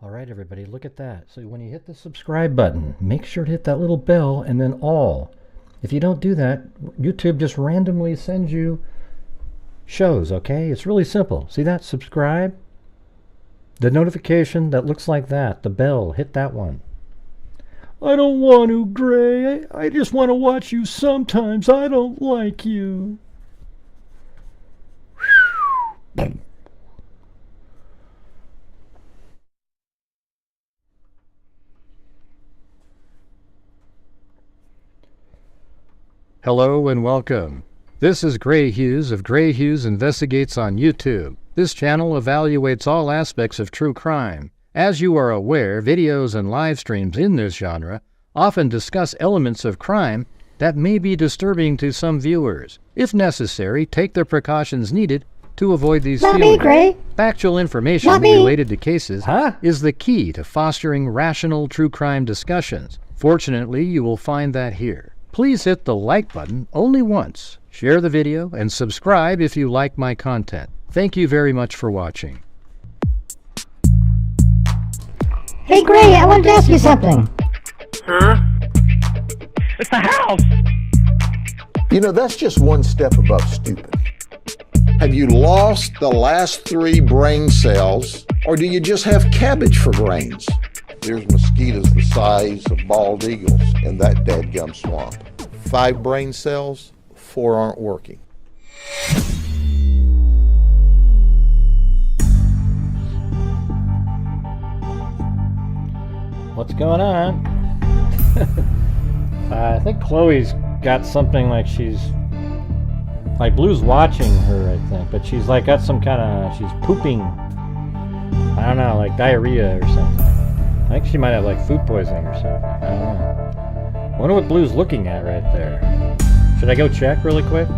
All right, everybody, look at that. So when you hit the subscribe button, make sure to hit that little bell and then all. If you don't do that, YouTube just randomly sends you shows, okay? It's really simple. See that? Subscribe. The notification that looks like that, the bell, hit that one. I don't want to, Gray. I just want to watch you sometimes. I don't like you. Hello and welcome. This is Gray Hughes of Gray Hughes Investigates on YouTube. This channel evaluates all aspects of true crime. As you are aware, videos and live streams in this genre often discuss elements of crime that may be disturbing to some viewers. If necessary, take the precautions needed to avoid these feelings. Gray. Factual information related to cases is the key to fostering rational true crime discussions. Fortunately, you will find that here. Please hit the like button only once, share the video, and subscribe if you like my content. Thank you very much for watching. Hey Gray, I wanted to ask you something. Huh? It's the house! You know, that's just one step above stupid. Have you lost the last 3 brain cells, or do you just have cabbage for brains? There's mosquitoes the size of bald eagles in that dadgum swamp. 5 brain cells, 4 aren't working. What's going on? I think Chloe's got something like like Blue's watching her, I think, but she's like got some kind of, she's pooping, I don't know, like diarrhea or something. I think she might have like food poisoning or something. I don't know. I wonder what Blue's looking at right there. Should I go check really quick?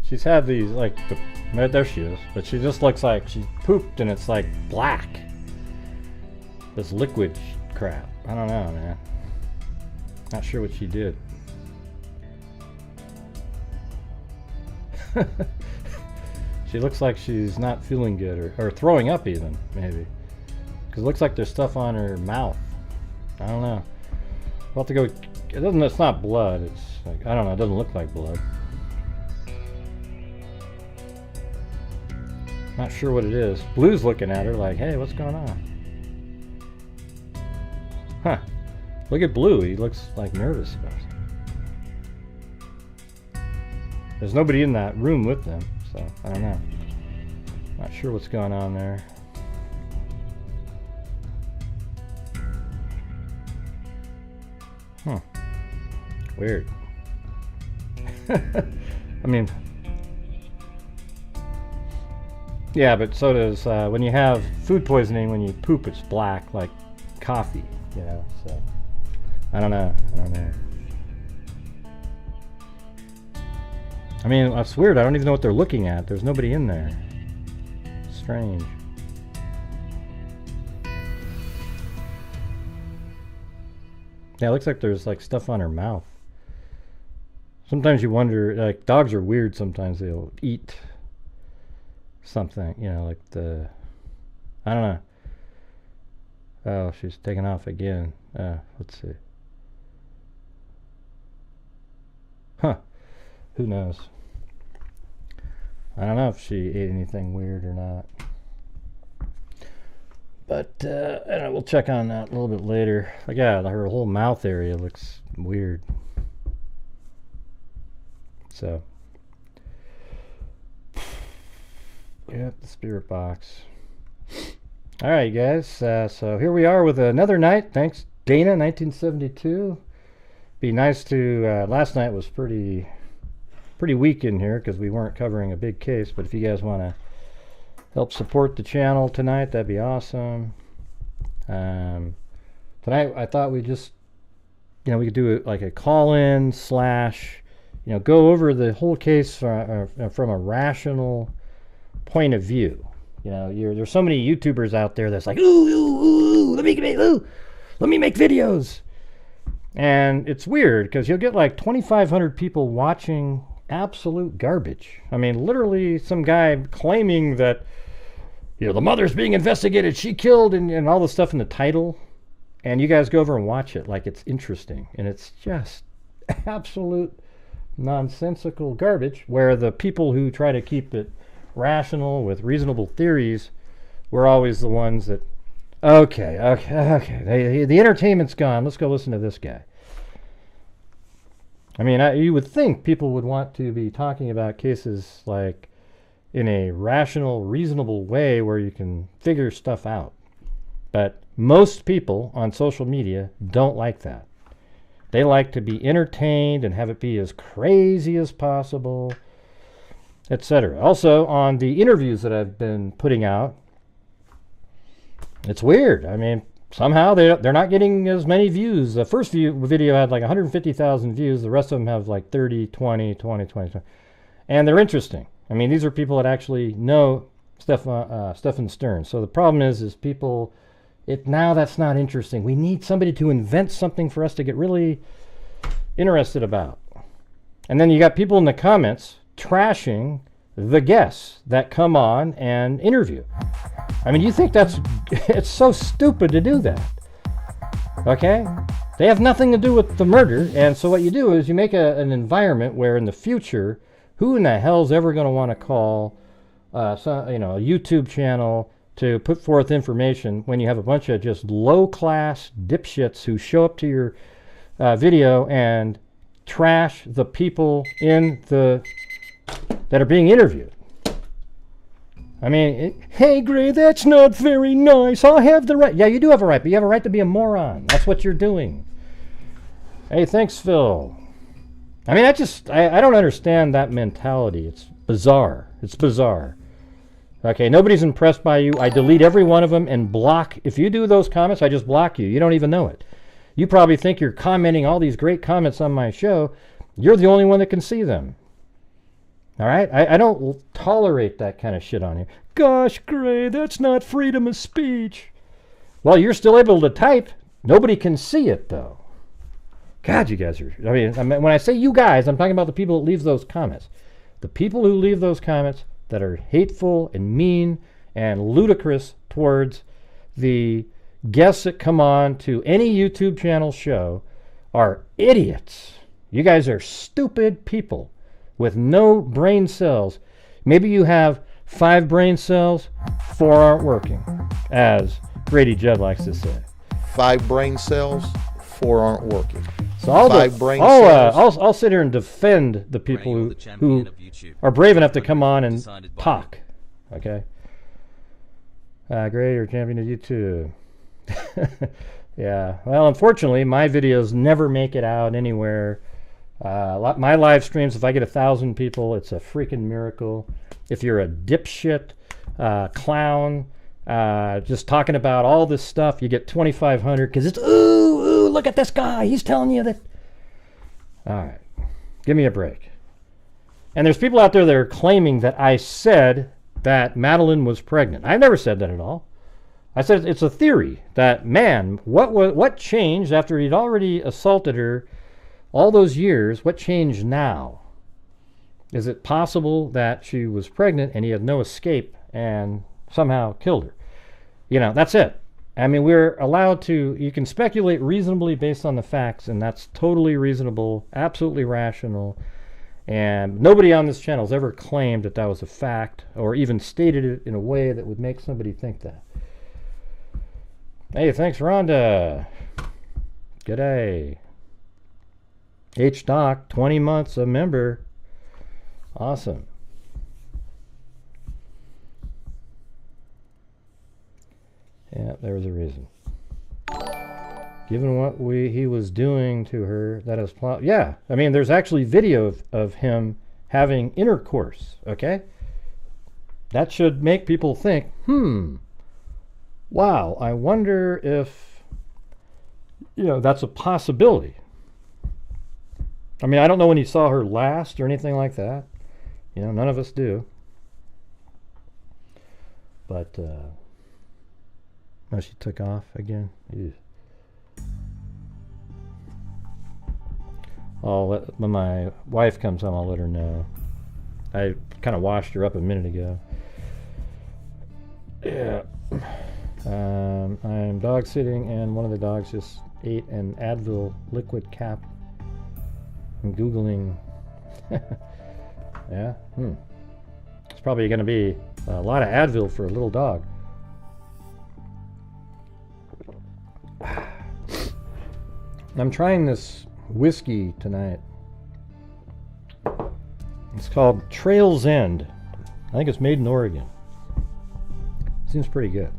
She's had these, like, there she is, but she just looks like she pooped and it's like black. This liquid crap. I don't know, man. Not sure what she did. She looks like she's not feeling good, or throwing up even, maybe. Because it looks like there's stuff on her mouth. I don't know. We'll have to go, it's not blood, it's like, I don't know, it doesn't look like blood. Not sure what it is. Blue's looking at her like, hey, what's going on? Huh. Look at Blue. He looks like nervous about it. There's nobody in that room with them, so I don't know. Not sure what's going on there. Weird. I mean, yeah, but so does when you have food poisoning, when you poop, it's black like coffee, you know, so I don't know. I mean, that's weird. I don't even know what they're looking at. There's nobody in there. Strange. Yeah, it looks like there's like stuff on her mouth. Sometimes you wonder, like dogs are weird sometimes. They'll eat something, you know, like I don't know. Oh, she's taking off again. Let's see. Huh. Who knows? I don't know if she ate anything weird or not. But, I don't know, we'll check on that a little bit later. Like, yeah, her whole mouth area looks weird. So, yeah, the spirit box. All right, guys. So here we are with another night. Thanks, Dana, 1972. Be nice to. Last night was pretty weak in here because we weren't covering a big case. But if you guys want to help support the channel tonight, that'd be awesome. Tonight, I thought we just, we could do like a call-in / go over the whole case from a rational point of view. There's so many YouTubers out there that's like, let me make videos. And it's weird because you'll get like 2,500 people watching absolute garbage. I mean, literally some guy claiming that, the mother's being investigated, she killed, and all the stuff in the title. And you guys go over and watch it like it's interesting. And it's just absolute nonsensical garbage, where the people who try to keep it rational with reasonable theories were always the ones that, okay, the entertainment's gone, let's go listen to this guy. I mean, you would think people would want to be talking about cases like in a rational, reasonable way where you can figure stuff out. But most people on social media don't like that. They like to be entertained and have it be as crazy as possible, etc. Also, on the interviews that I've been putting out, it's weird. I mean, somehow they're not getting as many views. The first video had like 150,000 views. The rest of them have like 30, 20. And they're interesting. I mean, these are people that actually know Stephan Sterns. So the problem is people, now that's not interesting. We need somebody to invent something for us to get really interested about. And then you got people in the comments trashing the guests that come on and interview. I mean, you think it's so stupid to do that. Okay? They have nothing to do with the murder, and so what you do is you make an environment where in the future, who in the hell's ever going to want to call a YouTube channel to put forth information when you have a bunch of just low-class dipshits who show up to your video and trash the people that are being interviewed. I mean, hey, Gray, that's not very nice. I have the right. Yeah, you do have a right, but you have a right to be a moron. That's what you're doing. Hey, thanks, Phil. I mean, I don't understand that mentality. It's bizarre. Okay, nobody's impressed by you. I delete every one of them and block. If you do those comments, I just block you. You don't even know it. You probably think you're commenting all these great comments on my show. You're the only one that can see them. All right? I don't tolerate that kind of shit on here. Gosh, Gray, that's not freedom of speech. Well, you're still able to type. Nobody can see it, though. God, you guys are... I mean, when I say you guys, I'm talking about the people that leave those comments. The people who leave those comments that are hateful and mean and ludicrous towards the guests that come on to any YouTube channel show are idiots. You guys are stupid people with no brain cells. Maybe you have 5 brain cells, 4 aren't working, as Grady Judd likes to say. 5 brain cells, 4 aren't working. So I'll sit here and defend the people who are brave enough to come on and talk. Okay? Gray, you're champion of YouTube. Yeah. Well, unfortunately, my videos never make it out anywhere. My live streams, if I get 1,000 people, it's a freaking miracle. If you're a dipshit clown, just talking about all this stuff, you get 2,500 because it's, ooh, look at this guy. He's telling you that. All right. Give me a break. And there's people out there that are claiming that I said that Madeleine was pregnant. I never said that at all. I said it's a theory that, man, what changed after he'd already assaulted her all those years, what changed now? Is it possible that she was pregnant and he had no escape and somehow killed her? You know, that's it. I mean, we're allowed to, you can speculate reasonably based on the facts, and that's totally reasonable, absolutely rational. And nobody on this channel has ever claimed that that was a fact or even stated it in a way that would make somebody think that. Hey, thanks, Rhonda. G'day. H-Doc, 20 months, a member. Awesome. Yeah, there was a reason. Given what he was doing to her, that is plot. Yeah, I mean, there's actually video of him having intercourse, okay? That should make people think, wow, I wonder if, you know, that's a possibility. I mean, I don't know when he saw her last or anything like that. You know, none of us do. But, oh, she took off again. Ew. When my wife comes home, I'll let her know. I kind of washed her up a minute ago. Yeah. I'm dog sitting, and one of the dogs just ate an Advil liquid cap. I'm Googling. Yeah? It's probably going to be a lot of Advil for a little dog. I'm trying this whiskey tonight. It's called Trail's End. I think it's made in Oregon. Seems pretty good.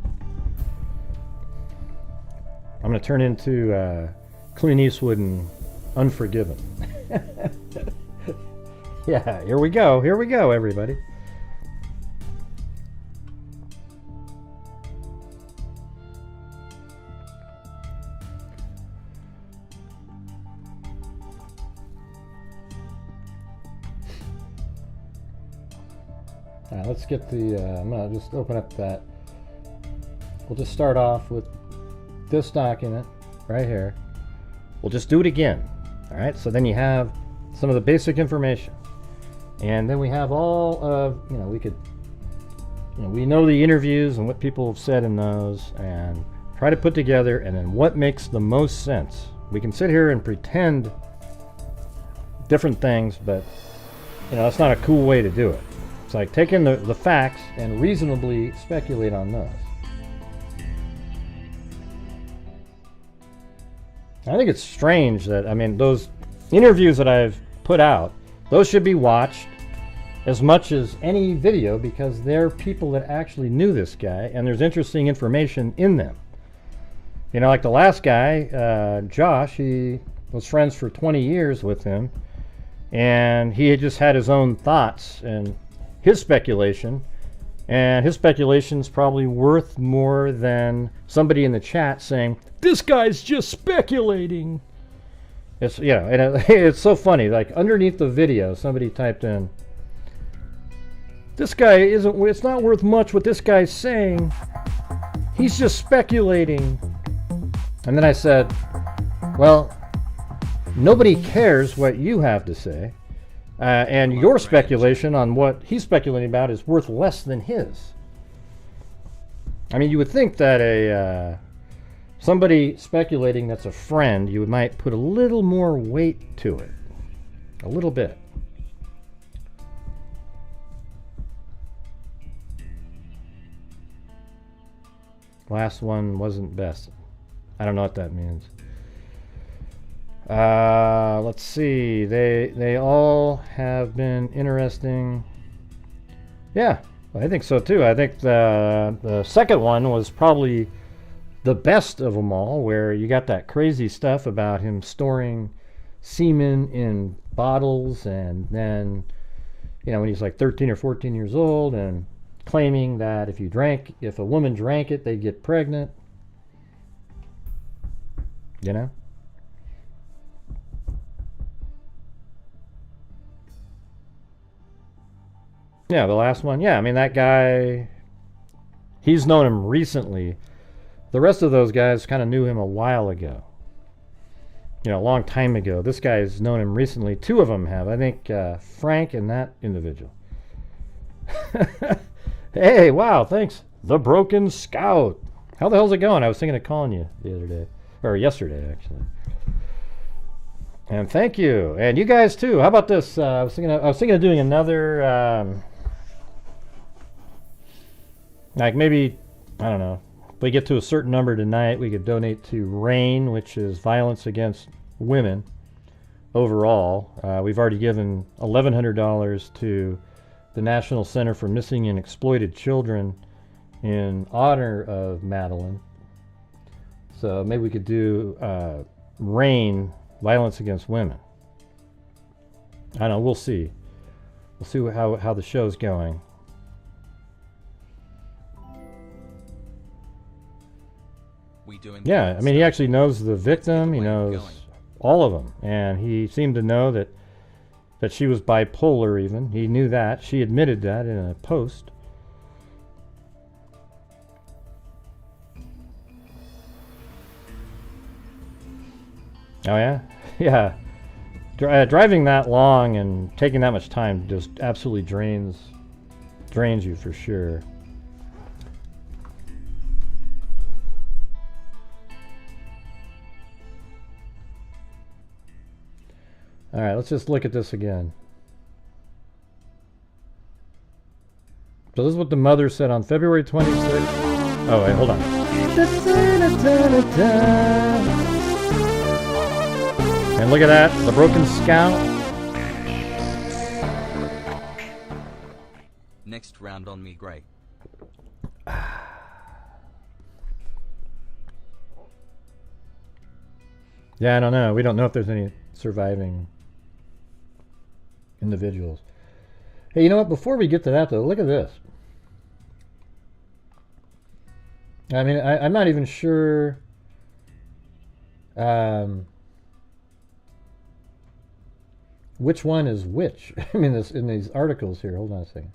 I'm going to turn into Clint Eastwood and Unforgiven. Yeah, here we go. Here we go, everybody. Let's get the, I'm going to just open up that. We'll just start off with this document right here. We'll just do it again. All right, so then you have some of the basic information. And then we have all of, you know, we know the interviews and what people have said in those and try to put together and then what makes the most sense. We can sit here and pretend different things, but, you know, that's not a cool way to do it. It's like taking the facts and reasonably speculate on those. I think it's strange that, I mean, those interviews that I've put out, those should be watched as much as any video because they're people that actually knew this guy and there's interesting information in them. You know, like the last guy, Josh, he was friends for 20 years with him and he had just had his own thoughts and his speculation, and his speculation's probably worth more than somebody in the chat saying, this guy's just speculating. It's, you know, and it's so funny, like underneath the video, somebody typed in, this guy it's not worth much what this guy's saying. He's just speculating. And then I said, well, nobody cares what you have to say. And your speculation on what he's speculating about is worth less than his. I mean, you would think that somebody speculating that's a friend, you might put a little more weight to it. A little bit. Last one wasn't best. I don't know what that means. Let's see. They all have been interesting. Yeah, I think so too. I think the second one was probably the best of them all, where you got that crazy stuff about him storing semen in bottles, and then, you know, when he's like 13 or 14 years old, and claiming that if a woman drank it, they'd get pregnant. You know? Yeah, the last one. Yeah, I mean, that guy, he's known him recently. The rest of those guys kind of knew him a while ago. a long time ago. This guy's known him recently. 2 of them have. I think Frank and that individual. Hey, wow, thanks. The Broken Scout. How the hell's it going? I was thinking of calling you the other day. Or yesterday, actually. And thank you. And you guys, too. How about this? I was thinking of doing another... like maybe, I don't know. If we get to a certain number tonight, we could donate to RAIN, which is violence against women overall. We've already given $1,100 to the National Center for Missing and Exploited Children in honor of Madeleine. So maybe we could do RAIN, violence against women. I don't know, we'll see. We'll see how the show's going. Yeah, I mean, he actually knows the victim. He knows all of them. And he seemed to know that she was bipolar even. He knew that. She admitted that in a post. Oh, yeah? Yeah. Driving that long and taking that much time just absolutely drains you for sure. All right, let's just look at this again. So this is what the mother said on February 26th. Oh, wait, hold on. And look at that, the Broken Scout. Next round on me, Gray. Yeah, I don't know. We don't know if there's any surviving individuals. Hey, you know what? Before we get to that, though, look at this. I mean, I'm not even sure. Which one is which? I mean, in these articles here. Hold on a second.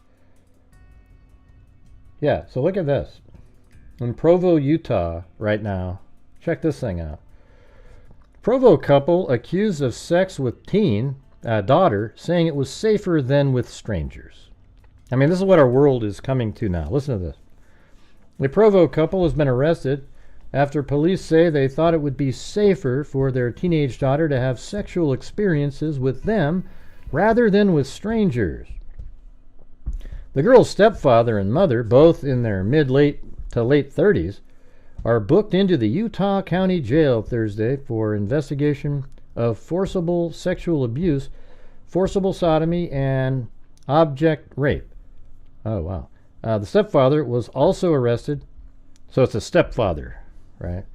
Yeah, so look at this. In Provo, Utah, right now. Check this thing out. Provo couple accused of sex with teen daughter, saying it was safer than with strangers. I mean, this is what our world is coming to now. Listen to this. The Provo couple has been arrested after police say they thought it would be safer for their teenage daughter to have sexual experiences with them rather than with strangers. The girl's stepfather and mother, both in their mid-late to late 30s, are booked into the Utah County Jail Thursday for investigation of forcible sexual abuse, forcible sodomy, and object rape. Oh, wow. The stepfather was also arrested, so it's a stepfather, right,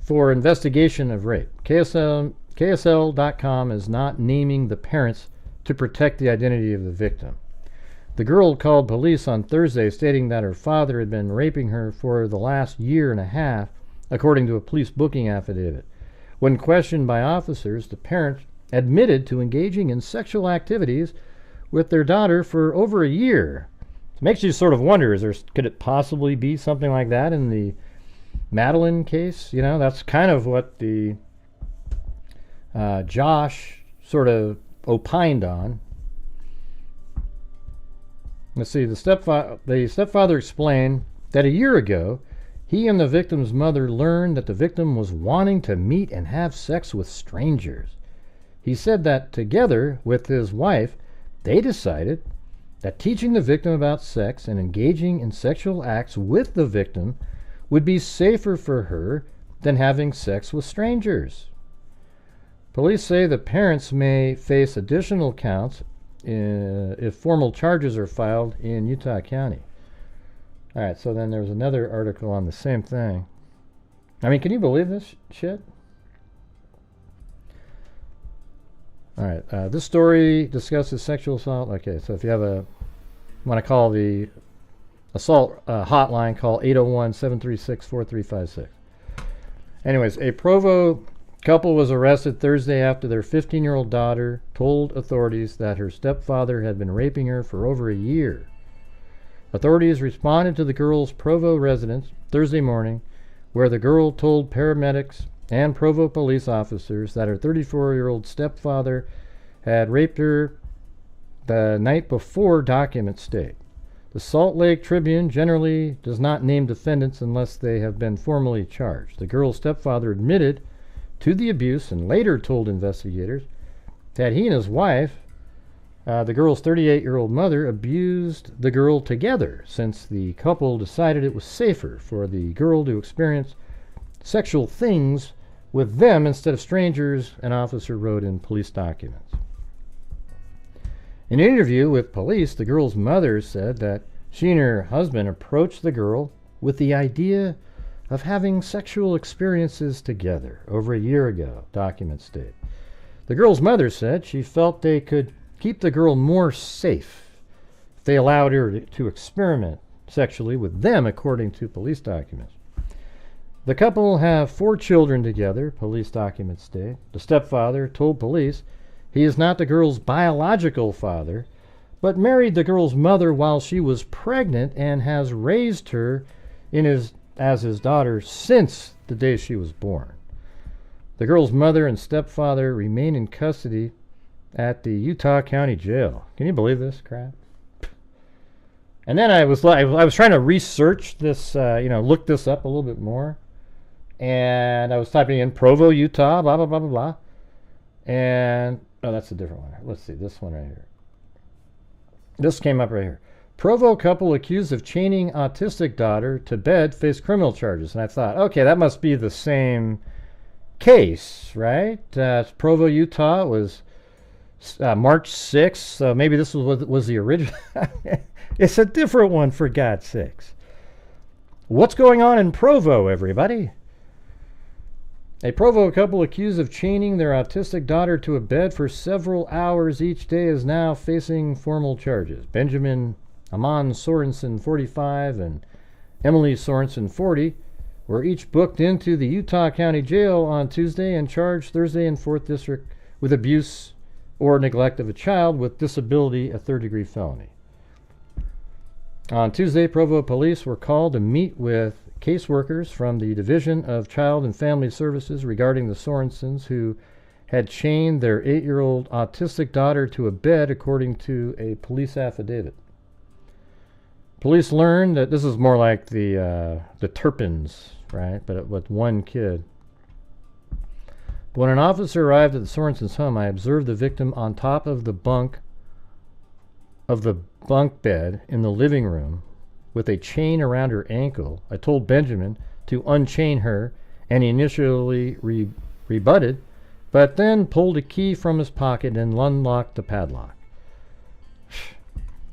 for investigation of rape. KSL.com is not naming the parents to protect the identity of the victim. The girl called police on Thursday stating that her father had been raping her for the last year and a half, according to a police booking affidavit. When questioned by officers, the parent admitted to engaging in sexual activities with their daughter for over a year. It makes you sort of wonder, could it possibly be something like that in the Madeleine case? You know, that's kind of what the Josh sort of opined on. Let's see, the stepfather explained that a year ago, he and the victim's mother learned that the victim was wanting to meet and have sex with strangers. He said that together with his wife, they decided that teaching the victim about sex and engaging in sexual acts with the victim would be safer for her than having sex with strangers. Police say the parents may face additional counts if formal charges are filed in Utah County. All right, so then there's another article on the same thing. I mean, can you believe this shit? All right, this story discusses sexual assault. Okay, so if you want to call the assault hotline, call 801-736-4356. Anyways, a Provo couple was arrested Thursday after their 15-year-old daughter told authorities that her stepfather had been raping her for over a year. Authorities responded to the girl's Provo residence Thursday morning, where the girl told paramedics and Provo police officers that her 34-year-old stepfather had raped her the night before, documents state. The Salt Lake Tribune generally does not name defendants unless they have been formally charged. The girl's stepfather admitted to the abuse and later told investigators that he and his wife, the girl's 38-year-old mother, abused the girl together since the couple decided it was safer for the girl to experience sexual things with them instead of strangers, an officer wrote in police documents. In an interview with police, the girl's mother said that she and her husband approached the girl with the idea of having sexual experiences together over a year ago, documents state. The girl's mother said she felt they could keep the girl more safe if they allowed her to experiment sexually with them, according to police documents. The couple have 4 children together, police documents state. The stepfather told police he is not the girl's biological father, but married the girl's mother while she was pregnant and has raised her as his daughter since the day she was born. The girl's mother and stepfather remain in custody at the Utah County Jail. Can you believe this crap? And then I was trying to research this, look this up a little bit more. And I was typing in Provo, Utah, blah, blah, blah, blah, blah. And, oh, that's a different one. Let's see, this one right here. This came up right here. Provo couple accused of chaining autistic daughter to bed face criminal charges. And I thought, okay, that must be the same case, right? Provo, Utah was March 6th, so maybe this was the original. It's a different one, for God's sakes. What's going on in Provo, everybody? A Provo couple accused of chaining their autistic daughter to a bed for several hours each day is now facing formal charges. Benjamin Amon Sorensen, 45, and Emily Sorensen, 40, were each booked into the Utah County Jail on Tuesday and charged Thursday in 4th District with abuse or neglect of a child with disability, a third-degree felony. On Tuesday, Provo police were called to meet with caseworkers from the Division of Child and Family Services regarding the Sorensens, who had chained their 8-year-old autistic daughter to a bed, according to a police affidavit. Police learned that this is more like the Turpins, right? But with one kid. When an officer arrived at the Sorensens' home, I observed the victim on top of the bunk bed in the living room with a chain around her ankle. I told Benjamin to unchain her, and he initially rebutted, but then pulled a key from his pocket and unlocked the padlock.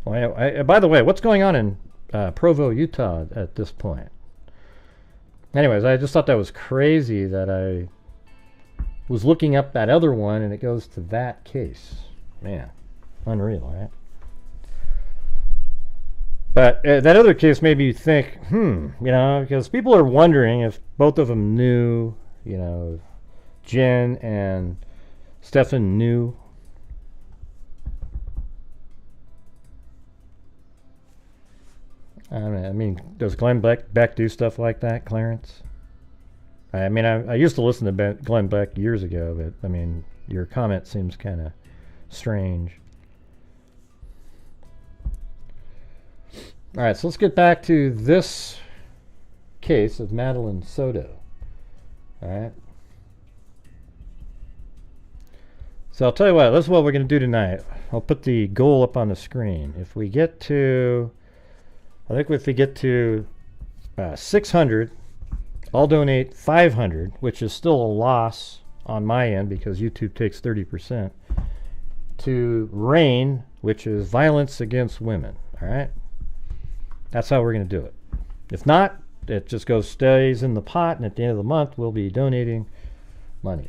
Well, by the way, what's going on in Provo, Utah at this point? Anyways, I just thought that was crazy that I was looking up that other one and it goes to that case. Man, unreal, right? But that other case made me think, because people are wondering if both of them knew, Jen and Stephan knew. I mean, does Glenn Beck do stuff like that, Clarence? I mean, I used to listen to Glenn Beck years ago, but, I mean, your comment seems kind of strange. All right, so let's get back to this case of Madeline Soto. All right. So I'll tell you what, this is what we're going to do tonight. I'll put the goal up on the screen. If we get to, 600, I'll donate 500, which is still a loss on my end because YouTube takes 30%, to RAIN, which is Violence Against Women. All right. That's how we're going to do it. If not, it just stays in the pot, and at the end of the month, we'll be donating money.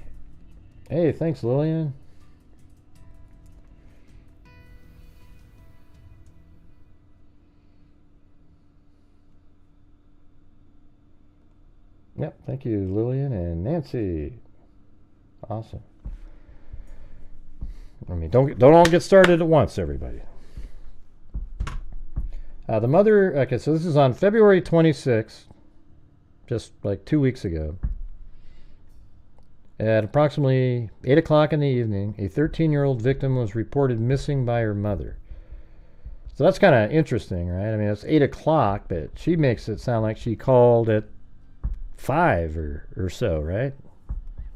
Hey, thanks, Lillian. Yep, thank you, Lillian and Nancy. Awesome. I mean, don't all get started at once, everybody. The mother, okay, so this is on February 26th, just like 2 weeks ago. At approximately 8 o'clock in the evening, a 13-year-old victim was reported missing by her mother. So that's kind of interesting, right? I mean, it's 8 o'clock, but she makes it sound like she called at 5 or so, right?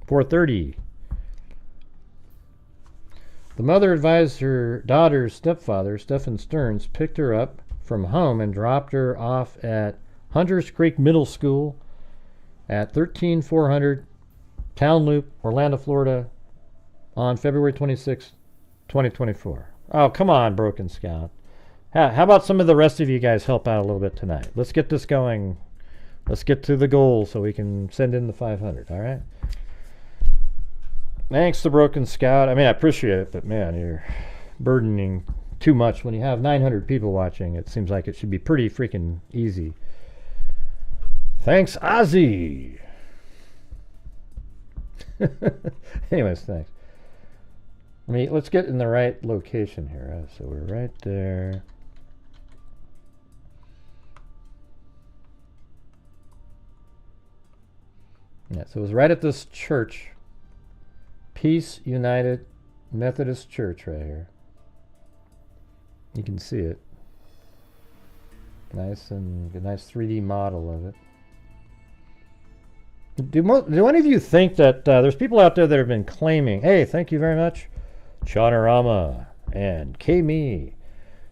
4:30. The mother advised her daughter's stepfather, Stephan Sterns, picked her up from home and dropped her off at Hunters Creek Middle School at 13400 Town Loop, Orlando, Florida, on February 26, 2024. Oh, come on, Broken Scout. How about some of the rest of you guys help out a little bit tonight? Let's get this going. Let's get to the goal so we can send in the 500, all right? Thanks to Broken Scout. I mean, I appreciate it, but man, you're burdening too much. When you have 900 people watching, it seems like it should be pretty freaking easy. Thanks, Ozzy. Anyways, thanks. Let's get in the right location here. So we're right there. Yeah, so it was right at this church, Peace United Methodist Church, right here. You can see it. Nice and a nice 3D model of it. Do any of you think that there's people out there that have been claiming, hey, thank you very much, Chanorama and K-Me.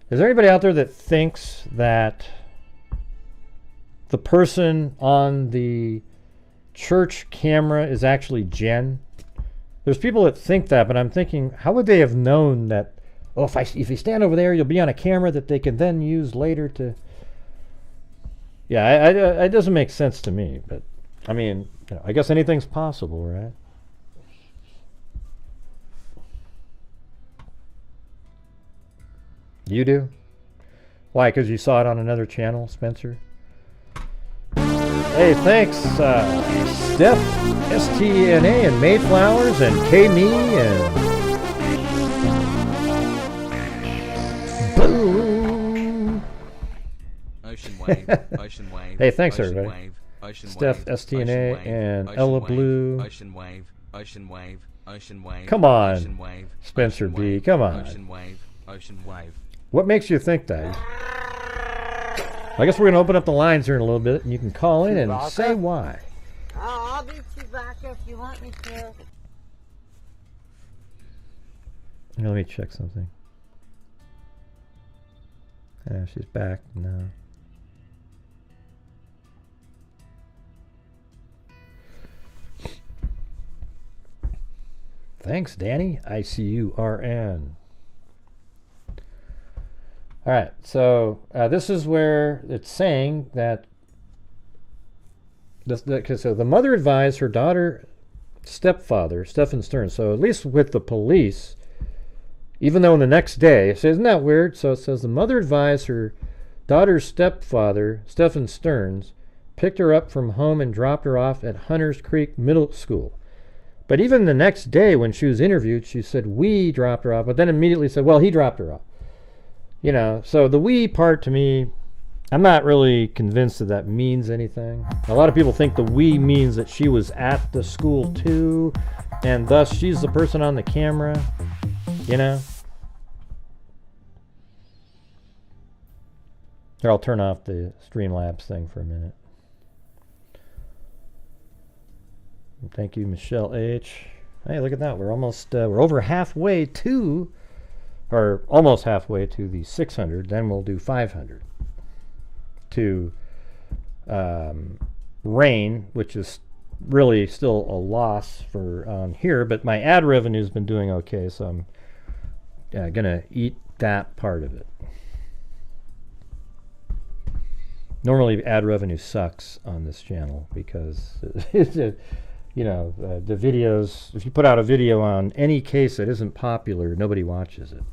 Is there anybody out there that thinks that the person on the church camera is actually Jen? There's people that think that, but I'm thinking, how would they have known that, oh, if you stand over there, you'll be on a camera that they can then use later to... Yeah, it doesn't make sense to me, but I mean, I guess anything's possible, right? You do? Why? Because you saw it on another channel, Spencer? Hey, thanks, Steph, STNA, and Mayflowers, and K-Me, and... Boom! Ocean Wave, Ocean Wave. Hey, thanks, Ocean everybody. Wave, Ocean Steph, Wave, STNA, Ocean and Wave, Ella Ocean Blue. Wave, Ocean Wave, Ocean Wave, Ocean Wave. Come on, Ocean Wave, Spencer Ocean B, Wave, come on. Ocean Wave, Ocean Wave. What makes you think that? I guess we're going to open up the lines here in a little bit, and you can call in and say why. Oh, I'll do Chewbacca if you want me to. Let me check something. Yeah, she's back now. Thanks, Danny. ICURN. All right, so this is where it's saying that so the mother advised her daughter stepfather, Stephan Sterns. So at least with the police, even though the next day, it says, isn't that weird? So it says the mother advised her daughter's stepfather, Stephan Sterns, picked her up from home and dropped her off at Hunters Creek Middle School. But even the next day when she was interviewed, she said, we dropped her off, but then immediately said, well, he dropped her off. You know, so the we part to me, I'm not really convinced that that means anything. A lot of people think the we means that she was at the school too, and thus she's the person on the camera, you know? Here, I'll turn off the Streamlabs thing for a minute. Thank you, Michelle H. Hey, look at that. We're almost, we're over halfway to, or almost halfway to the 600. Then we'll do 500 to Rain, which is really still a loss for here, but my ad revenue's been doing okay, so I'm gonna eat that part of it. Normally ad revenue sucks on this channel because you know, the videos, if you put out a video on any case that isn't popular, nobody watches it.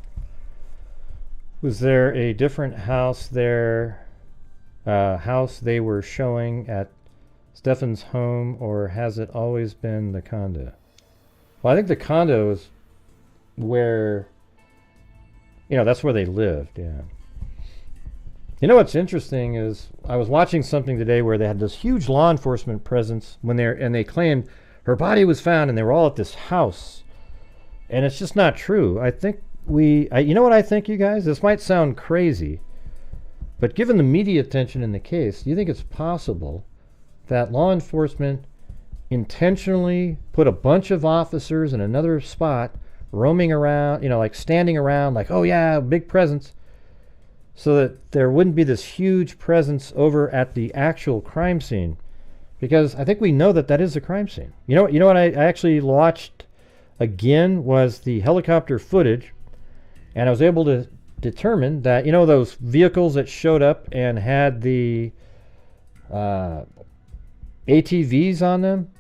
Was there a different house there, house they were showing at Stephan's home, or has it always been the condo? Well, I think the condo is where, you know, that's where they lived, yeah. You know what's interesting is I was watching something today where they had this huge law enforcement presence when they claimed her body was found and they were all at this house. And it's just not true. I think you know what I think, you guys? This might sound crazy, but given the media attention in the case, do you think it's possible that law enforcement intentionally put a bunch of officers in another spot, roaming around, like standing around, like, oh yeah, big presence, so that there wouldn't be this huge presence over at the actual crime scene? Because I think we know that is a crime scene. You know what I actually watched again was the helicopter footage, and I was able to determine that, those vehicles that showed up and had the ATVs on them,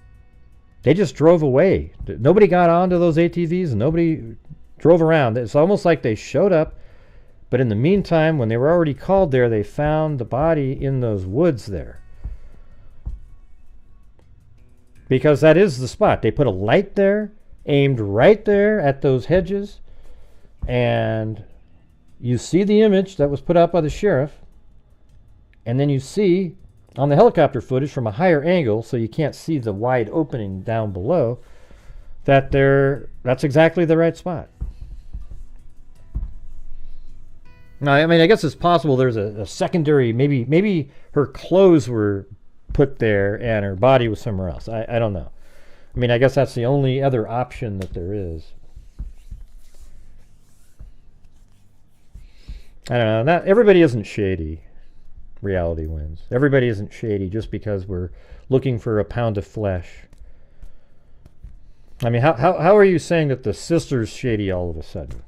they just drove away. Nobody got onto those ATVs and nobody drove around. It's almost like they showed up, but in the meantime, when they were already called there, they found the body in those woods there. Because that is the spot. They put a light there, aimed right there at those hedges, and you see the image that was put out by the sheriff, and then you see on the helicopter footage from a higher angle, so you can't see the wide opening down below, that's exactly the right spot. Now, I mean, I guess it's possible there's a secondary, maybe her clothes were put there and her body was somewhere else. I don't know. I mean, I guess that's the only other option that there is. I don't know. Not everybody isn't shady. Reality wins. Everybody isn't shady just because we're looking for a pound of flesh. I mean, how are you saying that the sister's shady all of a sudden?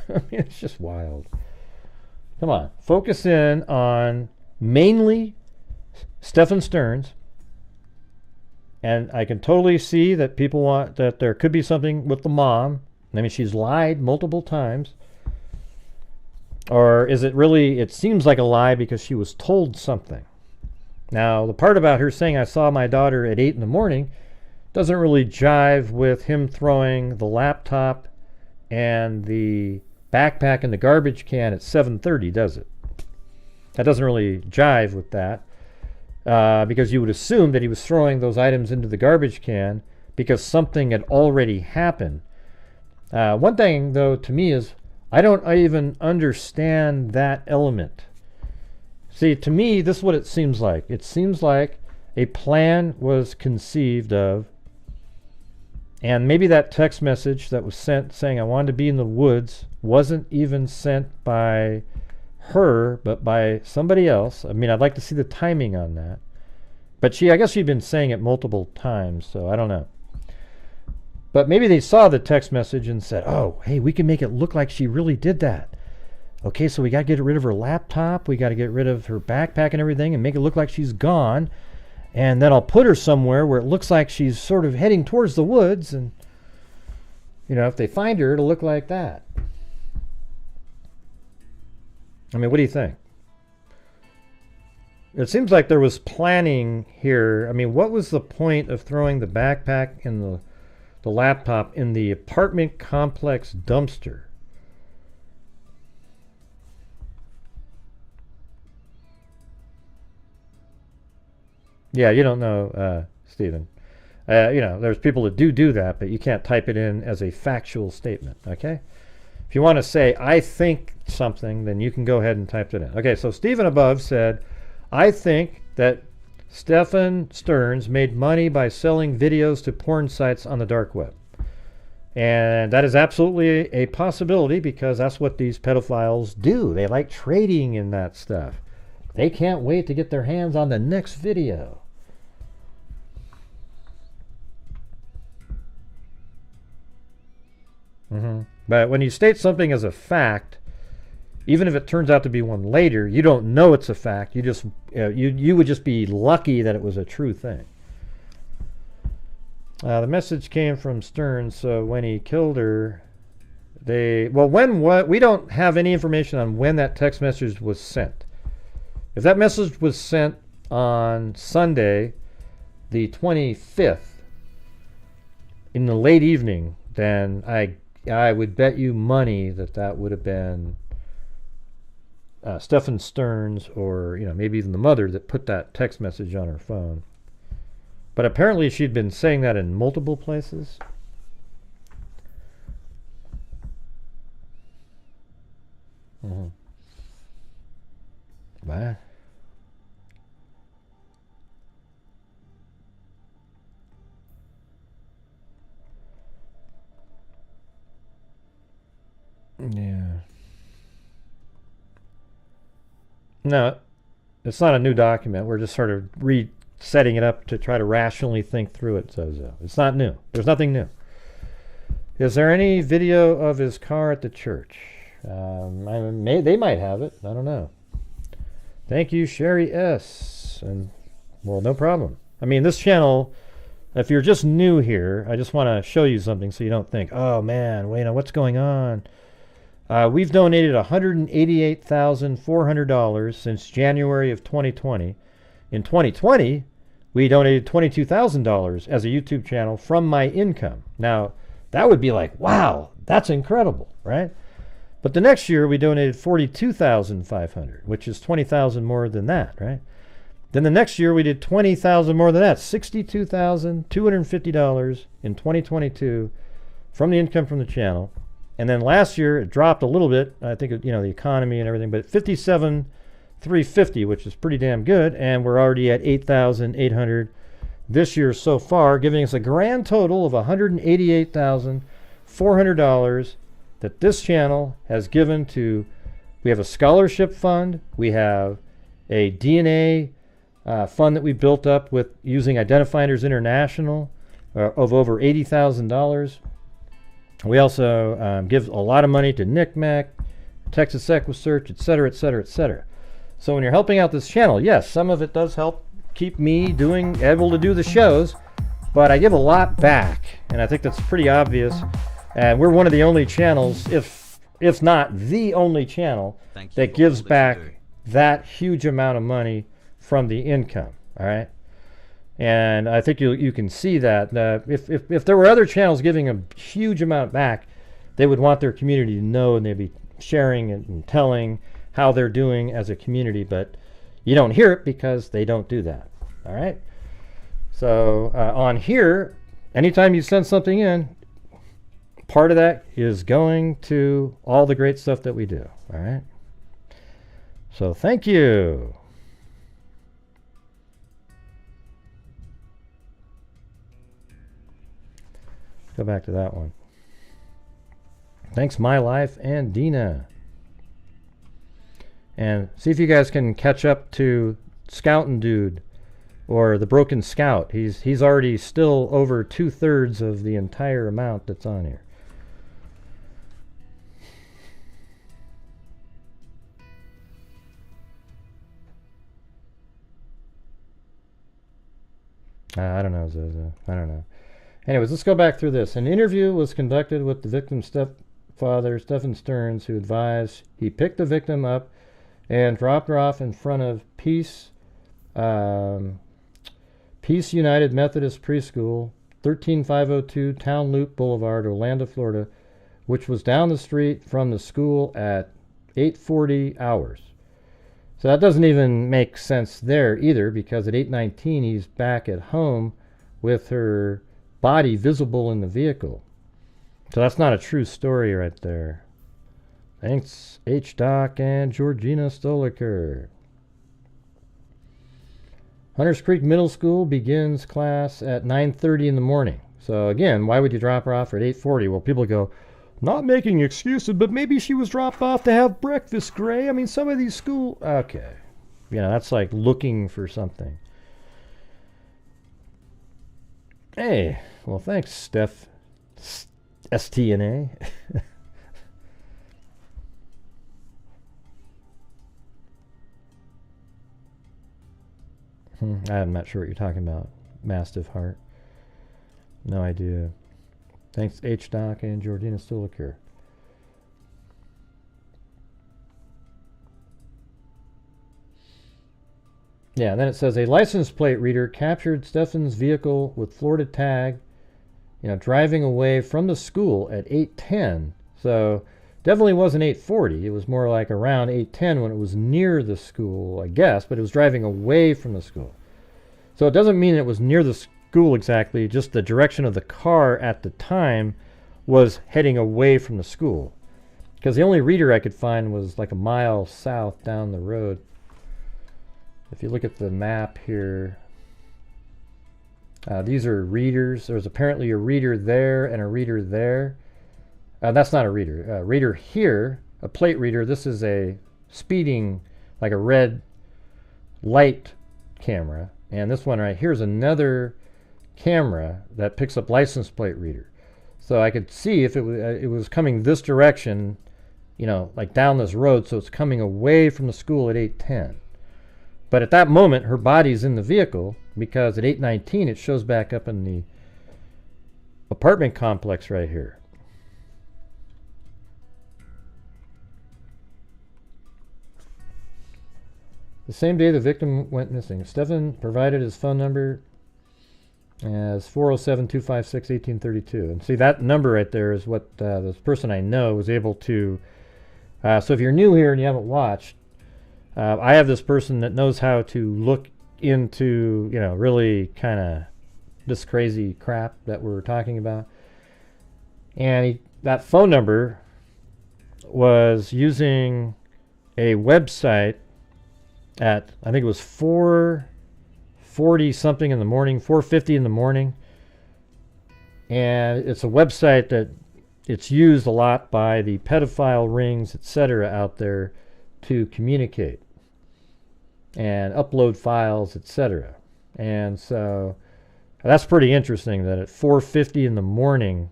I mean, it's just wild. Come on. Focus in on mainly Stephan Sterns. And I can totally see that people want that there could be something with the mom. I mean, she's lied multiple times. Or is it really, it seems like a lie because she was told something. Now, the part about her saying, I saw my daughter at 8 in the morning, doesn't really jive with him throwing the laptop and the backpack in the garbage can at 7:30, does it? That doesn't really jive with that. Because you would assume that he was throwing those items into the garbage can because something had already happened. One thing, though, to me is, I don't even understand that element. See, to me, this is what it seems like. It seems like a plan was conceived of, and maybe that text message that was sent saying I wanted to be in the woods wasn't even sent by her, but by somebody else. I mean, I'd like to see the timing on that. But I guess she'd been saying it multiple times, so I don't know. But maybe they saw the text message and said, oh, hey, we can make it look like she really did that. Okay, so we got to get rid of her laptop. We got to get rid of her backpack and everything and make it look like she's gone. And then I'll put her somewhere where it looks like she's sort of heading towards the woods. And, if they find her, it'll look like that. I mean, what do you think? It seems like there was planning here. I mean, what was the point of throwing the backpack and the laptop in the apartment complex dumpster? Yeah, you don't know, Stephen. There's people that do that, but you can't type it in as a factual statement, okay? If you want to say, I think something, then you can go ahead and type it in. Okay, so Stephen above said, I think that Stephan Sterns made money by selling videos to porn sites on the dark web. And that is absolutely a possibility because that's what these pedophiles do. They like trading in that stuff. They can't wait to get their hands on the next video. But when you state something as a fact, even if it turns out to be one later, you don't know it's a fact. You just you would just be lucky that it was a true thing. The message came from Sterns, so when he killed her, we don't have any information on when that text message was sent. If that message was sent on Sunday, the 25th, in the late evening, then I would bet you money that would have been Stephan Sterns or maybe even the mother that put that text message on her phone. But apparently she'd been saying that in multiple places. What? Yeah. No, it's not a new document. We're just sort of resetting it up to try to rationally think through it, Zozo. It's not new. There's nothing new. Is there any video of his car at the church? They might have it. I don't know. Thank you, Sherry S. And, well, no problem. I mean, this channel, if you're just new here, I just want to show you something so you don't think, oh, man, wait, what's going on? We've donated $188,400 since January of 2020. In 2020, we donated $22,000 as a YouTube channel from my income. Now, that would be like, wow, that's incredible, right? But the next year, we donated $42,500, which is $20,000 more than that, right? Then the next year, we did $20,000 more than that, $62,250 in 2022 from the income from the channel. And then last year, it dropped a little bit. I think, the economy and everything, but $57,350, which is pretty damn good. And we're already at $8,800 this year so far, giving us a grand total of $188,400 that this channel has given to. We have a scholarship fund. We have a DNA fund that we built up with using Identifinders International of over $80,000. We also give a lot of money to NCMEC, Texas Equisearch, et cetera, et cetera, et cetera. So when you're helping out this channel, yes, some of it does help keep me able to do the shows, but I give a lot back, and I think that's pretty obvious. And we're one of the only channels, if not the only channel, that gives back that huge amount of money from the income. All right. And I think you can see that if there were other channels giving a huge amount back, they would want their community to know, and they'd be sharing and telling how they're doing as a community. But you don't hear it because they don't do that. All right. So on here, anytime you send something in, part of that is going to all the great stuff that we do. All right. So thank you. Go back to that one. Thanks, My Life and Dina. And see if you guys can catch up to Scoutin' Dude or the Broken Scout. He's already still over 2/3 of the entire amount that's on here. I don't know, Zozo. I don't know. Anyways, let's go back through this. An interview was conducted with the victim's stepfather, Stephan Sterns, who advised he picked the victim up and dropped her off in front of Peace United Methodist Preschool, 13502 Town Loop Boulevard, Orlando, Florida, which was down the street from the school at 8:40 hours. So that doesn't even make sense there either, because at 8:19 he's back at home with her body visible in the vehicle. So that's not a true story right there. Thanks, H-Doc and Georgina Stoliker. Hunters Creek Middle School begins class at 9:30 in the morning. So again, why would you drop her off at 8:40? Well, people go, not making excuses, but maybe she was dropped off to have breakfast, Gray. I mean, some of these school... Okay. That's like looking for something. Hey, well, thanks, Steph. STNA. I'm not sure what you're talking about. Mastiff Heart. No idea. Thanks, H-Doc and Georgina Stoliker. Yeah, and then it says a license plate reader captured Stephan's vehicle with Florida tag, driving away from the school at 8:10. So definitely wasn't 8:40. It was more like around 8:10 when it was near the school, I guess, but it was driving away from the school. So it doesn't mean it was near the school exactly, just the direction of the car at the time was heading away from the school. Because the only reader I could find was like a mile south down the road. If you look at the map here, these are readers. There's apparently a reader there and a reader there. That's not a reader. Reader here, a plate reader. This is a speeding, like a red light camera. And this one right here is another camera that picks up license plate reader. So I could see if it was coming this direction, you know, like down this road. So it's coming away from the school at 8:10. But at that moment, her body's in the vehicle, because at 8:19 it shows back up in the apartment complex right here. The same day the victim went missing, Stephan provided his phone number as 407-256-1832. And see, that number right there is what this person I know was able to... so if you're new here and you haven't watched, I have this person that knows how to look into, you know, really kind of this crazy crap that we're talking about. And that phone number was using a website at, I think it was 4:40 something in the morning, 4:50 in the morning. And it's a website that it's used a lot by the pedophile rings, etc. out there to communicate and upload files, etc. And so that's pretty interesting that at 4:50 in the morning,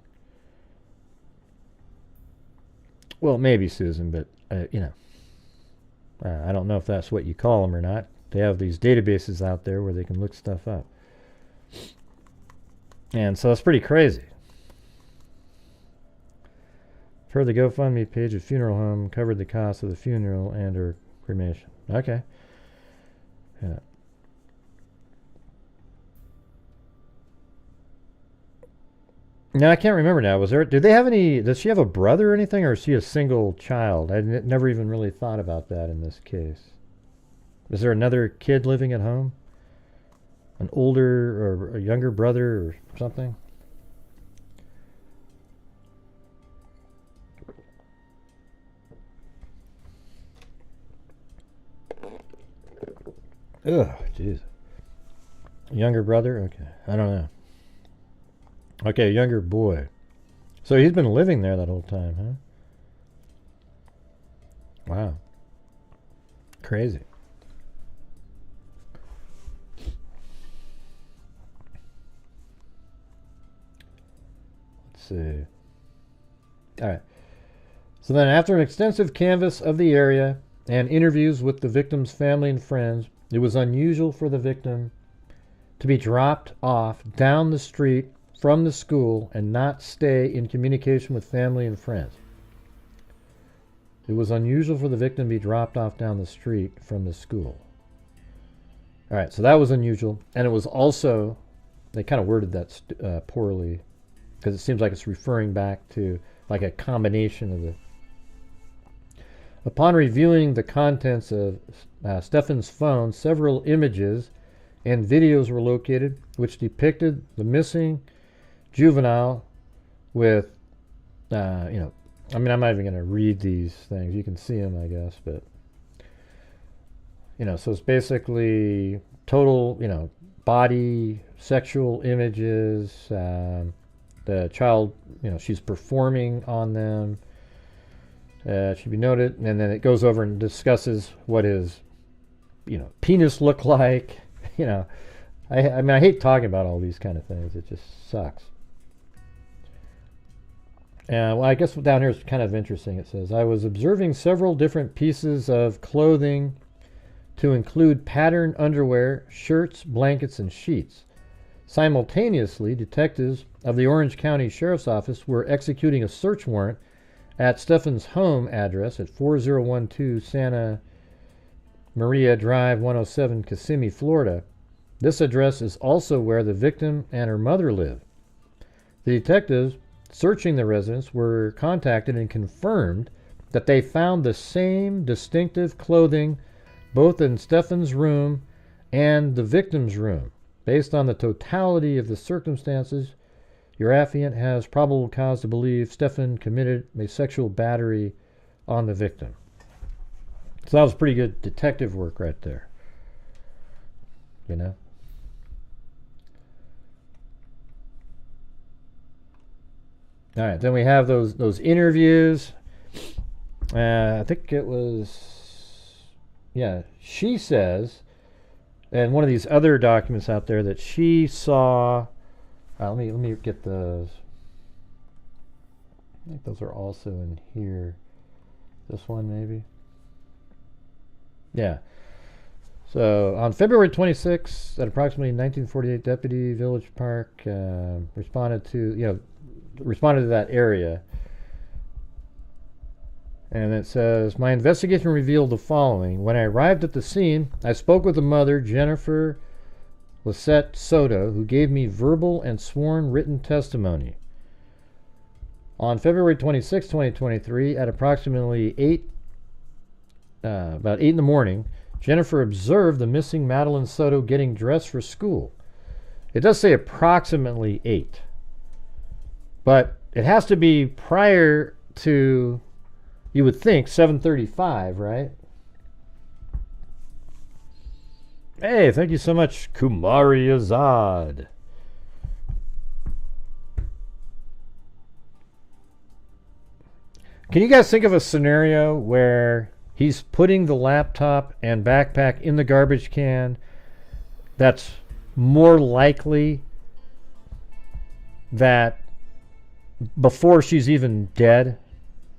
well, maybe Susan, but you know, I don't know if that's what you call them or not. They have these databases out there where they can look stuff up. And so that's pretty crazy. Per the GoFundMe page, a funeral home covered the cost of the funeral and or cremation. Okay. Yeah. Now I can't remember now. Did they have any? Does she have a brother or anything, or is she a single child? I never even really thought about that in this case. Is there another kid living at home? An older or a younger brother or something? Ugh, jeez. Younger brother? Okay, I don't know. Okay, younger boy. So he's been living there that whole time, huh? Wow. Crazy. Let's see. All right. So then after an extensive canvass of the area and interviews with the victim's family and friends, it was unusual for the victim to be dropped off down the street from the school and not stay in communication with family and friends. It was unusual for the victim to be dropped off down the street from the school. All right, so that was unusual. And it was also, they kind of worded that poorly, because it seems like it's referring back to like a combination of the... Upon reviewing the contents of Stephan's phone, several images and videos were located which depicted the missing juvenile with, you know, I mean, I'm not even going to read these things. You can see them, I guess, but, you know, so it's basically total, you know, body, sexual images, the child, you know, she's performing on them. It should be noted, and then it goes over and discusses what his, you know, penis looked like. You know, I mean, I hate talking about all these kind of things. It just sucks. Well, I guess down here is kind of interesting. It says, I was observing several different pieces of clothing to include patterned underwear, shirts, blankets, and sheets. Simultaneously, detectives of the Orange County Sheriff's Office were executing a search warrant at Stephan's home address at 4012 Santa Maria Drive, 107, Kissimmee, Florida. This address is also where the victim and her mother live. The detectives searching the residence were contacted and confirmed that they found the same distinctive clothing both in Stephan's room and the victim's room. Based on the totality of the circumstances, your affiant has probable cause to believe Stephan committed a sexual battery on the victim. So that was pretty good detective work right there. You know? All right, then we have those interviews. I think it was, yeah, she says, and one of these other documents out there that she saw. Let me get those. I think those are also in here. This one maybe. Yeah. So on February 26th, at approximately 1948, Deputy Village Park responded to that area. And it says, my investigation revealed the following. When I arrived at the scene, I spoke with the mother, Jennifer Soto, who gave me verbal and sworn written testimony. On February 26, 2023, at approximately about 8 in the morning, Jennifer observed the missing Madeline Soto getting dressed for school. It does say approximately 8. But it has to be prior to, you would think, 7:35, right? Hey, thank you so much, Kumari Azad. Can you guys think of a scenario where he's putting the laptop and backpack in the garbage can? That's more likely that before she's even dead.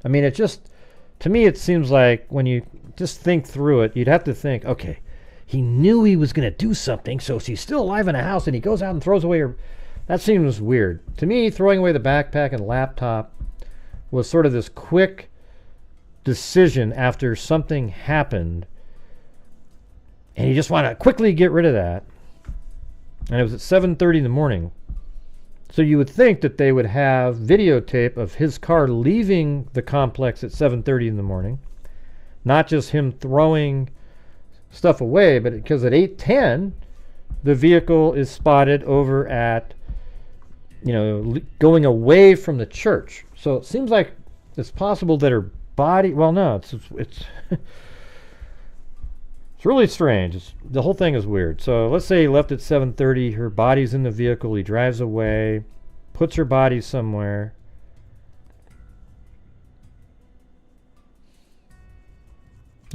I mean, to me, it seems like when you just think through it, you'd have to think, okay, he knew he was going to do something, so she's still alive in a house, and he goes out and throws away her. That seems weird. To me, throwing away the backpack and laptop was sort of this quick decision after something happened, and you just want to quickly get rid of that. And it was at 7:30 in the morning. So you would think that they would have videotape of his car leaving the complex at 7:30 in the morning, not just him throwing stuff away, but because at 8:10 the vehicle is spotted over at, going away from the church. So it seems like it's possible that her body, well, no, it's really strange. The whole thing is weird. So let's say he left at 7:30, her body's in the vehicle, he drives away, puts her body somewhere.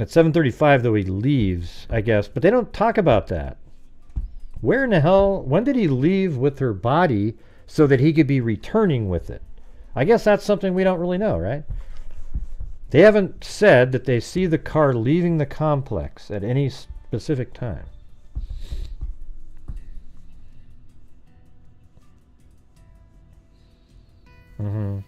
At 7:35, though, he leaves, I guess, but they don't talk about that. Where in the hell, when did he leave with her body so that he could be returning with it? I guess that's something we don't really know, right? They haven't said that they see the car leaving the complex at any specific time. I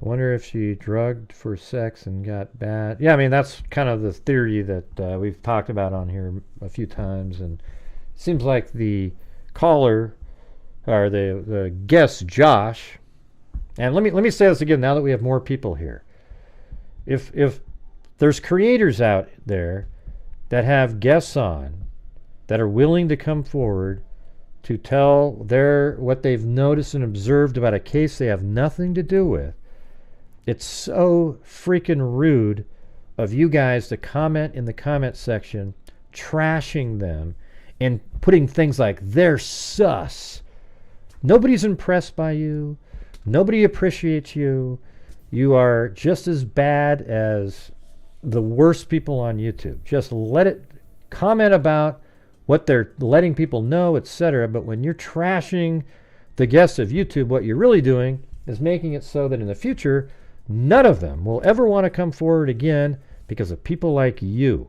wonder if she drugged for sex and got bad. Yeah, I mean, that's kind of the theory that we've talked about on here a few times. And it seems like the caller, or the guest, Josh, and let me say this again now that we have more people here. If there's creators out there that have guests on that are willing to come forward to tell what they've noticed and observed about a case they have nothing to do with, it's so freaking rude of you guys to comment in the comment section, trashing them and putting things like, they're sus. Nobody's impressed by you. Nobody appreciates you. You are just as bad as the worst people on YouTube. Just comment about what they're letting people know, etc. But when you're trashing the guests of YouTube, what you're really doing is making it so that in the future, none of them will ever want to come forward again because of people like you.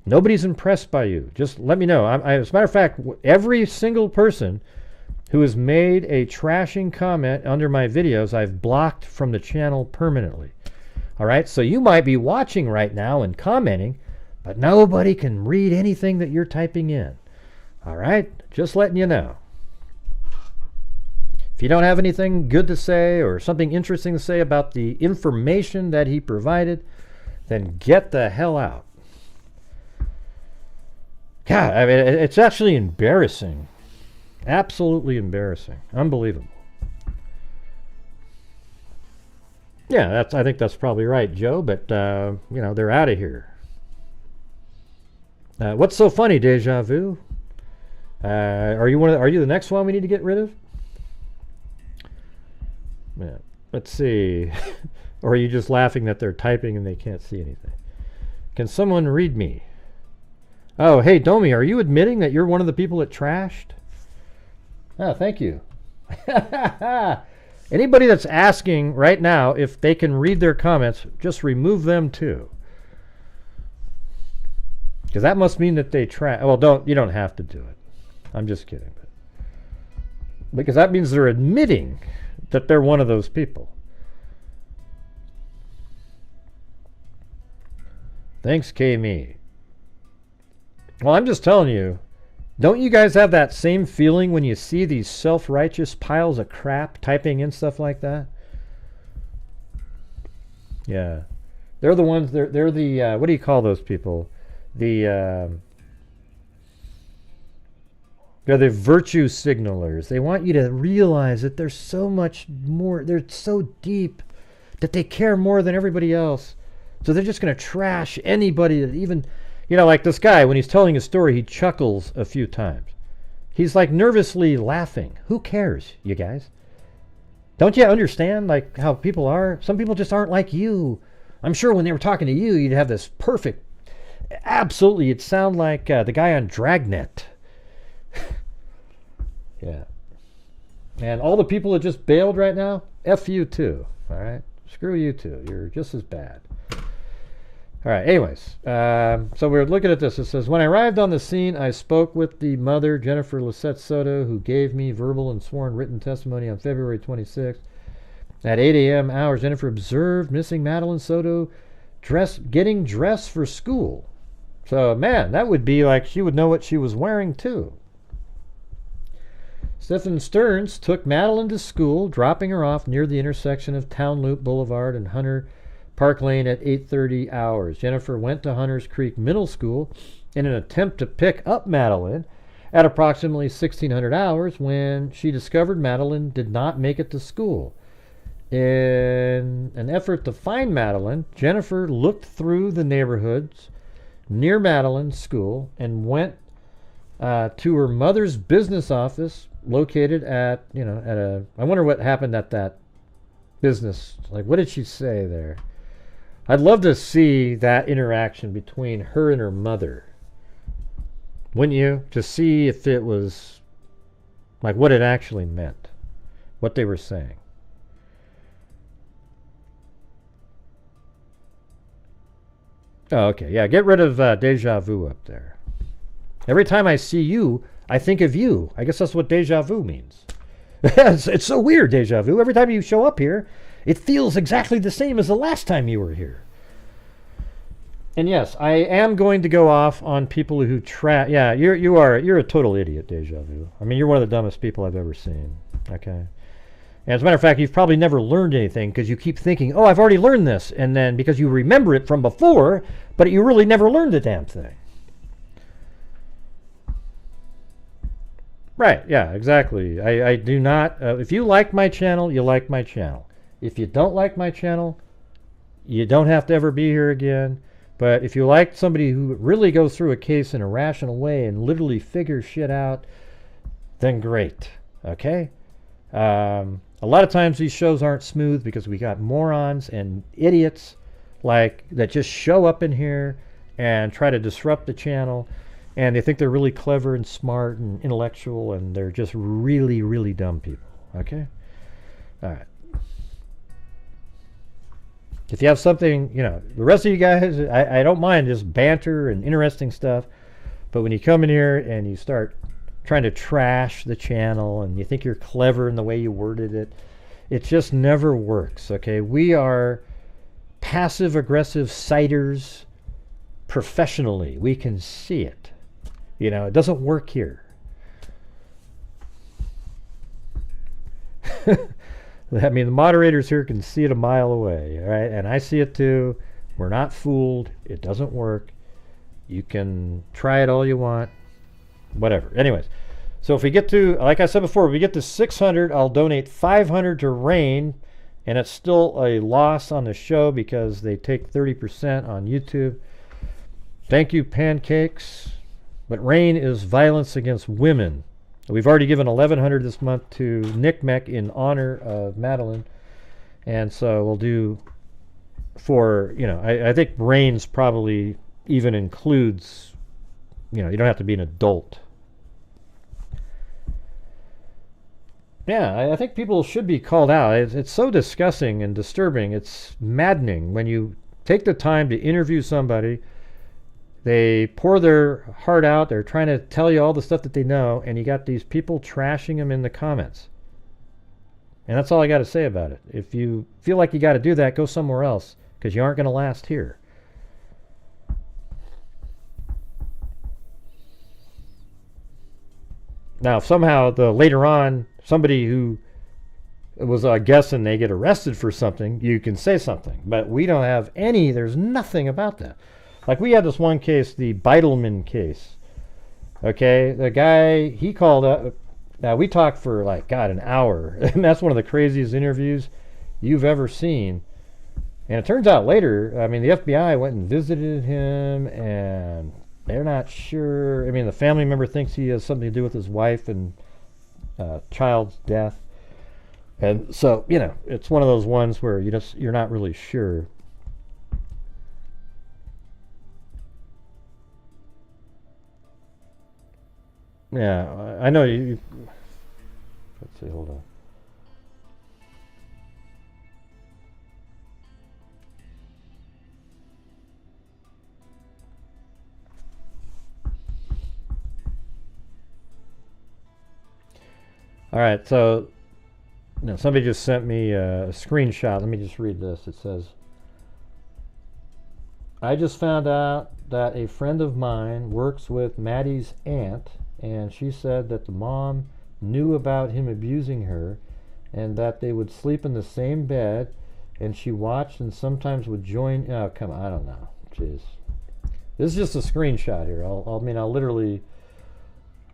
Nobody's impressed by you. Just let me know. As a matter of fact, every single person who has made a trashing comment under my videos, I've blocked from the channel permanently. All right? So you might be watching right now and commenting, but nobody can read anything that you're typing in. All right? Just letting you know. If you don't have anything good to say or something interesting to say about the information that he provided, then get the hell out. God, I mean, it's actually embarrassing. Absolutely embarrassing. Unbelievable. Yeah, I think that's probably right, Joe, but, you know, they're out of here. What's so funny, Deja Vu? Are you the next one we need to get rid of? Yeah, let's see. Or are you just laughing that they're typing and they can't see anything? Can someone read me? Oh, hey, Domi, are you admitting that you're one of the people that trashed? Oh, thank you. Anybody that's asking right now if they can read their comments, just remove them too. Because that must mean that they trash. Well, you don't have to do it. I'm just kidding. Because that means they're admitting that they're one of those people. Thanks, K-Me. Well, I'm just telling you, don't you guys have that same feeling when you see these self-righteous piles of crap typing in stuff like that? Yeah. They're the ones, they're the, what do you call those people? They're the virtue signalers. They want you to realize that there's so much more, they're so deep that they care more than everybody else. So they're just going to trash anybody that even, you know, like this guy, when he's telling his story, he chuckles a few times. He's like nervously laughing. Who cares, you guys? Don't you understand like how people are? Some people just aren't like you. I'm sure when they were talking to you, you'd have this perfect, absolutely, it'd sound like the guy on Dragnet. Yeah. And all the people that just bailed right now, F you too. All right? Screw you too. You're just as bad. All right, anyways, so we're looking at this. It says, when I arrived on the scene, I spoke with the mother, Jennifer Soto, who gave me verbal and sworn written testimony on February 26th. At 8 a.m. hours, Jennifer observed missing Madeline Soto getting dressed for school. So, man, that would be like she would know what she was wearing, too. Stephan Sterns took Madeline to school, dropping her off near the intersection of Town Loop Boulevard and Hunter Park Lane at 8:30 hours. Jennifer went to Hunters Creek Middle School in an attempt to pick up Madeleine at approximately 1600 hours when she discovered Madeleine did not make it to school. In an effort to find Madeleine, Jennifer looked through the neighborhoods near Madeleine's school and went to her mother's business office located at, I wonder what happened at that business. Like, what did she say there? I'd love to see that interaction between her and her mother. Wouldn't you? To see if it was, like, what it actually meant. What they were saying. Oh, okay. Yeah, get rid of Deja Vu up there. Every time I see you, I think of you. I guess that's what Deja Vu means. It's so weird, Deja Vu. Every time you show up here, it feels exactly the same as the last time you were here. And yes, I am going to go off on people who yeah, you're a total idiot, Deja Vu. I mean, you're one of the dumbest people I've ever seen. Okay. And as a matter of fact, you've probably never learned anything because you keep thinking, oh, I've already learned this. And then because you remember it from before, but you really never learned the damn thing. Right, yeah, exactly. I do not, if you like my channel, you like my channel. If you don't like my channel, you don't have to ever be here again. But if you like somebody who really goes through a case in a rational way and literally figures shit out, then great, okay? A lot of times these shows aren't smooth because we got morons and idiots like that just show up in here and try to disrupt the channel. And they think they're really clever and smart and intellectual, and they're just really, really dumb people. Okay? All right. If you have something, the rest of you guys, I don't mind just banter and interesting stuff. But when you come in here and you start trying to trash the channel and you think you're clever in the way you worded it, it just never works. Okay? We are passive-aggressive citers professionally. We can see it. It doesn't work here. I mean, the moderators here can see it a mile away, all right? And I see it too. We're not fooled. It doesn't work. You can try it all you want. Whatever. Anyways, so if we get to, like I said before, if we get to 600, I'll donate 500 to Rain, and it's still a loss on the show because they take 30% on YouTube. Thank you, Pancakes. But Rain is violence against women. We've already given 1,100 this month to Nick Meck in honor of Madeleine. And so we'll do for, I think Rain's probably even includes, you don't have to be an adult. Yeah, I think people should be called out. It's so disgusting and disturbing. It's maddening when you take the time to interview somebody. They pour their heart out. They're trying to tell you all the stuff that they know, and you got these people trashing them in the comments. And that's all I got to say about it. If you feel like you got to do that, go somewhere else, because you aren't going to last here. Now, if somehow later on somebody who was a guest and they get arrested for something, you can say something. But we don't have any. There's nothing about that. Like we had this one case, the Beitelman case. Okay, the guy, he called up. Now we talked for an hour, and that's one of the craziest interviews you've ever seen. And it turns out later, the FBI went and visited him, and they're not sure. The family member thinks he has something to do with his wife and child's death. And so, it's one of those ones where you're not really sure. Yeah, I know you. Let's see, hold on. All right, so somebody just sent me a screenshot. Let me just read this. It says, I just found out that a friend of mine works with Maddie's aunt, and she said that the mom knew about him abusing her and that they would sleep in the same bed, and she watched and sometimes would join. Oh, come on, I don't know. Jeez. This is just a screenshot here.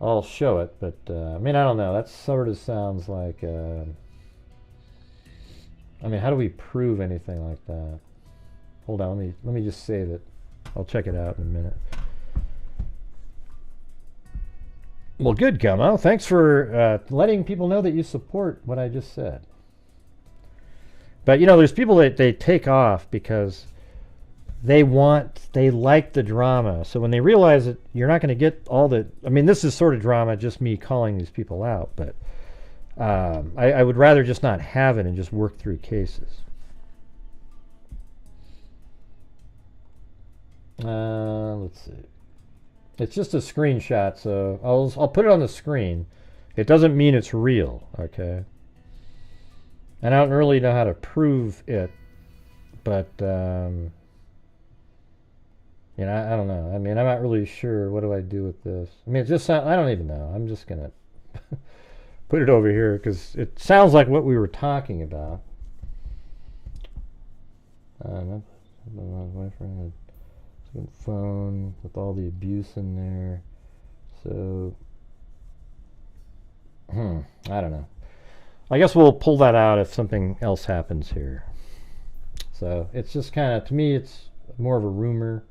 I'll show it, but I don't know. That sort of sounds like, how do we prove anything like that? Hold on, let me just save it. I'll check it out in a minute. Well, good, Gummo. Thanks for letting people know that you support what I just said. But, there's people that they take off because they like the drama. So when they realize that you're not going to get all the... this is sort of drama, just me calling these people out. But I would rather just not have it and just work through cases. Let's see. It's just a screenshot, so I'll put it on the screen. It doesn't mean it's real, okay? And I don't really know how to prove it, but I don't know. I'm not really sure. What do I do with this? It just sounds... I don't even know. I'm just gonna put it over here because it sounds like what we were talking about. My friend. Phone with all the abuse in there. So I don't know. I guess we'll pull that out if something else happens here. So it's just kind of, to me, it's more of a rumor.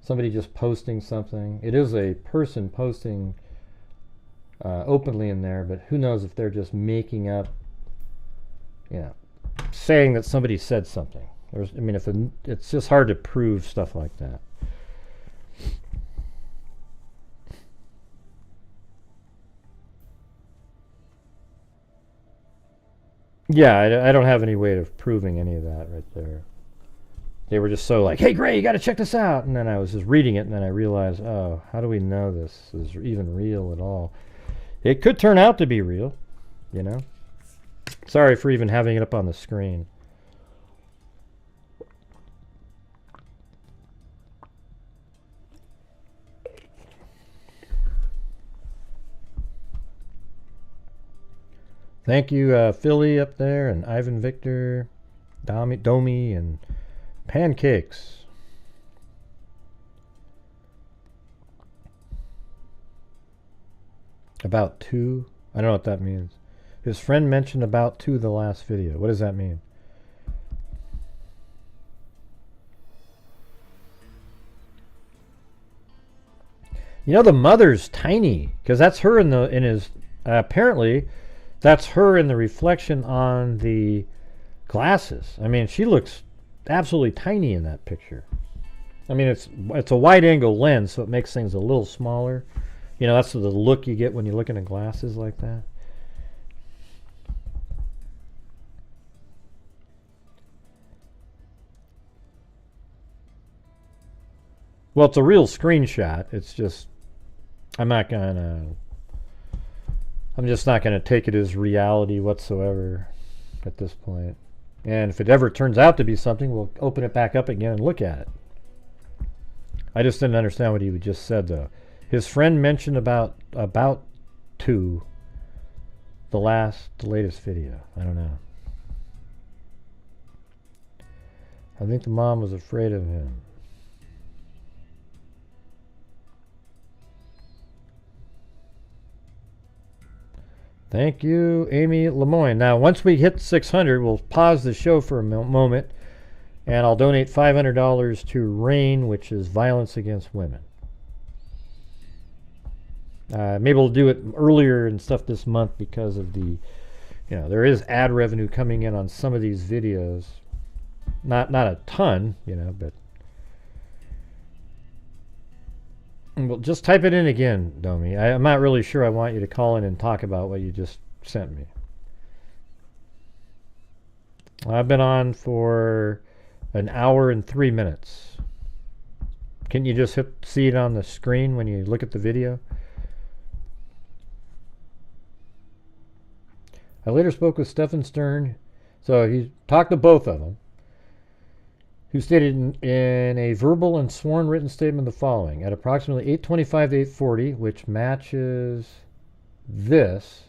Somebody just posting something. It is a person posting openly in there, but who knows if they're just making up, saying that somebody said something. It's just hard to prove stuff like that. Yeah, I don't have any way of proving any of that right there. They were just so like, hey, Gray, you got to check this out. And then I was just reading it, and then I realized, oh, how do we know this is even real at all? It could turn out to be real, Sorry for even having it up on the screen. Thank you, Philly up there, and Ivan Victor, Domi, and Pancakes. About two? I don't know what that means. His friend mentioned about two the last video. What does that mean? You know, the mother's tiny, because that's her in his apparently that's her in the reflection on the glasses. I mean, she looks absolutely tiny in that picture. I mean, it's a wide angle lens, so it makes things a little smaller. You know, that's the look you get when you look into glasses like that. Well, it's a real screenshot. It's just, I'm just not gonna take it as reality whatsoever at this point. And if it ever turns out to be something, we'll open it back up again and look at it. I just didn't understand what he just said, though. His friend mentioned about two the latest video. I don't know. I think the mom was afraid of him. Thank you, Amy Lemoyne. Now, once we hit 600, we'll pause the show for a moment, and I'll donate $500 to RAIN, which is Violence Against Women. Maybe we'll do it earlier and stuff this month because of the, there is ad revenue coming in on some of these videos. Not a ton, but well, just type it in again, Domi. I'm not really sure I want you to call in and talk about what you just sent me. I've been on for an hour and 3 minutes. Can you just see it on the screen when you look at the video? I later spoke with Stephan Sterns, so he talked to both of them, who stated in a verbal and sworn written statement the following: at approximately 8:25 to 8:40, which matches this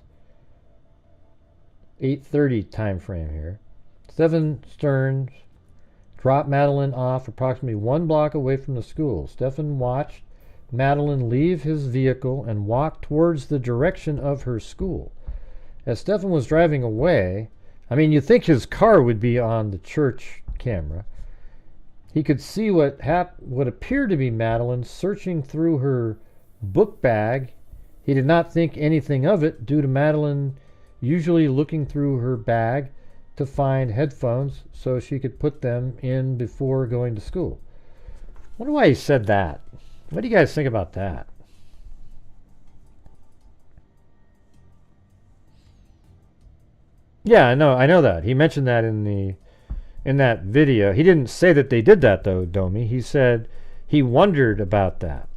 8:30 time frame here, Stephan Sterns dropped Madeleine off approximately 1 block away from the school. Stephan watched Madeleine leave his vehicle and walk towards the direction of her school. As Stephan was driving away, I mean, you'd think his car would be on the church camera. He could see what appeared to be Madeleine searching through her book bag. He did not think anything of it due to Madeleine usually looking through her bag to find headphones so she could put them in before going to school. I wonder why he said that. What do you guys think about that? Yeah, I know that. He mentioned that in that video. He didn't say that they did that, though, Domi. He said he wondered about that.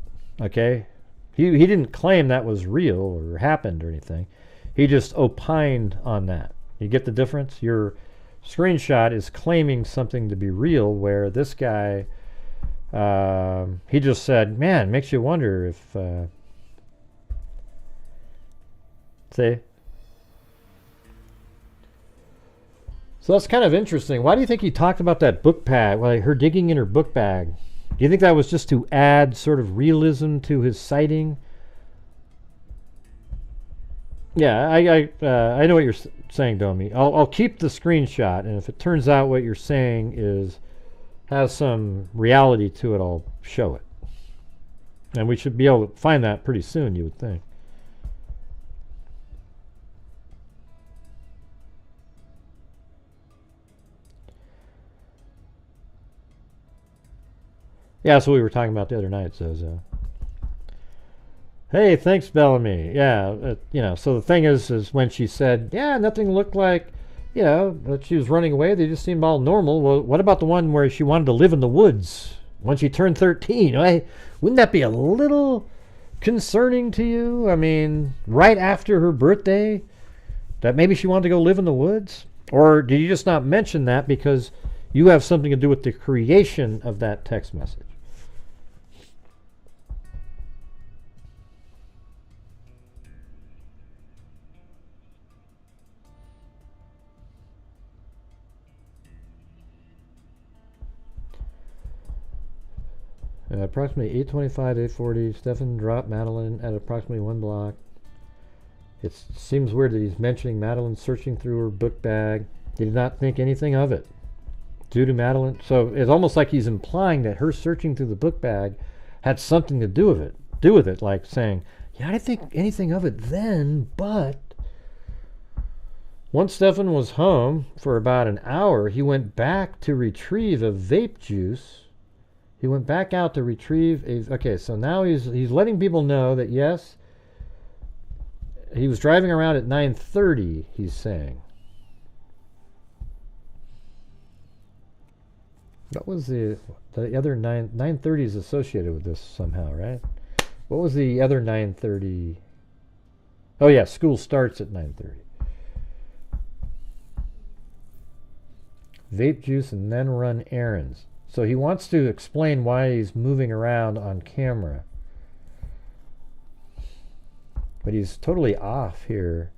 Okay? He didn't claim that was real or happened or anything. He just opined on that. You get the difference? Your screenshot is claiming something to be real, where this guy, he just said, man, makes you wonder if, see? So that's kind of interesting. Why do you think he talked about that book bag, like her digging in her book bag? Do you think that was just to add sort of realism to his sighting? Yeah, I know what you're saying, Domi. I'll keep the screenshot, and if it turns out what you're saying has some reality to it, I'll show it. And we should be able to find that pretty soon, you would think. Yeah, that's what we were talking about the other night, Zozo. Hey, thanks, Bellamy. Yeah, so the thing is when she said, yeah, nothing looked like, that she was running away. They just seemed all normal. Well, what about the one where she wanted to live in the woods when she turned 13? Wouldn't that be a little concerning to you? I mean, right after her birthday, that maybe she wanted to go live in the woods? Or did you just not mention that because you have something to do with the creation of that text message? At approximately 8:25, 8:40, Stephan dropped Madeleine at approximately 1 block. It seems weird that he's mentioning Madeleine searching through her book bag. He did not think anything of it. Due to Madeleine, so it's almost like he's implying that her searching through the book bag had something to do with it, like saying, yeah, I didn't think anything of it then, but once Stephan was home for about an hour, he went back to retrieve a vape juice. He went back out to retrieve a... Okay, so now he's letting people know that, yes, he was driving around at 9:30, he's saying. What was the other 9:30 is associated with this somehow, right? What was the other 9:30? Oh, yeah, school starts at 9:30. Vape juice and then run errands. So he wants to explain why he's moving around on camera. But he's totally off here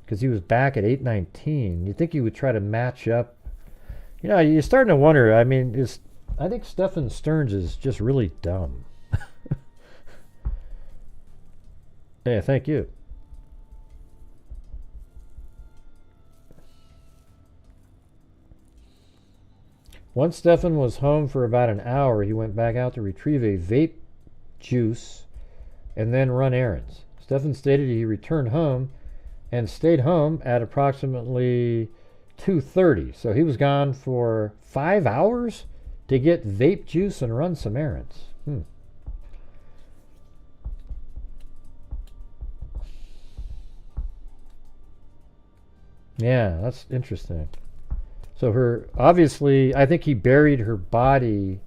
because he was back at 8:19. You'd think he would try to match up. You know, you're starting to wonder. I mean, I think Stephan Sterns is just really dumb. Yeah, thank you. Once Stephan was home for about an hour, he went back out to retrieve a vape juice and then run errands. Stephan stated he returned home and stayed home at approximately 2:30. So he was gone for 5 hours to get vape juice and run some errands. Yeah, that's interesting. So obviously, I think he buried her body,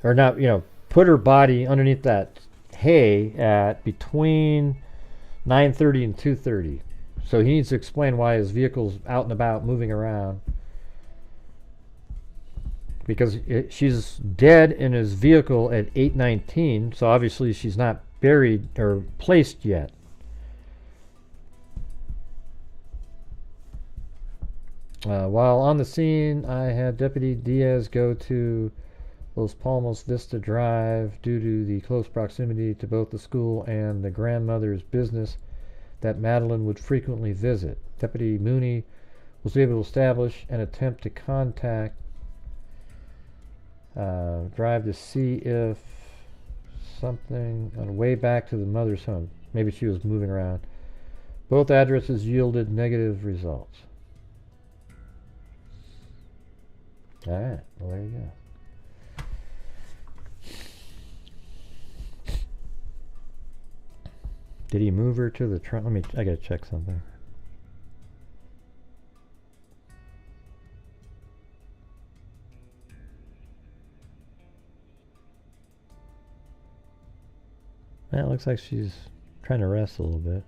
or not, put her body underneath that hay at between 9:30 and 2:30. So he needs to explain why his vehicle's out and about moving around. Because she's dead in his vehicle at 8:19, so obviously she's not buried or placed yet. While on the scene, I had Deputy Diaz go to Los Palmos Vista Drive due to the close proximity to both the school and the grandmother's business that Madeleine would frequently visit. Deputy Mooney was able to establish an attempt to contact, drive to see if something on the way back to the mother's home. Maybe she was moving around. Both addresses yielded negative results. All right, well, there you go. Did he move her to the trunk? I gotta check something. It looks like she's trying to rest a little bit.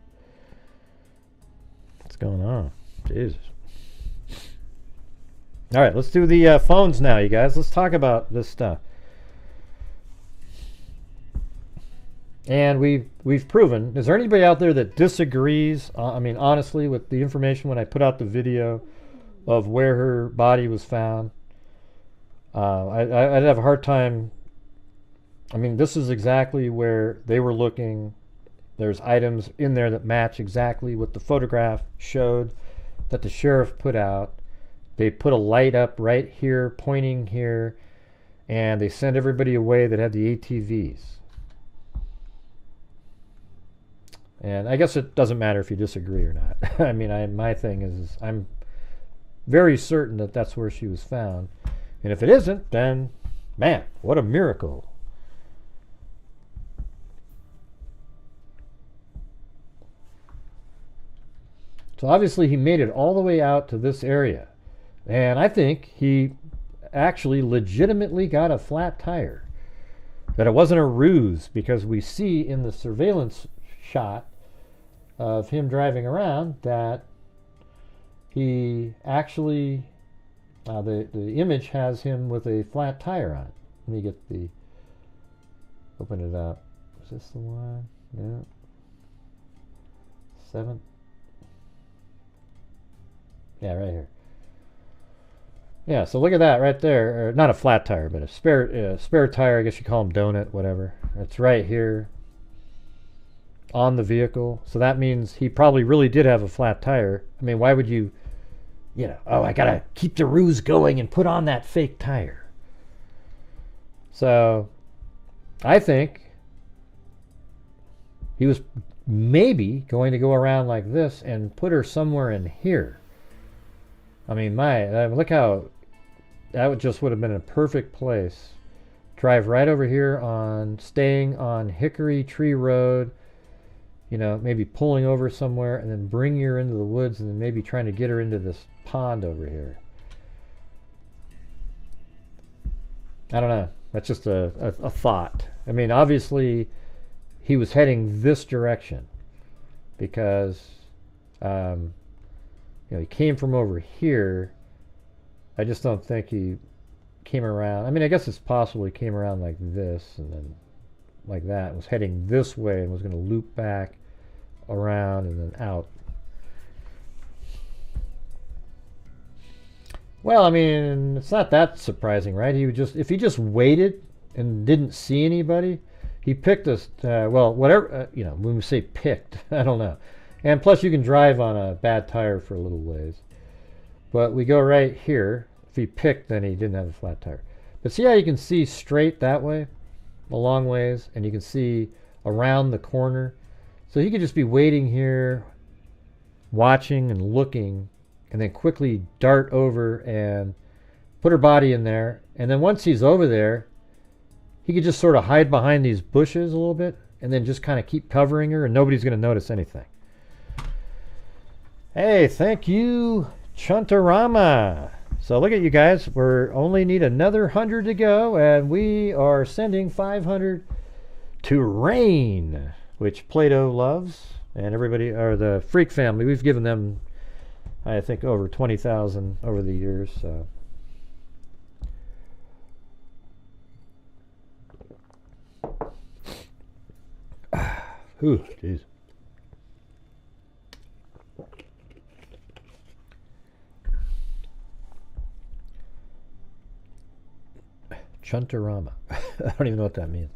What's going on? Jesus. All right, let's do the phones now, you guys. Let's talk about this stuff. And we've proven. Is there anybody out there that disagrees? Honestly, with the information when I put out the video of where her body was found? I'd have a hard time. This is exactly where they were looking. There's items in there that match exactly what the photograph showed that the sheriff put out. They put a light up right here, pointing here, and they sent everybody away that had the ATVs. And I guess it doesn't matter if you disagree or not. My thing is I'm very certain that that's where she was found. And if it isn't, then, man, what a miracle. So obviously he made it all the way out to this area. And I think he actually legitimately got a flat tire. That it wasn't a ruse, because we see in the surveillance shot of him driving around that he actually, the image has him with a flat tire on it. Let me open it up. Is this the one? No. 7. Yeah, right here. Yeah, so look at that right there. Or not a flat tire, but a spare tire. I guess you call them donut, whatever. It's right here on the vehicle. So that means he probably really did have a flat tire. I mean, why would you, oh, I gotta keep the ruse going and put on that fake tire. So I think he was maybe going to go around like this and put her somewhere in here. I mean, look how that would have been a perfect place. Drive right over here staying on Hickory Tree Road, maybe pulling over somewhere and then bring her into the woods and then maybe trying to get her into this pond over here. I don't know. That's just a thought. I mean, obviously, he was heading this direction because, he came from over here. I just don't think he came around. I mean, I guess it's possible he came around like this and then like that and was heading this way and was going to loop back around and then out. Well, I mean, it's not that surprising, right? If he just waited and didn't see anybody, he picked us. Whatever, when we say picked, I don't know. And plus, you can drive on a bad tire for a little ways. But we go right here. If he picked, then he didn't have a flat tire. But see how you can see straight that way, a long ways, and you can see around the corner. So he could just be waiting here, watching and looking, and then quickly dart over and put her body in there. And then once he's over there, he could just sort of hide behind these bushes a little bit and then just kind of keep covering her and nobody's going to notice anything. Hey, thank you, Chuntarama. So look at you guys. We only need another 100 to go, and we are sending 500 to Rain, which Plato loves, and everybody, or the Freak family. We've given them, I think, over 20,000 over the years. So. Ooh, jeez. Chuntarama. I don't even know what that means.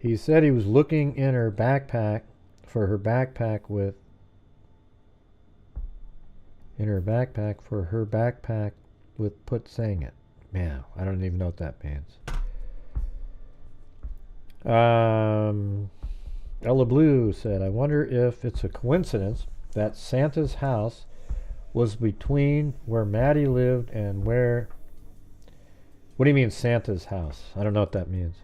He said he was looking in her backpack for her backpack with put saying it. Man, I don't even know what that means. Ella Blue said, I wonder if it's a coincidence that Santa's house was between where Maddie lived and where... What do you mean Santa's house? I don't know what that means.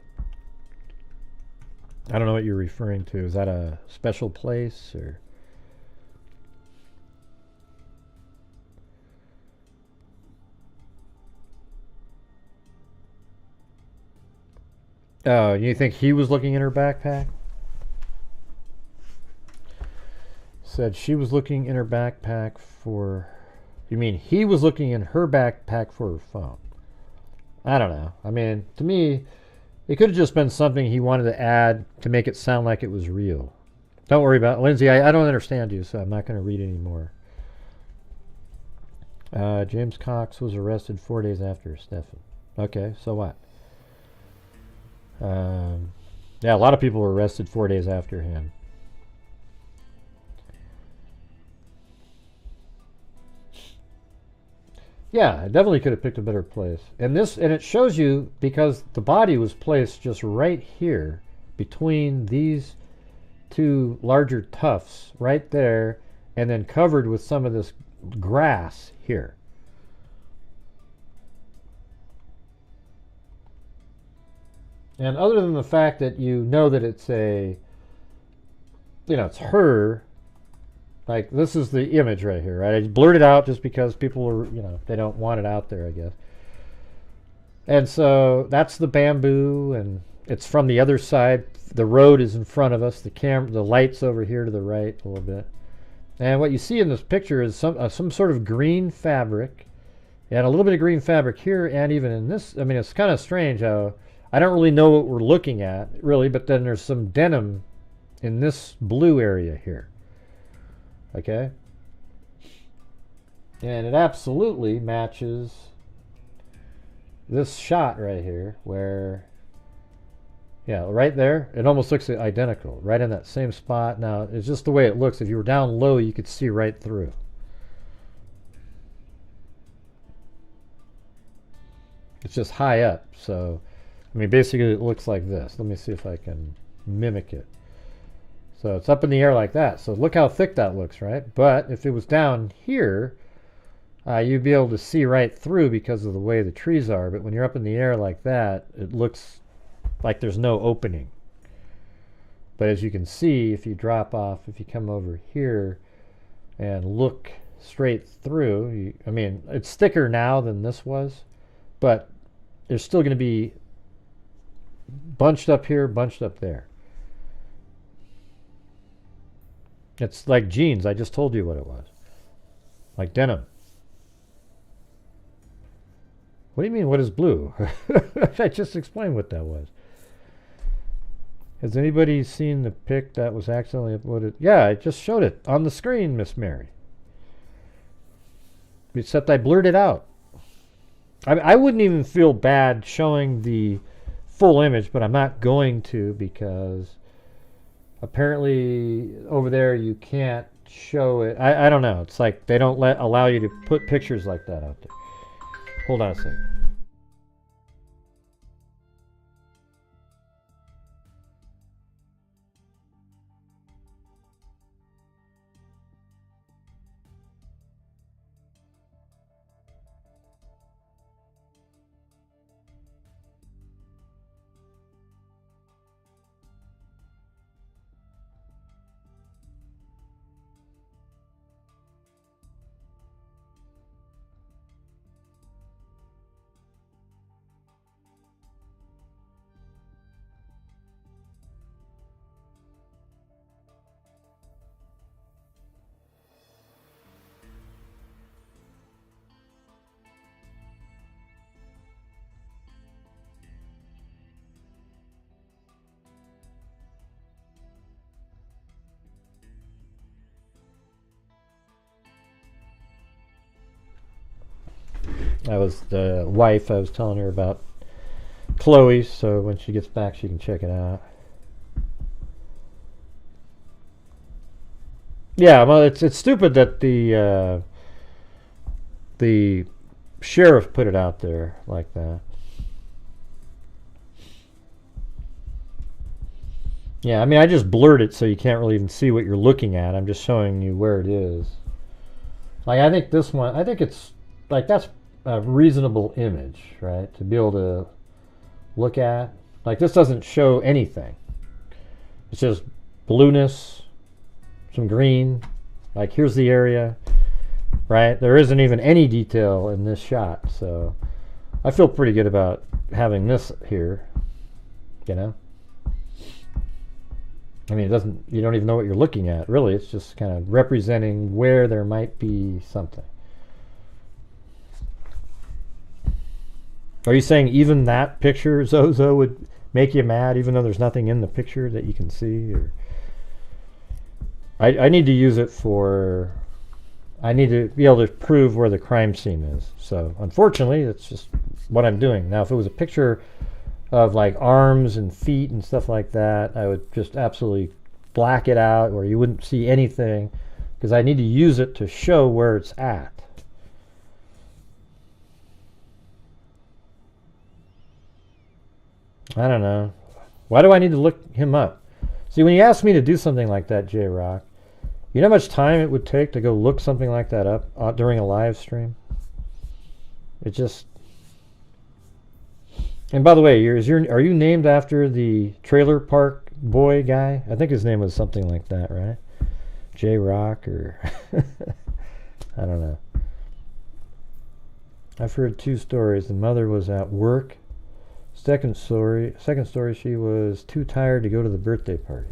I don't know what you're referring to. Is that a special place or... Oh, you think he was looking in her backpack? Said she was looking in her backpack for... You mean he was looking in her backpack for her phone? I don't know. I mean, to me, it could have just been something he wanted to add to make it sound like it was real. Don't worry about it. Lindsay, I don't understand you, so I'm not going to read anymore. James Cox was arrested 4 days after Stephan. Okay, so what? Yeah, a lot of people were arrested 4 days after him. Yeah, I definitely could have picked a better place. And it shows you because the body was placed just right here between these two larger tufts right there and then covered with some of this grass here. And other than the fact that you know that it's it's her, like this is the image right here, right? I blurred it out just because people are, they don't want it out there, I guess. And so that's the bamboo, and it's from the other side. The road is in front of us. The light's over here to the right a little bit. And what you see in this picture is some sort of green fabric, and a little bit of green fabric here, and even in this. I mean, it's kind of strange how I don't really know what we're looking at, really, but then there's some denim in this blue area here. Okay? And it absolutely matches this shot right here where, yeah, right there, it almost looks identical, right in that same spot. Now, it's just the way it looks. If you were down low, you could see right through. It's just high up, so, I mean, basically it looks like this. Let me see if I can mimic it. So it's up in the air like that. So look how thick that looks, right? But if it was down here, you'd be able to see right through because of the way the trees are. But when you're up in the air like that, it looks like there's no opening. But as you can see, if you drop off, if you come over here and look straight through, I mean, it's thicker now than this was, but there's still going to be bunched up here, bunched up there. It's like jeans. I just told you what it was. Like denim. What do you mean, what is blue? I just explained what that was. Has anybody seen the pic that was accidentally uploaded? Yeah, I just showed it on the screen, Miss Mary. Except I blurred it out. I wouldn't even feel bad showing the full image, but I'm not going to because apparently over there you can't show it. I don't know. It's like they don't allow you to put pictures like that out there. Hold on a second. That was the wife. I was telling her about Chloe, so when she gets back she can check it out. Yeah, well, it's stupid that the sheriff put it out there like that. Yeah, I mean, I just blurred it so you can't really even see what you're looking at. I'm just showing you where it is. Like, I think this one, I think it's, like, that's a reasonable image, right, to be able to look at. Like, this doesn't show anything. It's just blueness, some green. Like, here's the area, right? There isn't even any detail in this shot, so I feel pretty good about having this here, you know? I mean, it doesn't, you don't even know what you're looking at, really. It's just kind of representing where there might be something. Are you saying even that picture, Zozo, would make you mad, even though there's nothing in the picture that you can see? Or I need to use it for, I need to be able to prove where the crime scene is. So, unfortunately, that's just what I'm doing. Now, if it was a picture of, like, arms and feet and stuff like that, I would just absolutely black it out, or you wouldn't see anything, because I need to use it to show where it's at. I don't know. Why do I need to look him up? See, when you ask me to do something like that, J-Rock, you know how much time it would take to go look something like that up during a live stream? It just... And by the way, are you named after the trailer park boy guy? I think his name was something like that, right? J-Rock or... I don't know. I've heard two stories. The mother was at work. Second story, she was too tired to go to the birthday party.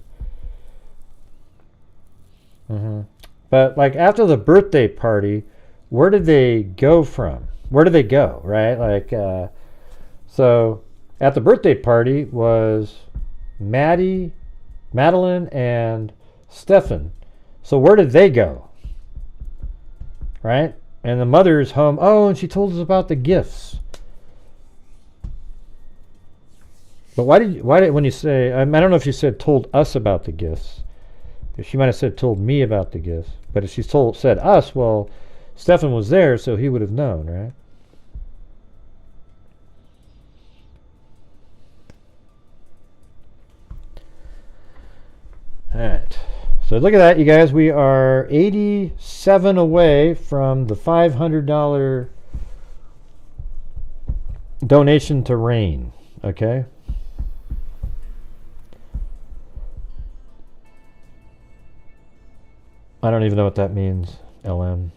But, like, after the birthday party, where did they go from? Where did they go, right? Like, so at the birthday party was Maddie, Madeline, and Stephan. So where did they go? Right? And the mother's home. Oh, and she told us about the gifts. But why did when you say, I don't know if you said told us about the gifts. She might have said told me about the gifts. But if she said us, well, Stephan was there, so he would have known, right? All right. So look at that, you guys. We are 87 away from the $500 donation to RAIN. Okay? I don't even know what that means, LM.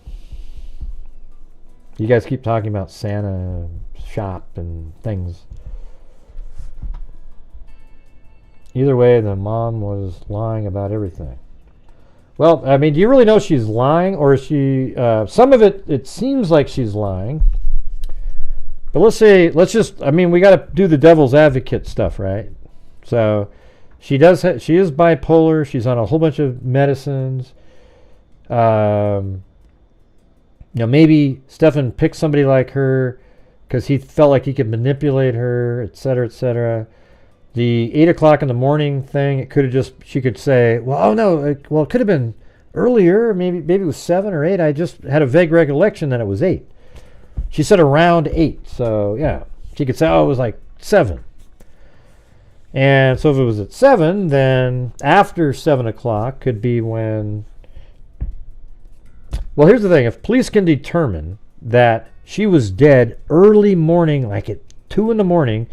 You guys keep talking about Santa shop and things. Either way, the mom was lying about everything. Well, I mean, do you really know she's lying? Or is she... some of it seems like she's lying. But let's just... I mean, we got to do the devil's advocate stuff, right? So, she is bipolar. She's on a whole bunch of medicines. Maybe Stephan picked somebody like her because he felt like he could manipulate her, etc., etc. The 8 o'clock in the morning thing, it could have she could say, well, oh no, it could have been earlier. Maybe it was 7 or 8. I just had a vague recollection that it was 8. She said around 8. So, yeah, she could say, oh, it was like 7. And so if it was at 7, then after 7 o'clock could be when... Well, here's the thing. If police can determine that she was dead early morning, like at 2 in the morning,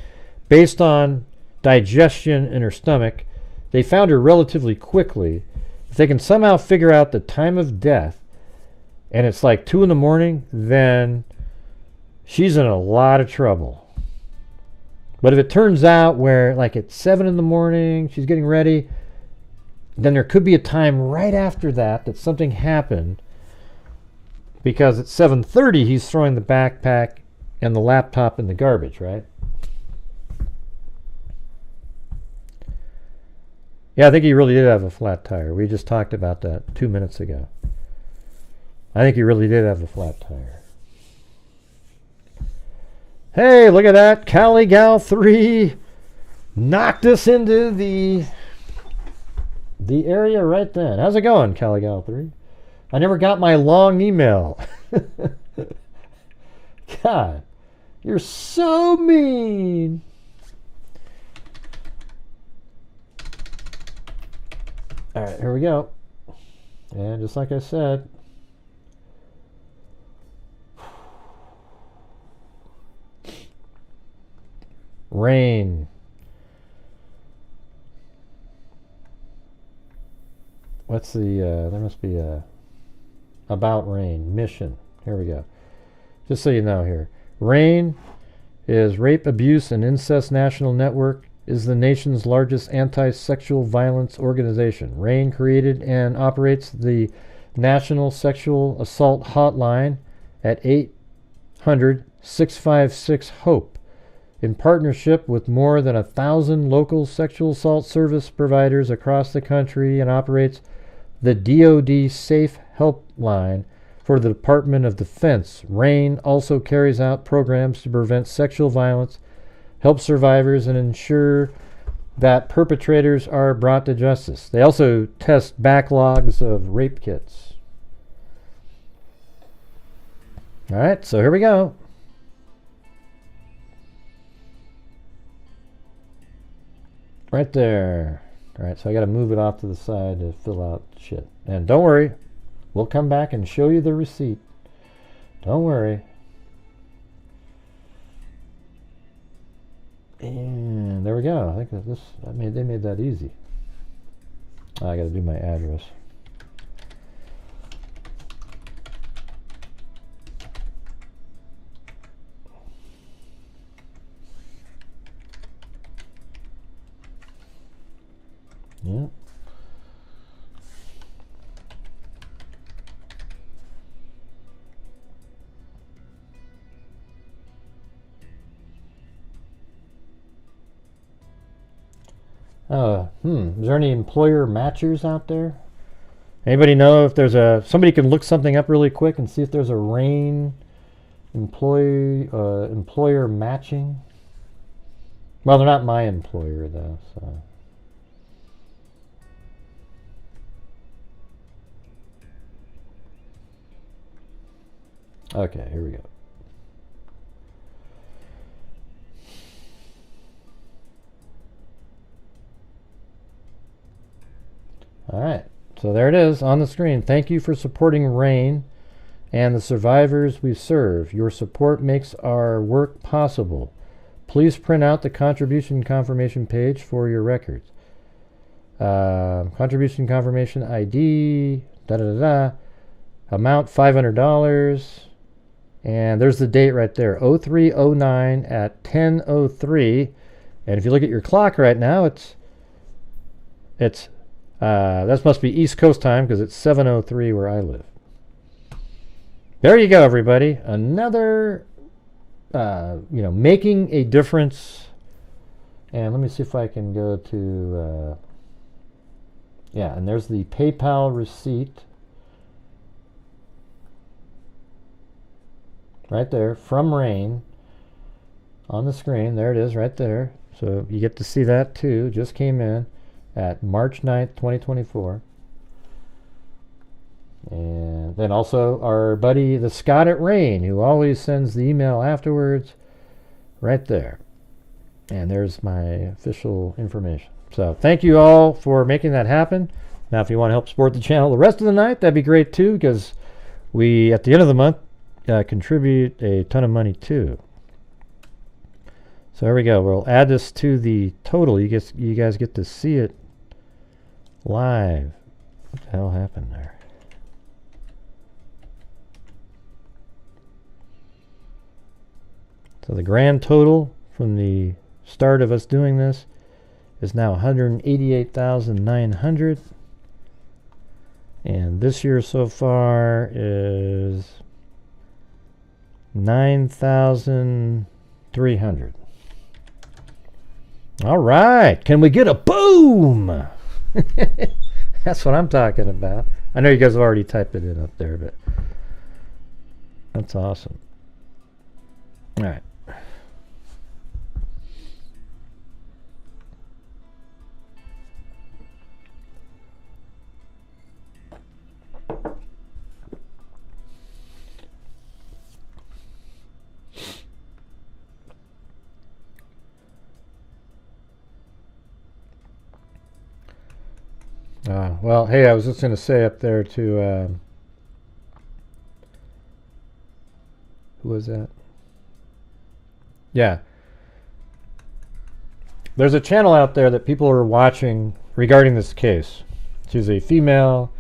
based on digestion in her stomach, they found her relatively quickly. If they can somehow figure out the time of death, and it's like 2 in the morning, then she's in a lot of trouble. But if it turns out where, like at 7 in the morning, she's getting ready, then there could be a time right after that something happened. Because at 7:30, he's throwing the backpack and the laptop in the garbage, right? Yeah, I think he really did have a flat tire. We just talked about that 2 minutes ago. I think he really did have a flat tire. Hey, look at that. Cali Gal 3 knocked us into the area right then. How's it going, Cali Gal 3? I never got my long email. God, you're so mean. All right, here we go. And just like I said, RAIN. What's the, there must be a... About RAIN, mission. Here we go. Just so you know here. RAIN is Rape, Abuse, and Incest National Network, is the nation's largest anti-sexual violence organization. RAIN created and operates the National Sexual Assault Hotline at 800-656-HOPE in partnership with more than 1,000 local sexual assault service providers across the country, and operates the DoD Safe Helpline for the Department of Defense. RAIN also carries out programs to prevent sexual violence, help survivors, and ensure that perpetrators are brought to justice. They also test backlogs of rape kits. All right, so here we go. Right there. All right, so I got to move it off to the side to fill out shit. And don't worry, we'll come back and show you the receipt. Don't worry. And there we go. I think that they made that easy. I got to do my address. Yeah. Is there any employer matchers out there? Anybody know if there's a... Somebody can look something up really quick and see if there's a RAIN employer matching. Well, they're not my employer, though, so... Okay, here we go. All right, so there it is on the screen. Thank you for supporting RAIN and the survivors we serve. Your support makes our work possible. Please print out the contribution confirmation page for your records. Contribution confirmation ID, amount $500. And there's the date right there, 0309 at 10:03. And if you look at your clock right now, that must be East Coast time because it's 7:03 where I live. There you go, everybody. Another, making a difference. And let me see if I can go to, and there's the PayPal receipt. Right there, from RAIN, on the screen. There it is, right there. So you get to see that too. Just came in at March 9th, 2024. And then also our buddy, the Scott at RAIN, who always sends the email afterwards, right there. And there's my official information. So thank you all for making that happen. Now, if you want to help support the channel the rest of the night, that'd be great too, because we, at the end of the month, contribute a ton of money too. So there we go. We'll add this to the total. You guys get to see it live. What the hell happened there? So the grand total from the start of us doing this is now 188,900, and this year so far is 9,300. All right, can we get a boom? That's what I'm talking about. I know you guys have already typed it in up there, but that's awesome. All right. Well, hey, I was just going to say up there to, who was that? Yeah. There's a channel out there that people are watching regarding this case. She's a female.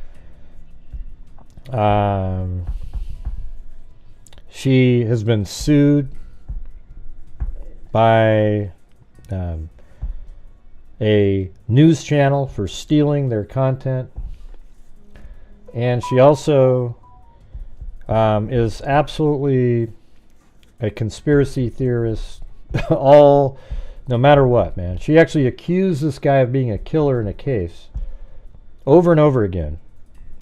She has been sued by a news channel for stealing their content, and she also is absolutely a conspiracy theorist. No matter what, man. She actually accused this guy of being a killer in a case over and over again,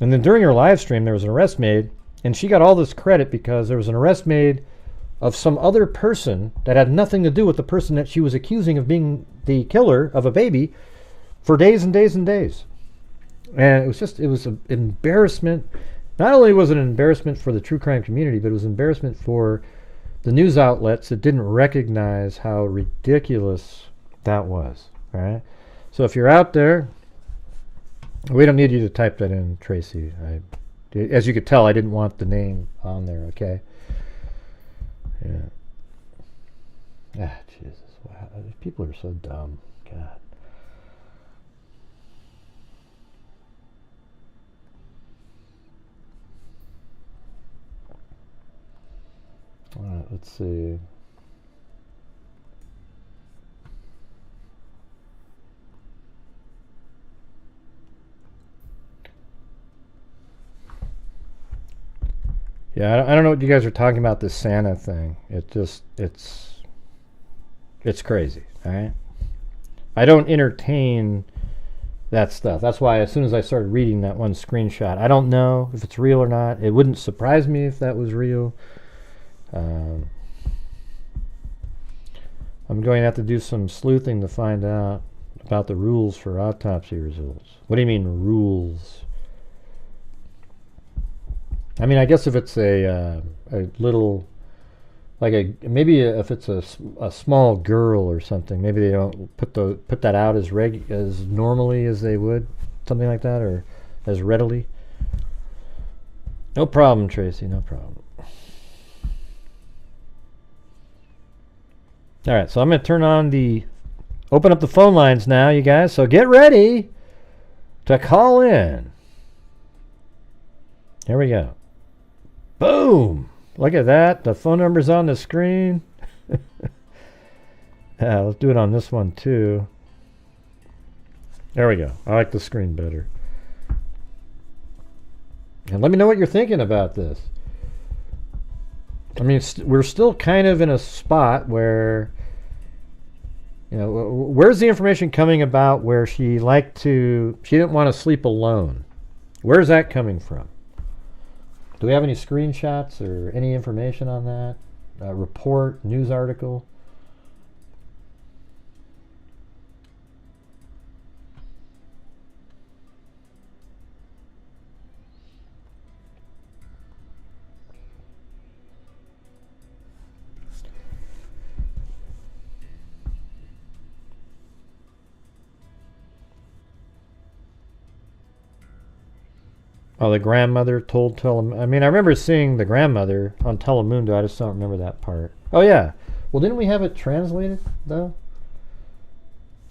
and then during her live stream there was an arrest made, and she got all this credit because there was an arrest made of some other person that had nothing to do with the person that she was accusing of being the killer of a baby for days and days and days. And it was an embarrassment. Not only was it an embarrassment for the true crime community, but it was an embarrassment for the news outlets that didn't recognize how ridiculous that was. All right. So if you're out there, we don't need you to type that in, Tracy. As you could tell, I didn't want the name on there. Okay. Yeah. Jesus. Wow. People are so dumb. God. All right, let's see. Yeah, I don't know what you guys are talking about, this Santa thing. It's crazy, all right? I don't entertain that stuff. That's why as soon as I started reading that one screenshot, I don't know if it's real or not. It wouldn't surprise me if that was real. I'm going to have to do some sleuthing to find out about the rules for autopsy results. What do you mean rules? I mean, I guess if it's a little, like if it's a small girl or something, maybe they don't put that out as normally as they would, something like that, or as readily. No problem, Tracy. No problem. All right, so I'm going to open up the phone lines now, you guys. So get ready to call in. Here we go. Boom! Look at that. The phone number's on the screen. Let's do it on this one too. There we go. I like the screen better. And let me know what you're thinking about this. I mean, we're still kind of in a spot where, where's the information coming about where she didn't want to sleep alone? Where's that coming from? Do we have any screenshots or any information on that? Report, news article? Oh, the grandmother told Telemundo. I mean, I remember seeing the grandmother on Telemundo. I just don't remember that part. Oh, yeah. Well, didn't we have it translated, though?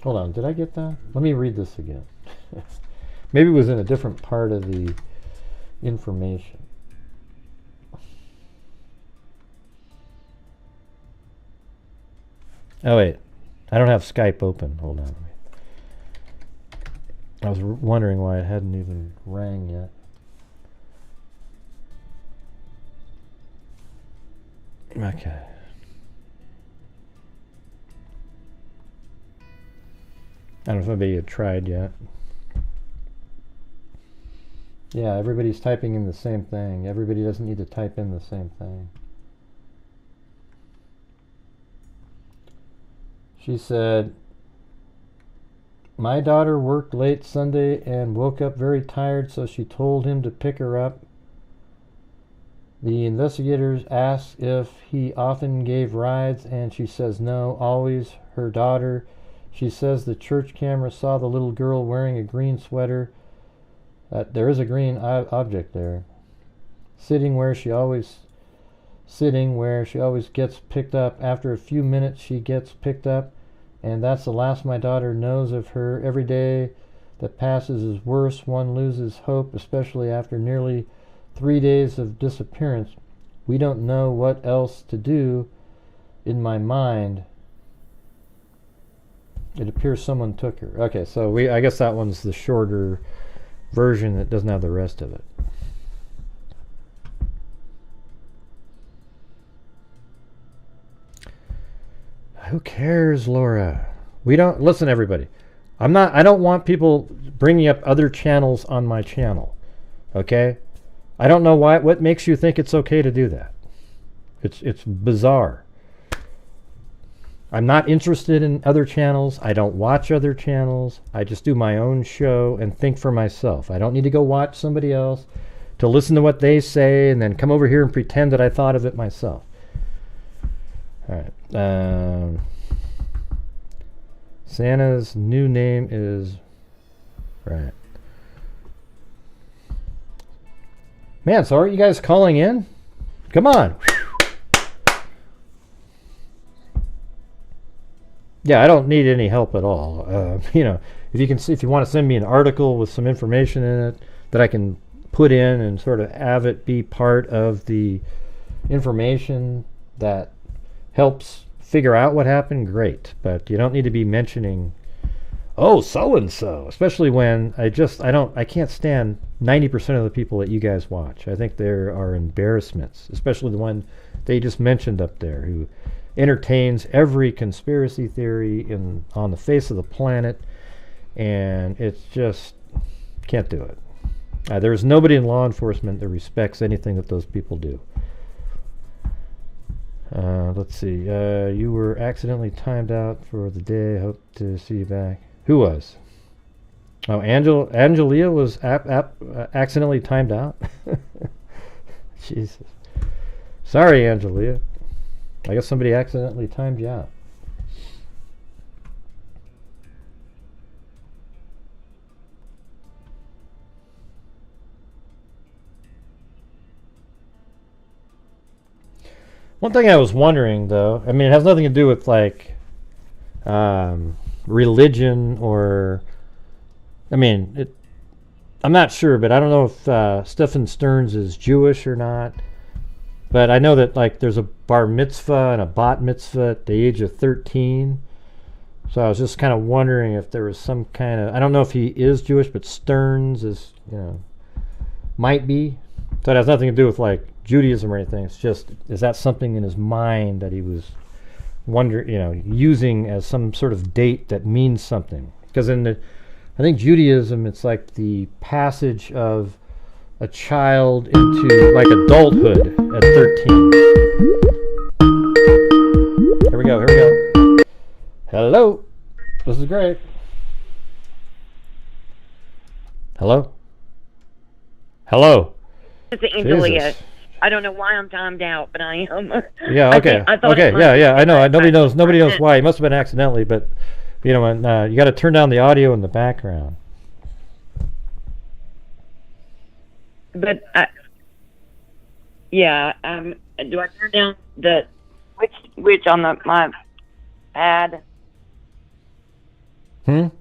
Hold on. Did I get that? Let me read this again. Maybe it was in a different part of the information. Oh, wait. I don't have Skype open. Hold on. I was wondering why it hadn't even rang yet. Okay. I don't know if anybody had tried yet. Yeah, everybody's typing in the same thing. Everybody doesn't need to type in the same thing. She said, my daughter worked late Sunday and woke up very tired, so she told him to pick her up. The investigators asked if he often gave rides, and she says no, always her daughter. She says the church camera saw the little girl wearing a green sweater. There is a green object there. Sitting where she always gets picked up. After a few minutes she gets picked up, and that's the last my daughter knows of her. Every day that passes is worse. One loses hope, especially after nearly 3 days of disappearance. We don't know what else to do. In my mind, it appears someone took her. Okay, so I guess that one's the shorter version that doesn't have the rest of it. Who cares, Laura? Listen, everybody. I don't want people bringing up other channels on my channel. Okay? I don't know what makes you think it's okay to do that. It's bizarre. I'm not interested in other channels. I don't watch other channels. I just do my own show and think for myself. I don't need to go watch somebody else to listen to what they say and then come over here and pretend that I thought of it myself. All right. Santa's new name is... Right. Man, so aren't you guys calling in? Come on. Yeah, I don't need any help at all. If you want to send me an article with some information in it that I can put in and sort of have it be part of the information that helps figure out what happened, great. But you don't need to be mentioning, oh, so-and-so, especially when I can't stand 90% of the people that you guys watch. I think there are embarrassments, especially the one they just mentioned up there, who entertains every conspiracy theory on the face of the planet and it's just can't do it. There is nobody in law enforcement that respects anything that those people do. Let's see. You were accidentally timed out for the day. Hope to see you back. Who was? Oh, Angelia was accidentally timed out. Jesus. Sorry, Angelia. I guess somebody accidentally timed you out. One thing I was wondering, though, I mean, it has nothing to do with, like, religion or, I mean, I'm not sure, but I don't know if Stephan Sterns is Jewish or not. But I know that, like, there's a bar mitzvah and a bat mitzvah at the age of 13. So I was just kind of wondering if there was some kind of, I don't know if he is Jewish, but Sterns is, might be. So it has nothing to do with, like, Judaism or anything. It's just, is that something in his mind that he was using as some sort of date that means something? Because I think Judaism, it's like the passage of a child into, like, adulthood at 13. Here we go. Hello. This is great. Hello. It's Angelia. I don't know why I'm timed out, but I am. Yeah. Okay. Yeah. I know. Nobody knows why. It must have been accidentally, but you got to turn down the audio in the background. But do I turn down the which on my pad? Come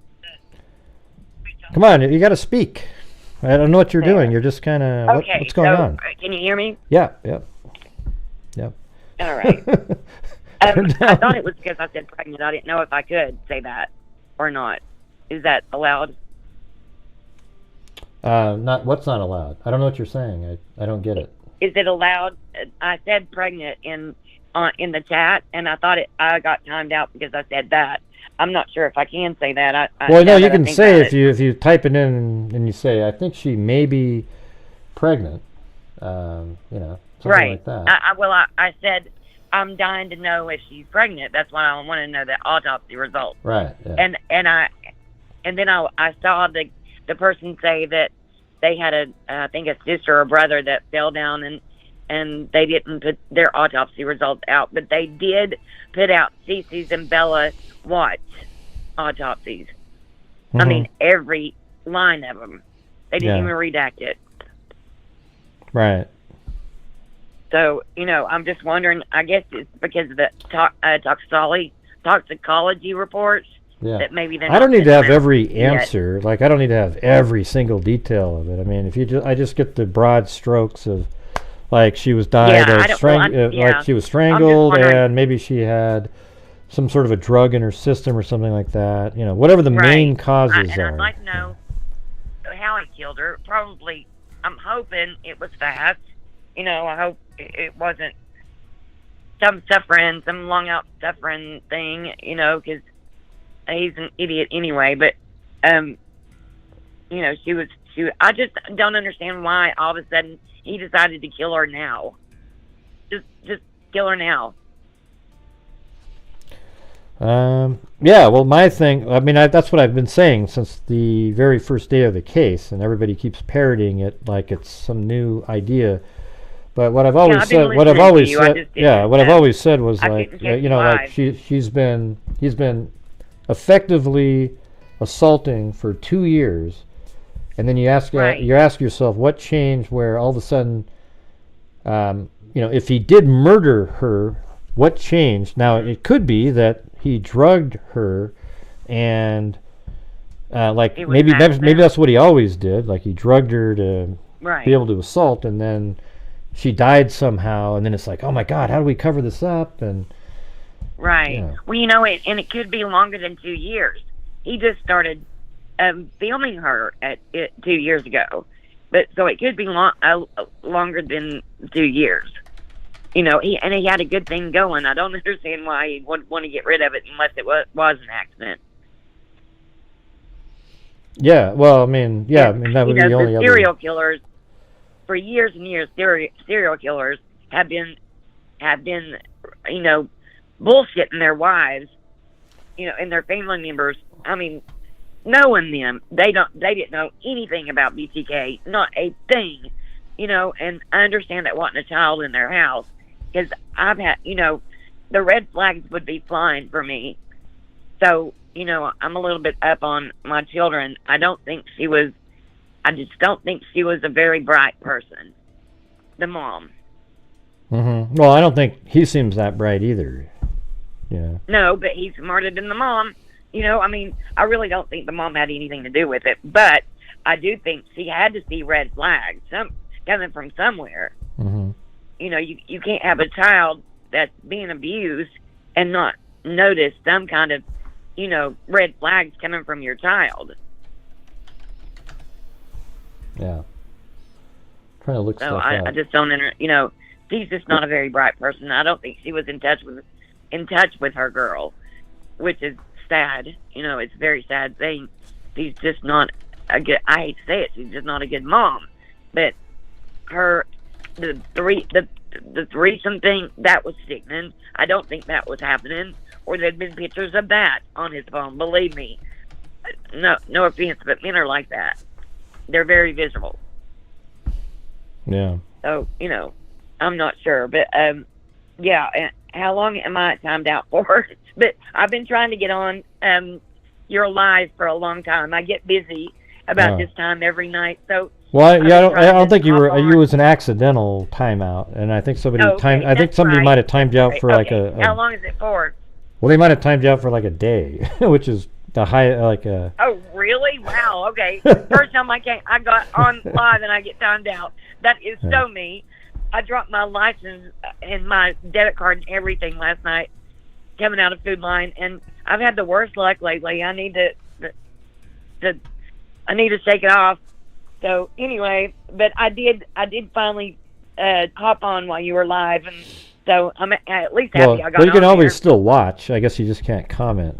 on, you got to speak. I don't know what you're doing. You're just kind of what's going on? Can you hear me? Yeah. All right. I thought it was because I said pregnant. I didn't know if I could say that or not. Is that allowed? What's not allowed? I don't know what you're saying. I don't get it. Is it allowed? I said pregnant in the chat, and I thought I got timed out because I said that. I'm not sure if I can say that. Well, no, you can say if you type it in and you say, I think she may be pregnant, something like that. I said I'm dying to know if she's pregnant. That's why I want to know the autopsy results. Right. Yeah. And then I saw the person say that they had I think a sister or brother that fell down and they didn't put their autopsy results out, but they did put out Cece's and Bella Watts autopsies. I mean, every line of them. They didn't even redact it. Right. So, I'm just wondering, I guess it's because of the toxicology reports that maybe they're not. I don't need to have every answer. Yet. Like, I don't need to have every single detail of it. I mean, I just get the broad strokes of, like, she was died like she was strangled and maybe she had some sort of a drug in her system or something like that. Whatever the main causes are. I'd like to know how he killed her. Probably, I'm hoping it was fast. I hope it wasn't some long out suffering thing, because he's an idiot anyway. But, I just don't understand why all of a sudden he decided to kill her now. Just kill her now. Well, my thing, I mean, that's what I've been saying since the very first day of the case, and everybody keeps parroting it like it's some new idea. But what I've always said, was like, like he's been effectively assaulting for 2 years, and then you ask yourself what changed where all of a sudden, if he did murder her, what changed? Now it could be that he drugged her, and maybe that's what he always did. Like he drugged her to be able to assault, and then she died somehow, and then it's like, oh my God, how do we cover this up? And well, and it could be longer than 2 years. He just started filming her 2 years ago, but so it could be longer than 2 years. He had a good thing going. I don't understand why he would want to get rid of it unless it was an accident. Yeah, well, I mean, yeah, I mean, that would be the only the other... serial killers, for years and years, serial killers have been, bullshitting their wives, and their family members. I mean, knowing them, they didn't know anything about BTK, not a thing, and I understand that wanting a child in their house, because I've had, the red flags would be flying for me. So, I'm a little bit up on my children. I just don't think she was a very bright person, the mom. Mm-hmm. Well, I don't think he seems that bright either. Yeah. No, but he's smarter than the mom. I really don't think the mom had anything to do with it, but I do think she had to see red flags, coming from somewhere. Mm-hmm. You can't have a child that's being abused and not notice some kind of, red flags coming from your child. Yeah. Trying to look So stuff I up. just don't, she's just not a very bright person. I don't think she was in touch with her girl, which is sad. It's a very sad thing. She's just not a good, I hate to say it, she's just not a good mom. But the threesome thing, that was sickening. I don't think that was happening, or there'd been pictures of that on his phone. Believe me. No offense, but men are like that. They're very visual. Yeah. So, I'm not sure, but yeah. How long am I timed out for? But I've been trying to get on your live for a long time. I get busy about this time every night, so. Well, I don't think you were. You was an accidental timeout, and I think somebody I think somebody might have timed you out for like a. How long is it for? Well, they might have timed you out for like a day, which is the high like a. Oh, really? Wow. Okay. First time I got on live and I get timed out. That is so me. I dropped my license and my debit card and everything last night, coming out of Food Line, and I've had the worst luck lately. I need to shake it off. So anyway, but I did finally hop on while you were live, and so I'm at least happy I got on. Well, you can always still watch. I guess you just can't comment.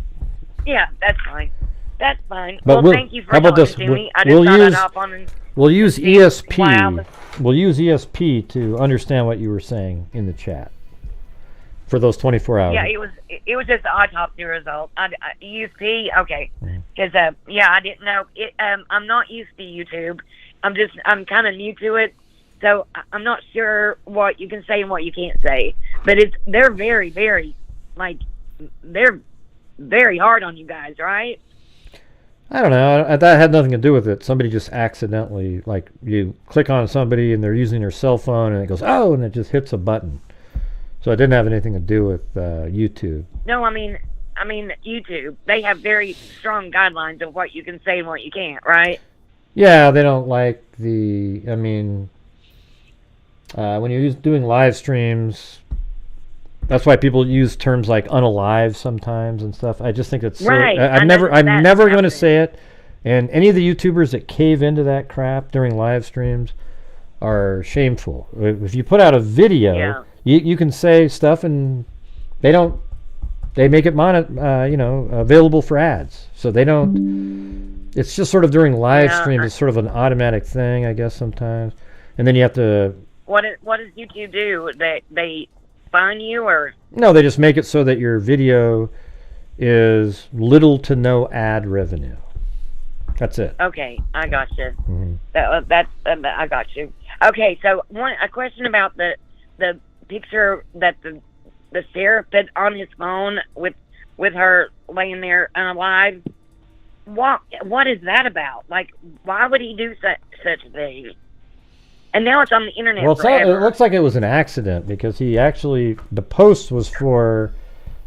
Yeah, that's fine. That's fine. But well, thank you for talking to me. I just thought I'd hop on and we'll use ESP. We'll use ESP to understand what you were saying in the chat for those 24 hours. Yeah, it was just the autopsy result. ESP, okay. Because I didn't know it. I'm not used to YouTube. I'm kind of new to it, so I'm not sure what you can say and what you can't say. But they're very, very, they're very hard on you guys, right? I don't know. That had nothing to do with it. Somebody just accidentally, you click on somebody and they're using their cell phone and it goes, oh, and it just hits a button. So it didn't have anything to do with YouTube. No, I mean YouTube. They have very strong guidelines of what you can say and what you can't, right? Yeah, they don't like when you're doing live streams, that's why people use terms like unalive sometimes and stuff. I just think it's right. I'm never going to say it. And any of the YouTubers that cave into that crap during live streams are shameful. If you put out a video, you can say stuff and they make it available for ads. So they don't. It's just sort of during live streams. It's sort of an automatic thing, I guess sometimes. And then you have to. What does YouTube do? They fine you or? No, they just make it so that your video is little to no ad revenue. That's it. Okay, I got you. Mm-hmm. I got you. Okay, so a question about the picture that the sheriff put on his phone with her laying there unalive. What is that about? Why would he do such a thing? And now it's on the internet forever. It looks like it was an accident because the post was for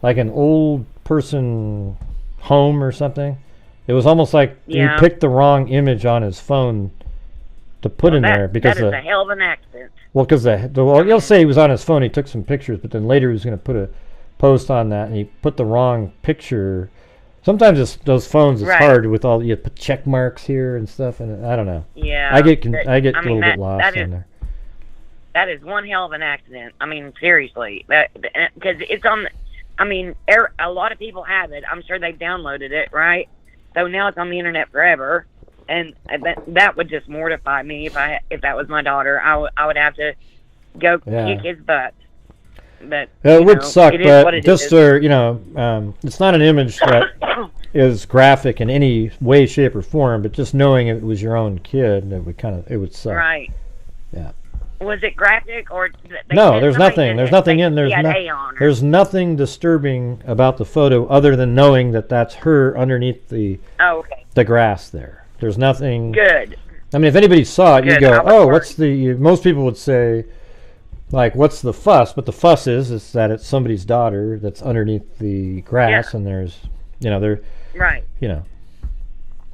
an old person home or something. It was almost like he picked the wrong image on his phone to put in there because that is a hell of an accident. Well, because you'll say he was on his phone, he took some pictures, but then later he was going to put a post on that, and he put the wrong picture. Sometimes those phones, it's hard with all you put check marks here and stuff, and I don't know. Yeah, I get a little bit lost in there. That is one hell of an accident. I mean, seriously, because it's on. A lot of people have it. I'm sure they've downloaded it, right? So now it's on the internet forever. and that would just mortify me if that was my daughter. I would have to go kick his butt. But it would suck, it is what but it just is. it's not an image that is graphic in any way, shape, or form. But just knowing it was your own kid, it would suck. Right. Yeah. Was it graphic or? No, there's nothing. There's nothing in there. There's nothing disturbing about the photo other than knowing that that's her underneath the grass there. There's nothing. Good. I mean, if anybody saw it, you go, "Oh, what's the?" Most people would say, like, "What's the fuss?" But the fuss is that it's somebody's daughter that's underneath the grass, and there's, there. Right.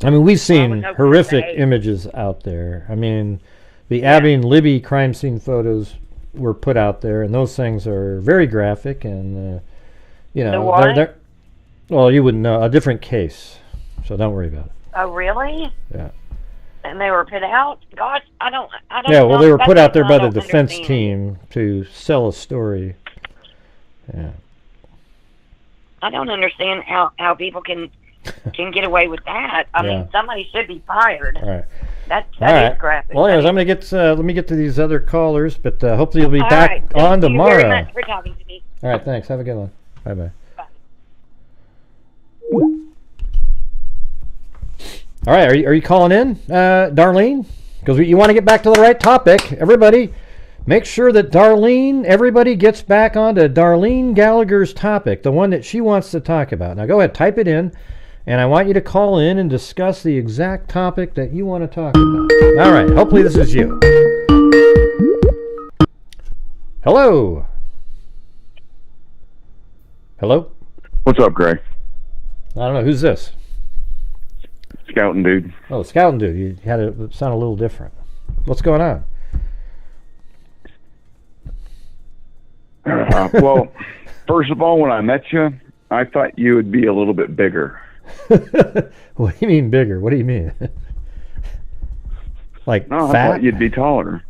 I mean, we've seen horrific images out there. I mean. The Abby and Libby crime scene photos were put out there, and those things are very graphic, and they're well, you wouldn't know, a different case, so don't worry about it. Oh, really? Yeah. And they were put out? Gosh, I don't. Yeah, well, they were put out there by the defense team to sell a story. Yeah. I don't understand how people can get away with that. I mean, somebody should be fired. All right. That is graphic. Well, anyways, I'm gonna get. Let me get to these other callers, but hopefully you'll be back on tomorrow. Thank you very much for talking to me. All right, thanks. Have a good one. Bye. All right, are you calling in, Darlene? Because you want to get back to the right topic. Everybody, make sure that everybody gets back onto Darlene Gallagher's topic, the one that she wants to talk about. Now go ahead, type it in. And I want you to call in and discuss the exact topic that you want to talk about. All right. Hopefully this is you. Hello. Hello? What's up, Gray? I don't know. Who's this? Scouting Dude. Oh, Scouting Dude. You had it sound a little different. What's going on? Well, first of all, when I met you, I thought you would be a little bit bigger. What do you mean bigger? What do you mean? Like no, fat? I thought you'd be taller.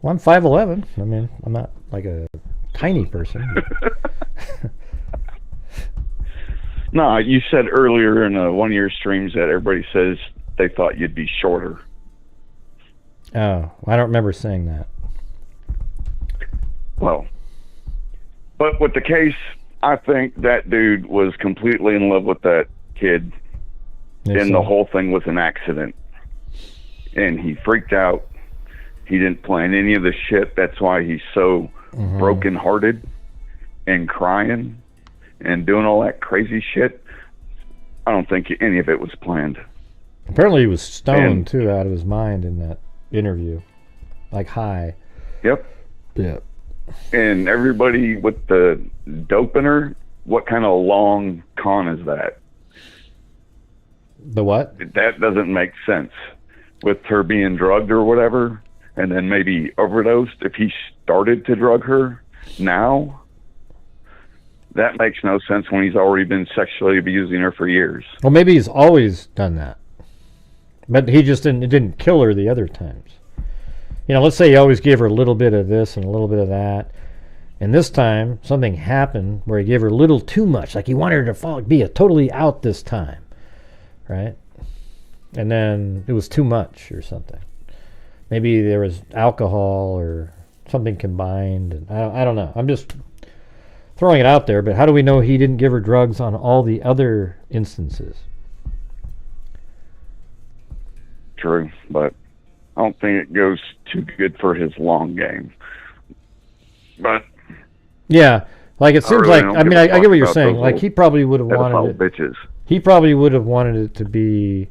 Well, I'm 5'11". I mean, I'm not like a tiny person. No, you said earlier in one of your streams that everybody says they thought you'd be shorter. Oh, I don't remember saying that. Well, but with the case, I think that dude was completely in love with that kid, and the whole thing was an accident. And he freaked out. He didn't plan any of the shit. That's why he's so brokenhearted and crying and doing all that crazy shit. I don't think any of it was planned. Apparently he was stoned, too, out of his mind in that interview. Like high. Yep. Yeah. And everybody with the dope in her, what kind of long con is that? The what? That doesn't make sense. With her being drugged or whatever, and then maybe overdosed, if he started to drug her now, that makes no sense when he's already been sexually abusing her for years. Well, maybe he's always done that. But he just didn't kill her the other times. Let's say he always gave her a little bit of this and a little bit of that. And this time, something happened where he gave her a little too much. Like he wanted her to be totally out this time. Right? And then it was too much or something. Maybe there was alcohol or something combined. And I don't know. I'm just throwing it out there. But how do we know he didn't give her drugs on all the other instances? True, but I don't think it goes too good for his long game. But yeah, like it seems like, I mean, I get what you're saying. Like he probably would have wanted it. Bitches. He probably would have wanted it to be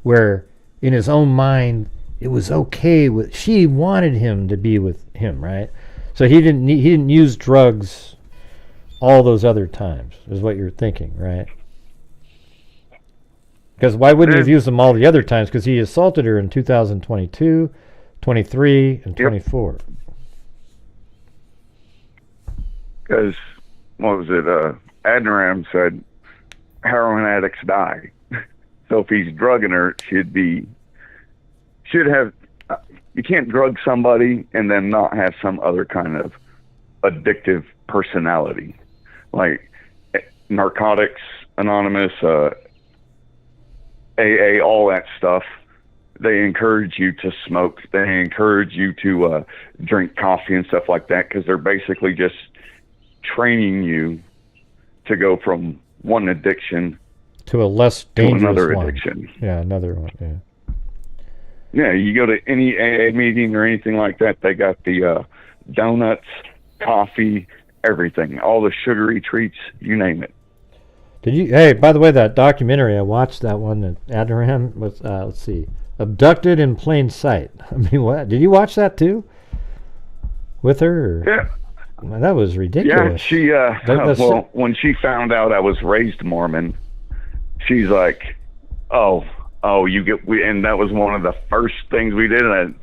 where in his own mind it was okay with, she wanted him to be with him, right? So he didn't use drugs all those other times, is what you're thinking, right? Because why wouldn't he have used them all the other times? Because he assaulted her in 2022, 23, and 24. Because, what was it? Adniram said, heroin addicts die. So if he's drugging her, you can't drug somebody and then not have some other kind of addictive personality. Like Narcotics Anonymous, AA, all that stuff. they encourage you to smoke. They encourage you to drink coffee and stuff like that, because they're basically just training you to go from one addiction to a less dangerous to another one. addiction. Yeah, another one. Yeah. Yeah, you go to any AA meeting or anything like that, they got the donuts, coffee, everything, all the sugary treats, you name it. Did you? Hey, by the way, that documentary, I watched that one that Adram was. Let's see, Abducted in Plain Sight. I mean, what? Did you watch that too? With her? Or? Yeah. Man, that was ridiculous. Yeah, she. Well, when she found out I was raised Mormon, she's like, "Oh, you get." And that was one of the first things we did. And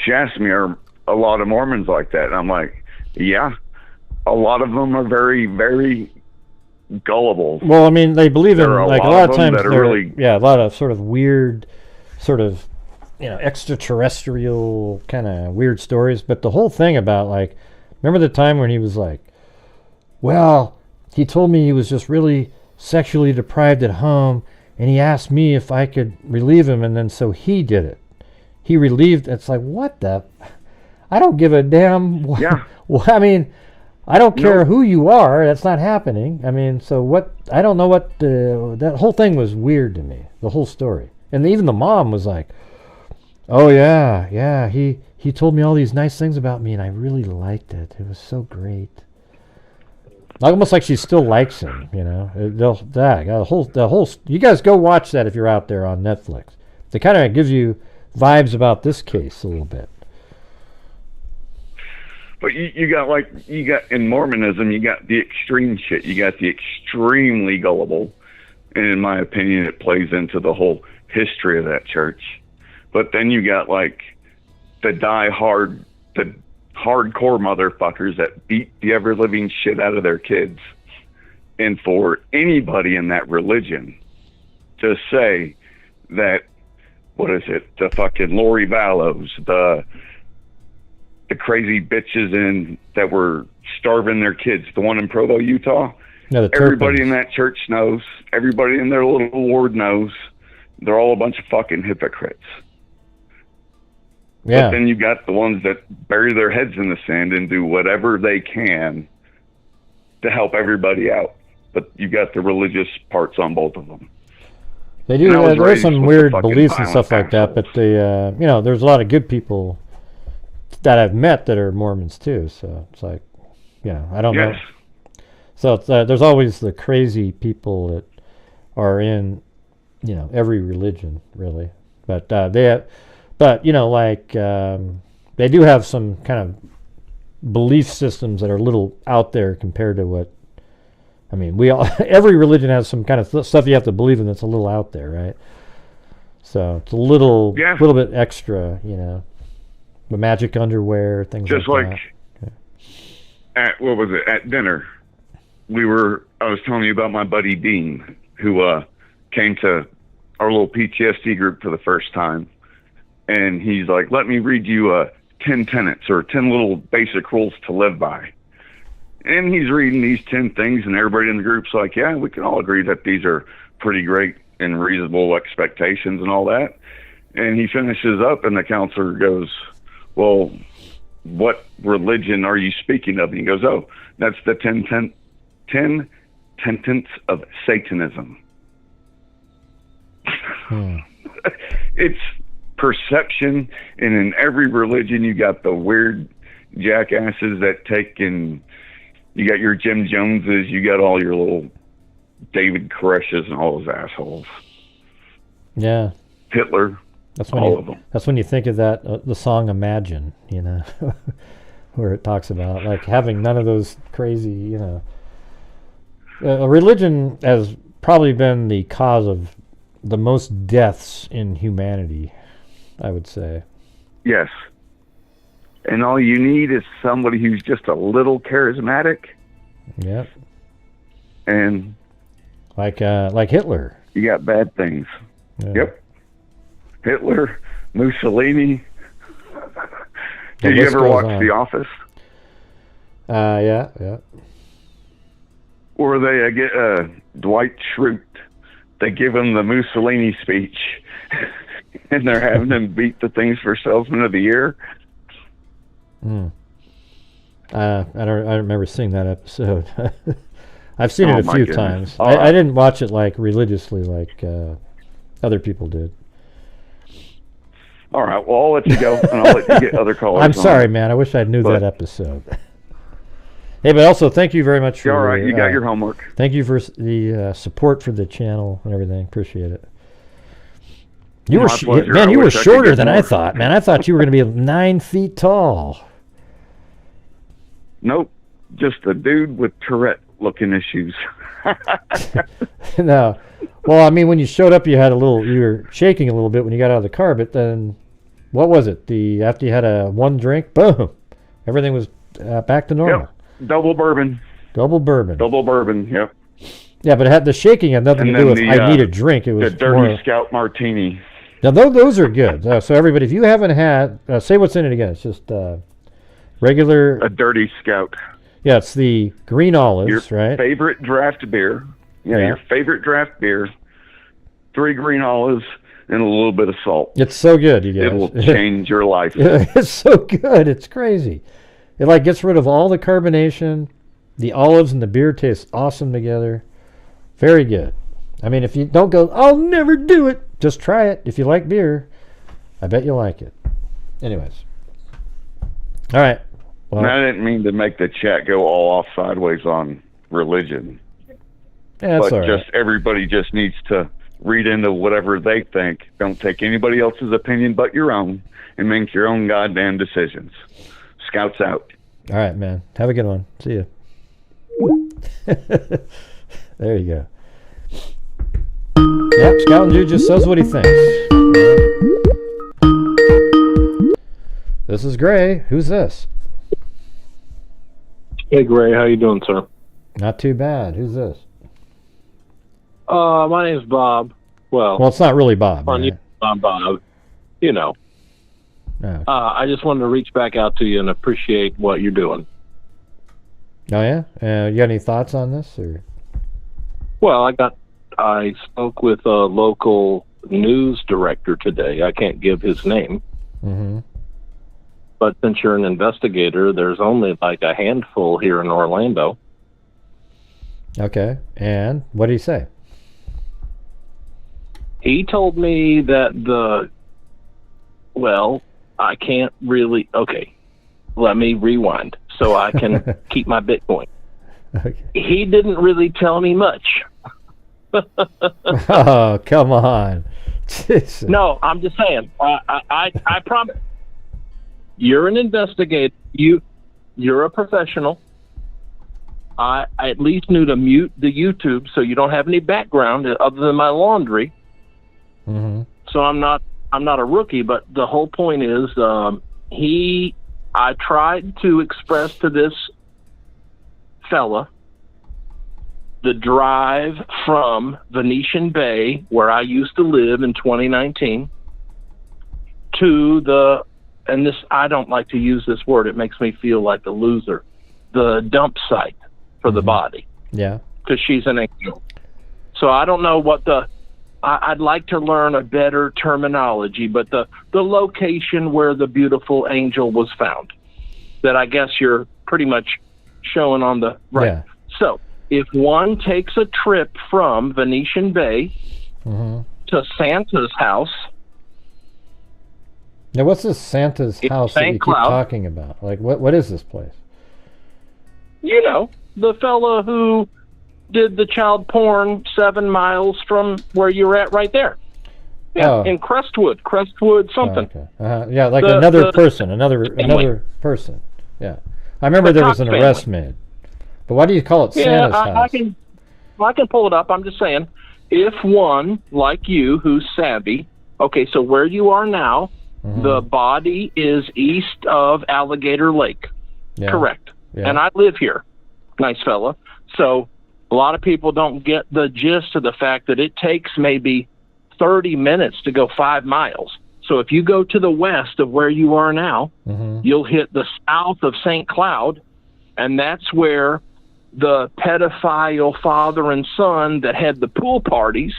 she asked me, "Are a lot of Mormons like that?" And I'm like, "Yeah, a lot of them are very, very gullible." Well, I mean, they believe in, like, a lot of times they're they're really, a lot of sort of weird, sort of, extraterrestrial kind of weird stories. But the whole thing about, like, remember the time when he was like, well, he told me he was just really sexually deprived at home, and he asked me if I could relieve him, and then so he did it. He relieved. It's like, what the? I don't give a damn. Yeah. Well, I mean, I don't care who you are. That's not happening. I mean, so what? I don't know what. That whole thing was weird to me. The whole story, and even the mom was like, "Oh yeah. He told me all these nice things about me, and I really liked it. It was so great." Almost like she still likes him, The whole. You guys go watch that if you're out there on Netflix. It kind of gives you vibes about this case a little bit. But you got in Mormonism, you got the extreme shit. You got the extremely gullible, and in my opinion, it plays into the whole history of that church. But then you got like the hardcore motherfuckers that beat the ever living shit out of their kids. And for anybody in that religion to say that, what is it, the fucking Lori Vallows, the crazy bitches that were starving their kids, the one in Provo, Utah, everybody in that church knows, everybody in their little ward knows, they're all a bunch of fucking hypocrites. Yeah. But then you got the ones that bury their heads in the sand and do whatever they can to help everybody out. But you got the religious parts on both of them. They do. There's some weird beliefs and stuff like that, but there's a lot of good people that I've met that are Mormons too. So it's like, I don't know. So it's, there's always the crazy people that are in, every religion really. But they do have some kind of belief systems that are a little out there compared to what. I mean, every religion has some kind of stuff you have to believe in that's a little out there, right? So it's a little bit extra, the magic underwear, things just like that. Just like at dinner, I was telling you about my buddy Dean, who came to our little PTSD group for the first time. And he's like, let me read you 10 tenets or 10 little basic rules to live by. And he's reading these 10 things, and everybody in the group's like, yeah, we can all agree that these are pretty great and reasonable expectations and all that. And he finishes up, and the counselor goes, well, what religion are you speaking of? And he goes, oh, that's the 10 tenets of Satanism. It's perception, and in every religion you got the weird jackasses that take in. You got your Jim Joneses, you got all your little David Koresh's and all those assholes. Yeah. Hitler. All of them. That's when you think of that the song Imagine, where it talks about like having none of those crazy, a religion has probably been the cause of the most deaths in humanity, I would say. Yes. And all you need is somebody who's just a little charismatic. Yep. And like Hitler. You got bad things. Yeah. Yep. Hitler, Mussolini. Did you ever watch The Office? Yeah. Or they get Dwight Schrute. They give him the Mussolini speech. and they're having them beat the things for Salesman of the Year. I don't remember seeing that episode. I've seen it a my few goodness. times. All I right. didn't watch it like religiously like other people did. All right, well, I'll let you go, and I'll let you get other callers. I'm on. sorry, man. I wish I knew But- that episode. Hey, but also thank you very much for You're all right. You got your homework. Thank you for the support for the channel and everything. Appreciate it. You were My pleasure. man. I You were wish I could shorter get than I more. thought, man. I thought you were going to be 9 feet tall. Nope, just a dude with Tourette-looking issues. No, well, I mean, when you showed up, you were shaking a little bit when you got out of the car. But then, what was it? After you had one drink, boom, everything was back to normal. Yep. Double bourbon. Double bourbon. Double bourbon. Yep. Yeah, but the shaking had nothing And to do then with the, I need a drink. It The was Dirty more. Scout Martini. Now those are good. So everybody, if you haven't had, say what's in it again. It's just regular. A Dirty Scout. Yeah, it's the green olives, Your right? favorite draft beer. Yeah, Yeah. your favorite draft beer. 3 green olives and a little bit of salt. It's so good, you guys. It will change your life. It's so good. It's crazy. It like gets rid of all the carbonation. The olives and the beer taste awesome together. Very good. I mean, if you don't go, I'll never do it. Just try it. If you like beer, I bet you'll like it. Anyways. All right. Well, And I didn't mean to make the chat go all off sideways on religion. yeah, that's But all right. just everybody just needs to read into whatever they think. Don't take anybody else's opinion but your own and make your own goddamn decisions. Scouts out. All right, man. Have a good one. See you. There you go. Yep, Scout and Dude just says what he thinks. This is Gray. Who's this? Hey, Gray, how you doing, sir? Not too bad. Who's this? My name's Bob. Well, Well, it's not really Bob. on right? you, I'm Bob. You know, No. I just wanted to reach back out to you and appreciate what you're doing. Oh, yeah? You got any thoughts on this? Or? Well, I spoke with a local news director today. I can't give his name, Mm-hmm. but since you're an investigator, there's only like a handful here in Orlando. Okay. And what did he say? He told me that I can't really, okay, let me rewind so I can keep my Bitcoin. Okay. He didn't really tell me much. Oh, come on. Jesus. No, I'm just saying, I promise. You're an investigator. You're a professional. I at least knew to mute the YouTube so you don't have any background other than my laundry. Mm-hmm. So I'm not a rookie, but the whole point is I tried to express to this fella the drive from Venetian Bay, where I used to live in 2019, to and this, I don't like to use this word, it makes me feel like a loser, the dump site for the body, Yeah. because she's an angel. So I don't know what I'd like to learn a better terminology, but the location where the beautiful angel was found, that I guess you're pretty much showing on the right. Yeah. So if one takes a trip from Venetian Bay Mm-hmm. to Santa's house, Now, what's this Santa's It's house that St. you keep Cloud. talking about? Like, what is this place? you know, the fella who did the child porn 7 miles from where you're at right there. Yeah, Oh. in Crestwood something. Oh, okay. Yeah, like The- another the- person, another person. Yeah. I remember The there was Cox an arrest made. But why do you call it Santa's house? I can pull it up. I'm just saying, if one like you who's savvy, okay, so where you are now, Mhm. the body is east of Alligator Lake. Yeah. Correct. Yeah. And I live here. Nice fella. So a lot of people don't get the gist of the fact that it takes maybe 30 minutes to go 5 miles. So if you go to the west of where you are now, Mhm. you'll hit the south of St. Cloud, and that's where the pedophile father and son that had the pool parties,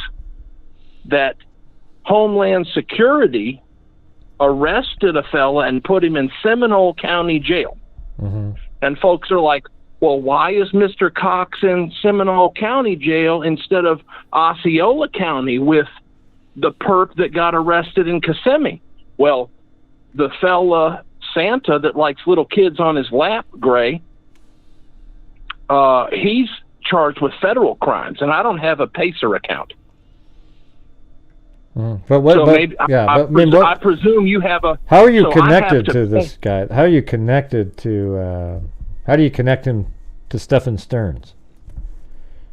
that Homeland Security arrested a fella and put him in Seminole County Jail. Mm-hmm. And folks are like, well, why is Mr. Cox in Seminole County Jail instead of Osceola County with the perp that got arrested in Kissimmee? Well, the fella Santa that likes little kids on his lap, Gray, he's charged with federal crimes, and I don't have a Pacer account. But what? So But, maybe yeah, I presume you have a. How are you so connected to this guy? How are you connected to? How do you connect him to Stephan Sterns?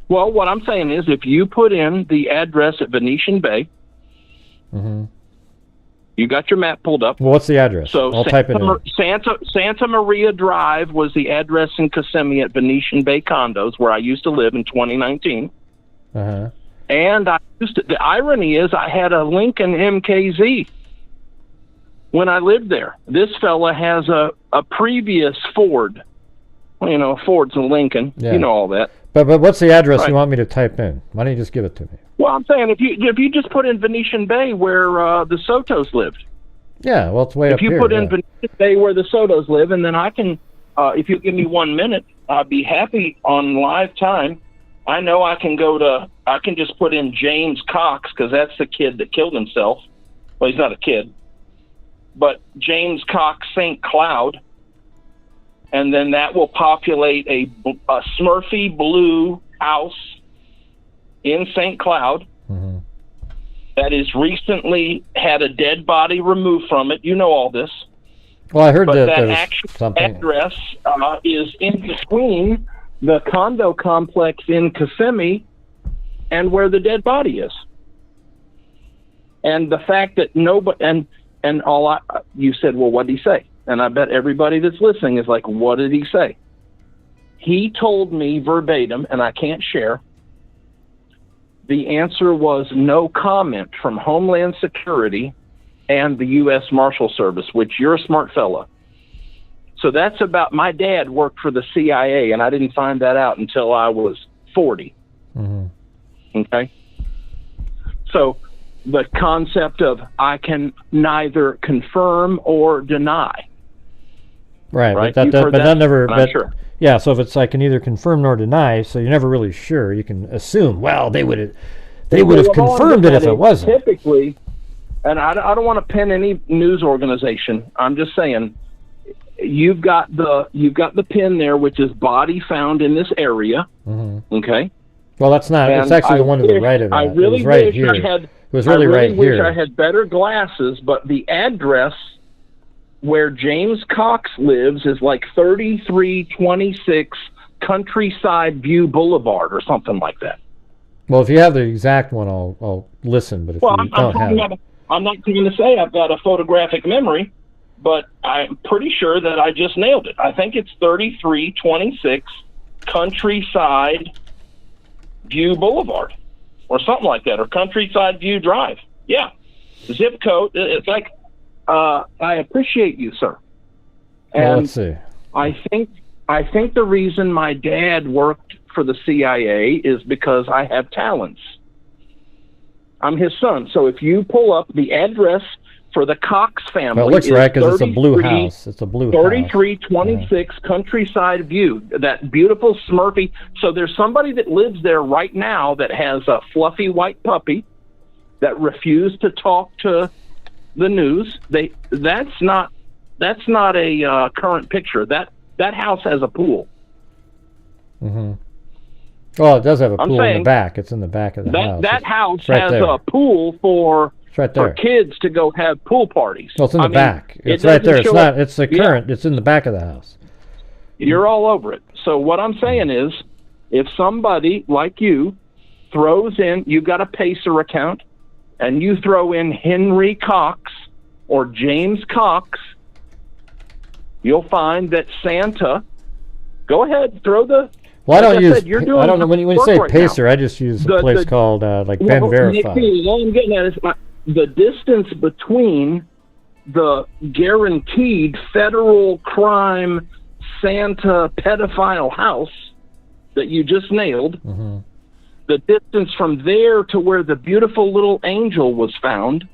Well, what I'm saying is, if you put in the address at Venetian Bay, you got your map pulled up. Well, what's the address? So I'll type it in. Santa Maria Drive was the address in Kissimmee at Venetian Bay Condos, where I used to live in 2019. And the irony is I had a Lincoln MKZ when I lived there. This fella has a previous Ford. You know, Ford's a Lincoln. Yeah. You know all that. But what's the address you want me to type in? Why don't you just give it to me? Well, I'm saying if you just put in Venetian Bay where the Sotos lived. Yeah, well, it's way up here. If you put in Venetian Bay where the Sotos live, and then I can, if you give me 1 minute, I'd be happy on live time. I know I can just put in James Cox, because that's the kid that killed himself. Well, he's not a kid. But James Cox St. Cloud, and then that will populate a Smurfy blue house in St. Cloud that is recently had a dead body removed from it. You know all this. Well, I heard but that actual something. Address is in between the condo complex in Kissimmee and where the dead body is. And the fact that nobody you said, well, what did he say? And I bet everybody that's listening is like, what did he say? He told me verbatim, and I can't share. The answer was no comment from Homeland Security and the U.S. Marshal Service, which you're a smart fella. So that's about, my dad worked for the CIA, and I didn't find that out until I was 40. Okay? So the concept of I can neither confirm or deny. Right? You've heard that never. I'm sure. Yeah, so if it's I can neither confirm nor deny, so you're never really sure. You can assume, well, they would have confirmed it if it wasn't. Typically, and I don't want to pin any news organization. I'm just saying, you've got the pin there, which is body found in this area. Okay. Well, that's not. And it's actually the one to the right of that. I really it was right wish here. I had. It was really right wish here. I had better glasses, but the address where James Cox lives is like 3326 Countryside View Boulevard or something like that. Well, if you have the exact one, I'll listen. But if you don't have it. I'm not going to say I've got a photographic memory, but I'm pretty sure that I just nailed it. I think it's 3326 Countryside View Boulevard or something like that, or Countryside View Drive. Yeah. Zip code. It's like, I appreciate you, sir. And well, let's see. I think the reason my dad worked for the CIA is because I have talents. I'm his son. So if you pull up the address for the Cox family, well, it looks right because it's a blue house. It's a blue 3326 Countryside View. That beautiful Smurfy. So there's somebody that lives there right now that has a fluffy white puppy that refused to talk to the news. That's not a current picture. That house has a pool. Well, it does have a pool in the back. It's in the back of the house. That house right has there. a pool for kids to go have pool parties. Well, it's in the back. It's right there. It's not. It's the current. It's in the back of the house. You're all over it. So what I'm saying is, if somebody like you throws in, you've got a Pacer account, and you throw in Henry Cox or James Cox, you'll find that Santa. Go ahead, throw the. Well, I don't know when you say Pacer. I just use a place called like Unverified. All I'm getting at is the distance between the guaranteed federal crime Santa pedophile house that you just nailed the distance from there to where the beautiful little angel was found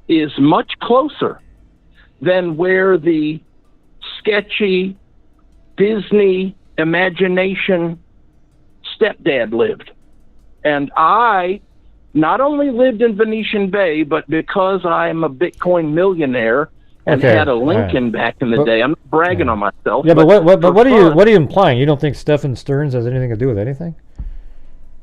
is much closer than where the sketchy Disney imagination stepdad lived. And I not only lived in Venetian Bay, but because I am a Bitcoin millionaire and had a Lincoln back in the day, I'm not bragging on myself. Yeah, but what are you implying? You don't think Stephan Sterns has anything to do with anything?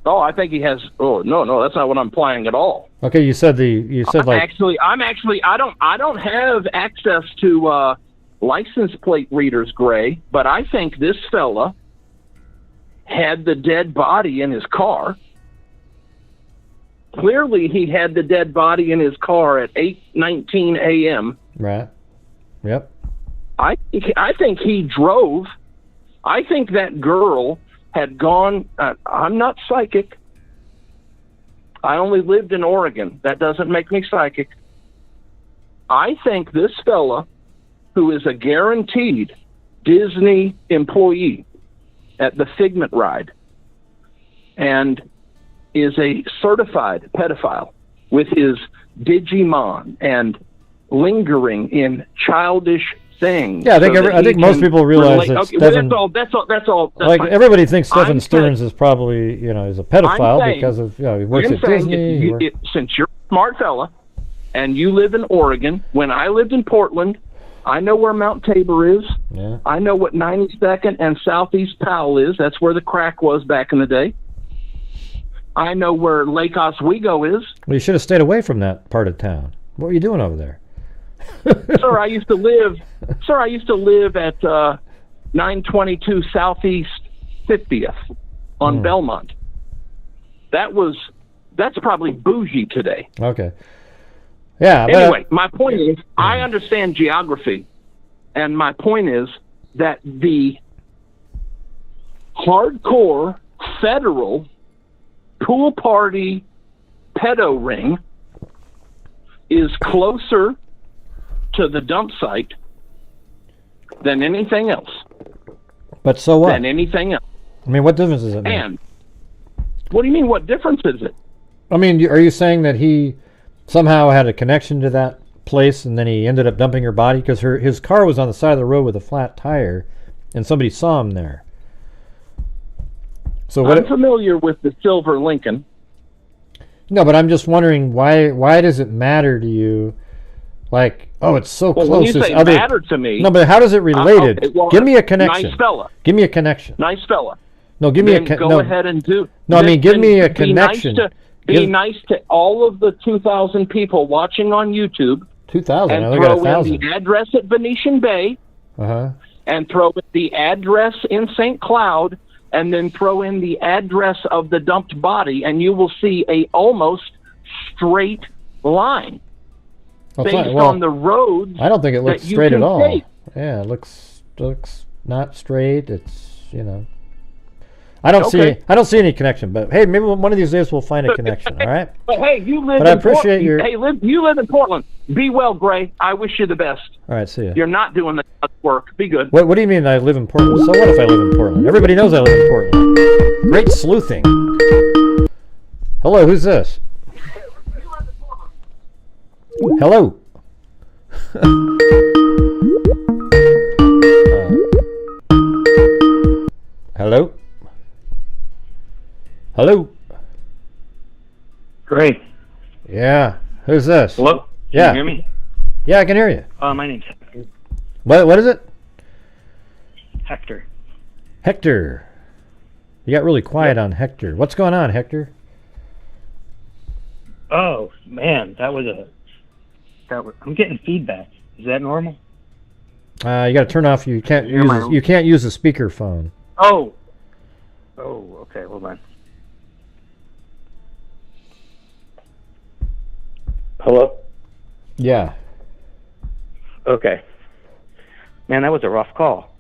Oh, I think he has. Oh, no, that's not what I'm implying at all. Okay, you said I don't have access to license plate readers, Gray, but I think this fella had the dead body in his car. Clearly, he had the dead body in his car at 8:19 a.m. Right. Yep. I think he drove. I think that girl had gone. I'm not psychic. I only lived in Oregon. That doesn't make me psychic. I think this fella, who is a guaranteed Disney employee at the Figment ride and is a certified pedophile with his Digimon and lingering in childish things. Yeah, I think most people realize that Stephan, that's all. Like everybody thinks Stephan Sterns is probably is a pedophile because of he works at Disney. Since you're a smart fella and you live in Oregon, when I lived in Portland, I know where Mount Tabor is. Yeah. I know what 92nd and Southeast Powell is. That's where the crack was back in the day. I know where Lake Oswego is. Well, you should have stayed away from that part of town. What were you doing over there? Sir, I used to live at 922 Southeast 50th on Belmont. That's probably bougie today. Okay. Yeah. Anyway, my point is, I understand geography, and my point is that the hardcore federal pool party pedo ring is closer to the dump site than anything else. But so what? Than anything else. I mean, what difference does it make? And what do you mean, what difference is it? I mean, are you saying that he somehow had a connection to that place and then he ended up dumping her body? Because his car was on the side of the road with a flat tire and somebody saw him there. So I'm familiar with the silver Lincoln. No, but I'm just wondering why does it matter to you? Like, oh, it's so close. When you say matter to me. No, but how does it relate? Okay, well, give me a connection. Nice fella. Give me a connection. Nice fella. No, give me then go ahead and do. No, I mean, give me a connection. Be nice to all of the 2,000 people watching on YouTube. 2,000? And I got throw 1,000. in the address at Venetian Bay. And throw in the address in St. Cloud, and then throw in the address of the dumped body, and you will see a almost straight line. Based on the roads. I don't think it looks straight at all. Take. Yeah, it looks not straight. It's I don't see any connection. But hey, maybe one of these days we'll find a connection. All right. But hey, you live. But I appreciate your. Hey, you live in Portland. Be well, Gray. I wish you the best. All right, see ya. You're not doing the work. Be good. What do you mean I live in Portland? So what if I live in Portland? Everybody knows I live in Portland. Great sleuthing. Hello, who's this? Hello. Hello. Hello. Great. Yeah. Who's this? Hello. Yeah. Can you hear me? Yeah, I can hear you. My name's Hector. What is it? Hector. Hector. You got really quiet on Hector. What's going on, Hector? Oh man, I'm getting feedback. Is that normal? You got to turn off. You can't use a speakerphone. Oh. Oh, okay. Hold on. Hello? Yeah. Okay. Man, that was a rough call.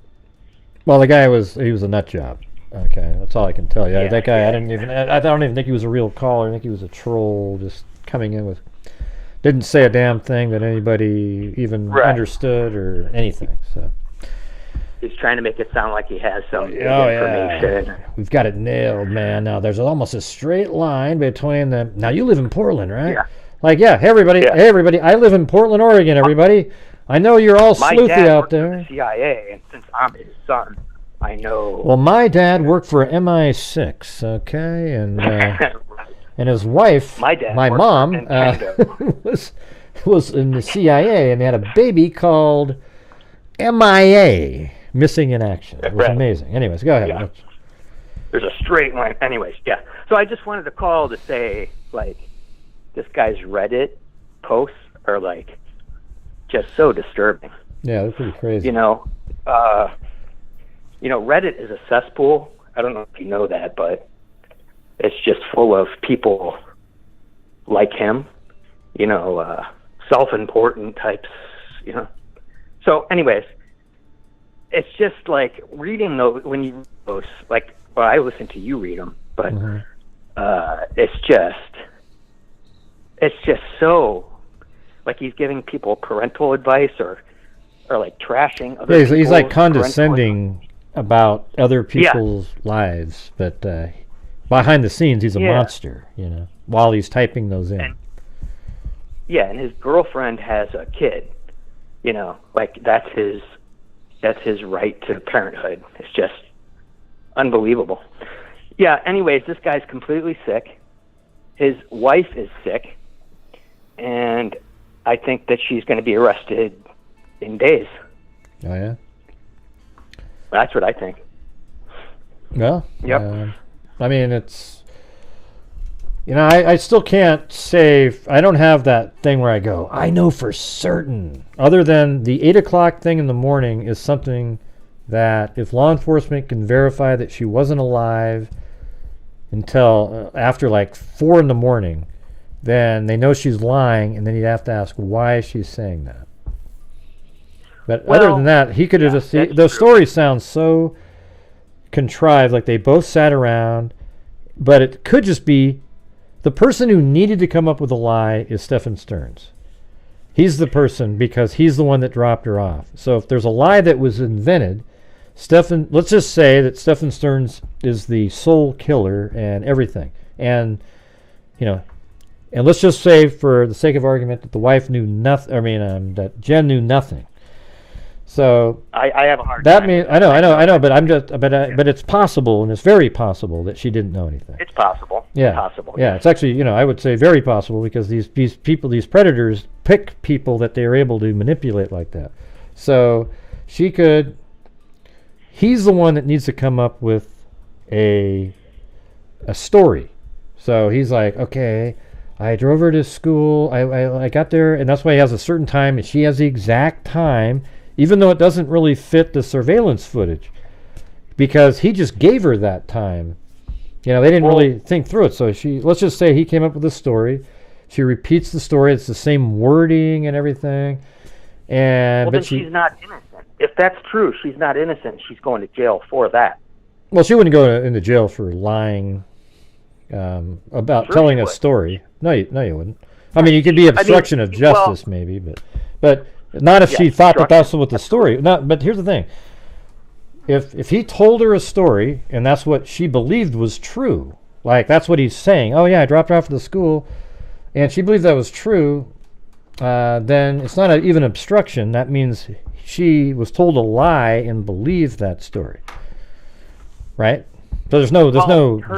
Well, the guy he was a nut job. Okay, that's all I can tell you. Yeah, that guy, yeah. I don't even think he was a real caller. I think he was a troll, just coming in with, didn't say a damn thing that anybody even understood or anything. So, He's trying to make it sound like he has some information. Yeah. We've got it nailed, man. Now, there's almost a straight line between the... Now, you live in Portland, right? Yeah. Like, yeah, hey, everybody. Yeah. Hey, everybody. I live in Portland, Oregon, everybody. I know you're all My sleuthy dad out worked for there. the CIA, and since I'm his son, I know. Well, my dad worked for MI6, okay? And and his wife, My dad my worked mom, for Nintendo. was in the CIA, and they had a baby called MIA, Missing in Action. It was amazing. Anyways, go ahead. Yeah. There's a straight line. Anyways, yeah. So I just wanted to call to say, like, this guy's Reddit posts are, like, just so disturbing. Yeah, they're pretty crazy. You know, Reddit is a cesspool. I don't know if you know that, but it's just full of people like him, self-important types, So anyways, it's just like reading those, when you read those, like, well, I listen to you read them, but it's just so, like, he's giving people parental advice or like trashing other people's he's like parental condescending about other people's lives, but behind the scenes he's a monster, while he's typing those in. And his girlfriend has a kid, like that's his right to parenthood. It's just unbelievable. Yeah, anyways, this guy's completely sick. His wife is sick, and I think that she's going to be arrested in days. Oh, yeah? That's what I think. Well, yep. I mean, it's... I still can't say... I don't have that thing where I go, I know for certain. Other than the 8 o'clock thing in the morning is something that if law enforcement can verify that she wasn't alive until after like 4 in the morning, then they know she's lying, and then you'd have to ask why she's saying that. But other than that, he could have just... The story sounds so contrived, like they both sat around, but it could just be the person who needed to come up with a lie is Stephan Sterns. He's the person because he's the one that dropped her off. So if there's a lie that was invented, let's just say that Stephan Sterns is the sole killer and everything. And, and let's just say for the sake of argument that the wife knew nothing, that Jen knew nothing. So I have a hard that time. means I know, but but it's possible, and it's very possible that she didn't know anything. It's possible. Yeah, it's possible. Yeah, it's actually I would say very possible because these people, these predators, pick people that they are able to manipulate like that. So he's the one that needs to come up with a story. So he's like, okay, I drove her to school. I got there, and that's why he has a certain time, and she has the exact time. Even though it doesn't really fit the surveillance footage, because he just gave her that time. They didn't really think through it. So let's just say he came up with a story. She repeats the story. It's the same wording and everything. And then she's not innocent. If that's true, she's not innocent. She's going to jail for that. Well, she wouldn't go into jail for lying about telling a story. No, you wouldn't. I mean, you could be obstruction of justice, maybe, but. Not if she thought that that's what the story... But here's the thing. If he told her a story, and that's what she believed was true, like that's what he's saying, oh yeah, I dropped her off at the school, and she believed that was true, then it's not even obstruction. That means she was told a lie and believed that story. Right? So there's no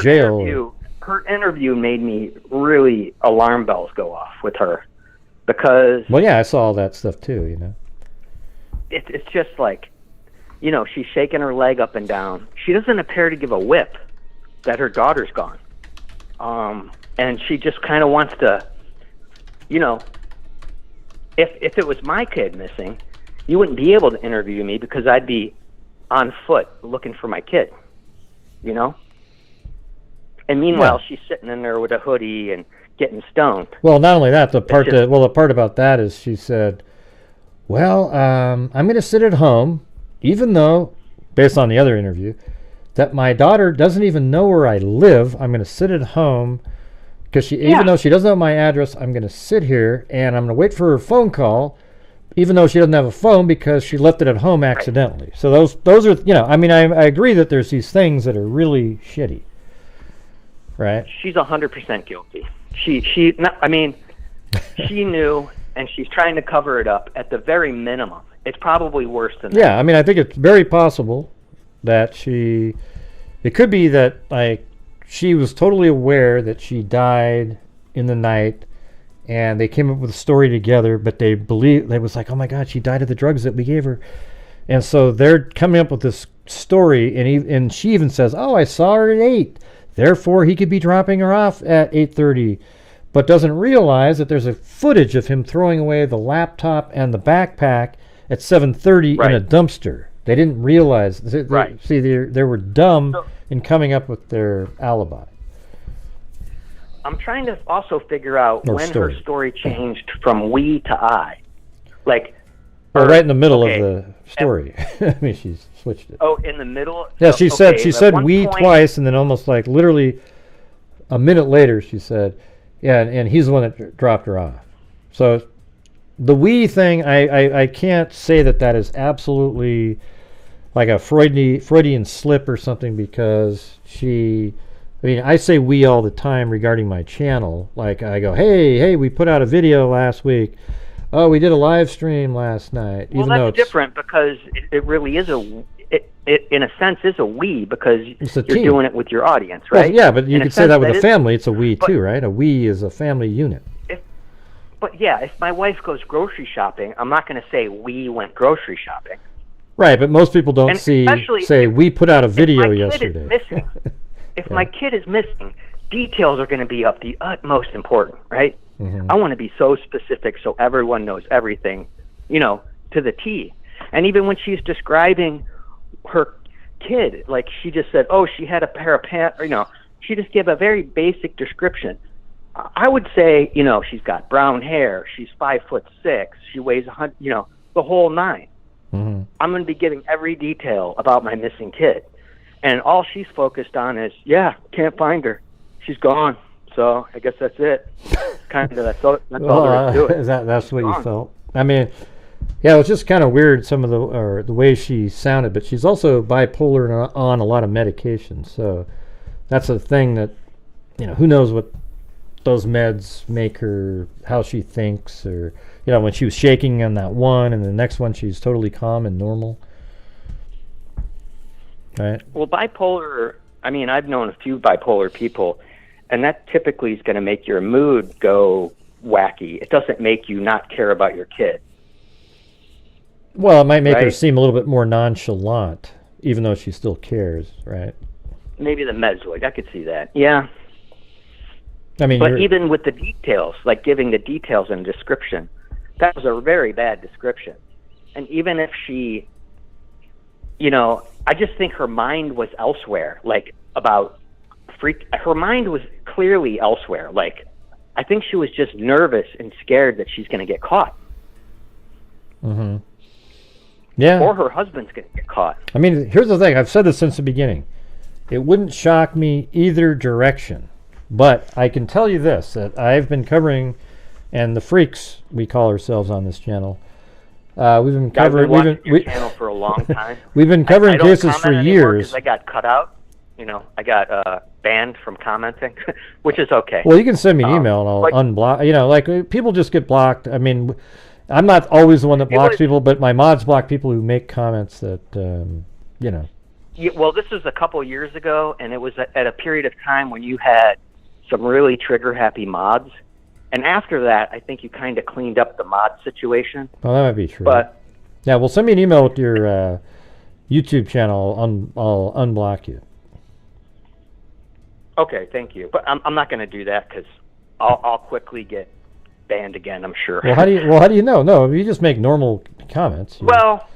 jail. Her interview made me really alarm bells go off with her. Because well, yeah, I saw all that stuff too. It's just like, she's shaking her leg up and down. She doesn't appear to give a whip that her daughter's gone, and she just kind of wants to, if it was my kid missing, you wouldn't be able to interview me because I'd be on foot looking for my kid, And meanwhile, she's sitting in there with a hoodie and getting stoned. Well, not only that, the part about that is she said, well, I'm going to sit at home, even though, based on the other interview, that my daughter doesn't even know where I live. I'm going to sit at home because even though she doesn't know my address, I'm going to sit here and I'm going to wait for her phone call, even though she doesn't have a phone because she left it at home accidentally. So those are, you know, I mean, I agree that there's these things that are really shitty, right? She's 100% guilty. She knew, and she's trying to cover it up at the very minimum. It's probably worse than that. Yeah, I mean, I think it's very possible that it could be that, like, she was totally aware that she died in the night, and they came up with a story together, but they was like, oh my God, she died of the drugs that we gave her. And so they're coming up with this story, and she even says, oh, I saw her at 8, therefore he could be dropping her off at 8:30, but doesn't realize that there's a footage of him throwing away the laptop and the backpack at 7:30 in a dumpster. They didn't realize. They were dumb in coming up with their alibi. I'm trying to also figure out when her story changed from we to I. Like, right in the middle of the story. I mean, she's switched it. Oh, in the middle? Yeah, she said we twice, and then almost like literally a minute later she said, yeah, and he's the one that dropped her off. So the we thing, I can't say that is absolutely like a Freudian slip or something, because I say we all the time regarding my channel. Like, I go, hey, we put out a video last week. Oh, we did a live stream last night. Well, that's different, because it really is it in a sense is a we, because you're doing it with your audience, right? Well, yeah, but you could say that with a family. It's a we too, right? A we is a family unit. But yeah, if my wife goes grocery shopping, I'm not going to say we went grocery shopping. Right, but most people don't say we put out a video yesterday. If my kid is missing, details are going to be of the utmost important, right? Mm-hmm. I want to be so specific so everyone knows everything, to the T. And even when she's describing her kid, like she just said, oh, she had a pair of pants, she just gave a very basic description. I would say, she's got brown hair, she's 5'6", she weighs 100, the whole nine. Mm-hmm. I'm going to be giving every detail about my missing kid. And all she's focused on is, can't find her. She's gone. So I guess that's it. Kind of that's all there is to it. That's what you felt? I mean, yeah, it was just kind of weird, some of the way she sounded, but she's also bipolar and on a lot of medications. So that's a thing that, who knows what those meds make her, how she thinks, or, when she was shaking on that one and the next one she's totally calm and normal. Right. Well, bipolar, I've known a few bipolar people, and that typically is going to make your mood go wacky. It doesn't make you not care about your kid. Well, it might make her seem a little bit more nonchalant, even though she still cares, right? Maybe the meds would. I could see that. Yeah. But even with the details, like giving the details and description, that was a very bad description. And even if she, I just think her mind was elsewhere, like about her mind was clearly elsewhere. Like, I think she was just nervous and scared that she's going to get caught. Mm-hmm. Yeah. Or her husband's going to get caught. Here's the thing. I've said this since the beginning. It wouldn't shock me either direction. But I can tell you this, that I've been covering, and the freaks, we call ourselves on this channel, we've been covering... I've been watching your channel for a long time. We've been covering cases for years. I got cut out. I got banned from commenting, which is okay. Well, you can send me an email and I'll unblock. People just get blocked. I'm not always the one that blocks people, but my mods block people who make comments that, Yeah, well, this was a couple years ago, and it was at a period of time when you had some really trigger-happy mods. And after that, I think you kind of cleaned up the mod situation. Well, that might be true. But yeah, well, send me an email with your YouTube channel. I'll unblock you. Okay, thank you. But I'm not going to do that because I'll quickly get banned again, I'm sure. Well, how do you know? No, you just make normal comments. Well,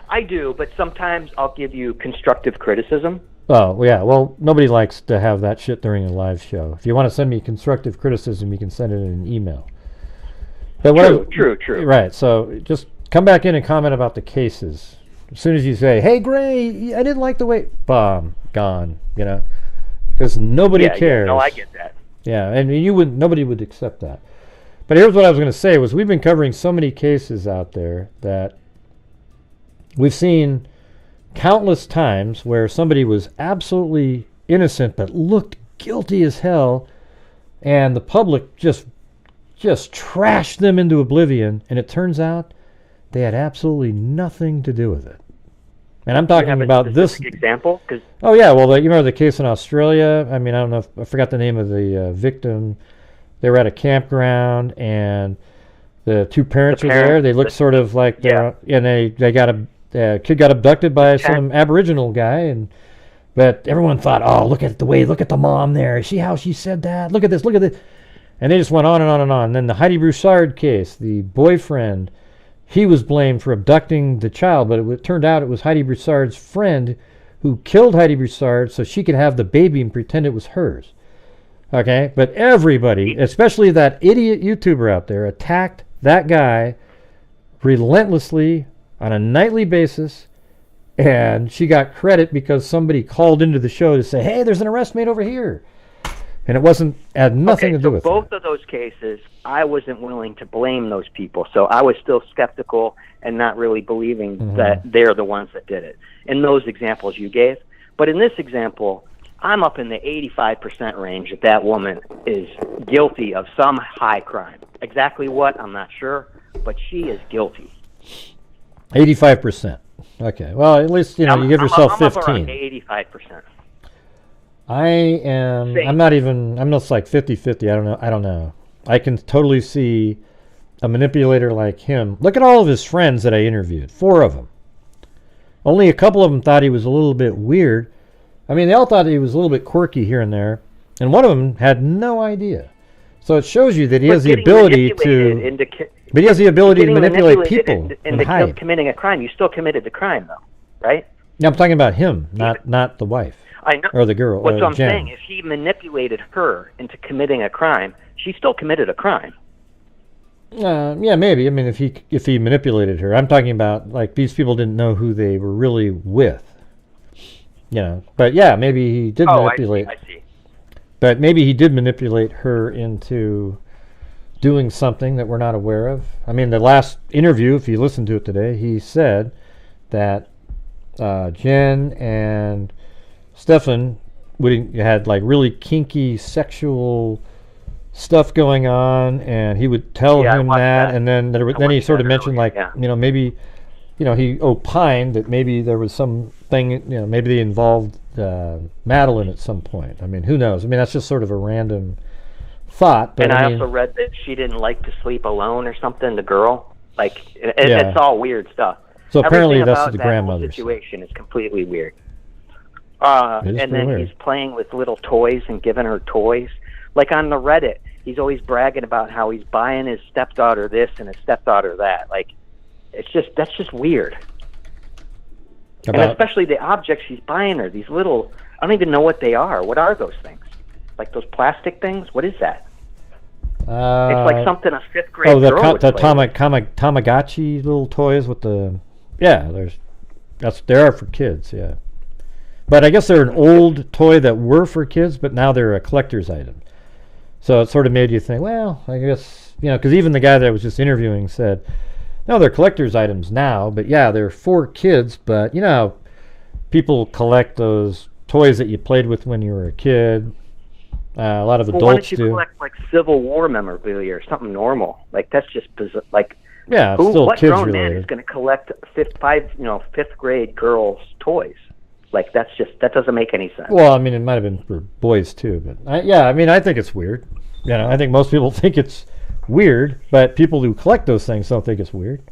I do, but sometimes I'll give you constructive criticism. Oh, yeah. Well, nobody likes to have that shit during a live show. If you want to send me constructive criticism, you can send it in an email. But True. Right. So just come back in and comment about the cases. As soon as you say, hey, Gray, I didn't like the way... Bomb. Gone. Because nobody cares. Yeah, no, I get that. Yeah, and nobody would accept that. But here's what I was going to say was we've been covering so many cases out there that we've seen countless times where somebody was absolutely innocent but looked guilty as hell, and the public just trashed them into oblivion, and it turns out they had absolutely nothing to do with it. And I'm talking about this example. Oh yeah, well, you remember the case in Australia? I mean, I don't know if I forgot the name of the victim. They were at a campground, and the two parents were there. They looked sort of like and they got a kid got abducted by some Aboriginal guy, but everyone thought, oh, look at the mom there. See how she said that? Look at this, and they just went on and on and on. And then the Heidi Broussard case, the boyfriend, he was blamed for abducting the child, but it turned out it was Heidi Broussard's friend who killed Heidi Broussard so she could have the baby and pretend it was hers. Okay, but everybody, especially that idiot YouTuber out there, attacked that guy relentlessly on a nightly basis, and she got credit because somebody called into the show to say, hey, there's an arrest made over here. And it had nothing to do with both of those cases, I wasn't willing to blame those people. So I was still skeptical and not really believing that they're the ones that did it. In those examples you gave. But in this example, I'm up in the 85% range that woman is guilty of some high crime. Exactly what, I'm not sure, but she is guilty. 85%. Okay. Well, at least, you give yourself 15. I'm around 85%. I'm just like 50-50. I don't know. I can totally see a manipulator like him. Look at all of his friends that I interviewed. 4 of them. Only a couple of them thought he was a little bit weird. I mean, they all thought he was a little bit quirky here and there. And one of them had no idea. So it shows you that he has the ability to... But he has the ability to manipulate people and hide. Committing a crime. You still committed the crime, though, right? Yeah, I'm talking about him, not the wife. I know. Or the girl. What I'm saying, if he manipulated her into committing a crime, she still committed a crime. Yeah, maybe. I mean, if he manipulated her, I'm talking about like these people didn't know who they were really with. But yeah, maybe he did manipulate. I see. But maybe he did manipulate her into doing something that we're not aware of. I mean, the last interview, if you listen to it today, he said that Jen and Stephan had like really kinky sexual stuff going on, and he would tell him that, and then then he sort of mentioned maybe he opined that maybe there was something, maybe they involved Madeleine at some point. I mean, who knows? I mean, that's just sort of a random thought. But and I also read that she didn't like to sleep alone or something, the girl. It's all weird stuff. So apparently that's the grandmother's situation is completely weird. And then he's playing with little toys and giving her toys. Like on the Reddit, he's always bragging about how he's buying his stepdaughter this and his stepdaughter that. Like, that's just weird. And especially the objects he's buying her, these little, I don't even know what they are. What are those things? Like those plastic things? What is that? It's like something a 5th grade girl would play with. Tamagotchi little toys with the, they are for kids, yeah. But I guess they're an old toy that were for kids, but now they're a collector's item. So it sort of made you think, well, I guess, because even the guy that I was just interviewing said, no, they're collector's items now, but yeah, they're for kids, but people collect those toys that you played with when you were a kid. A lot of adults do. Why don't you collect like Civil War memorabilia or something normal? Like that's just bizarre. Like, still what kids grown related. man is going to collect 5th grade girls' toys? Like that doesn't make any sense. Well, I mean, it might have been for boys too, but I think it's weird. I think most people think it's weird, but people who collect those things don't think it's weird.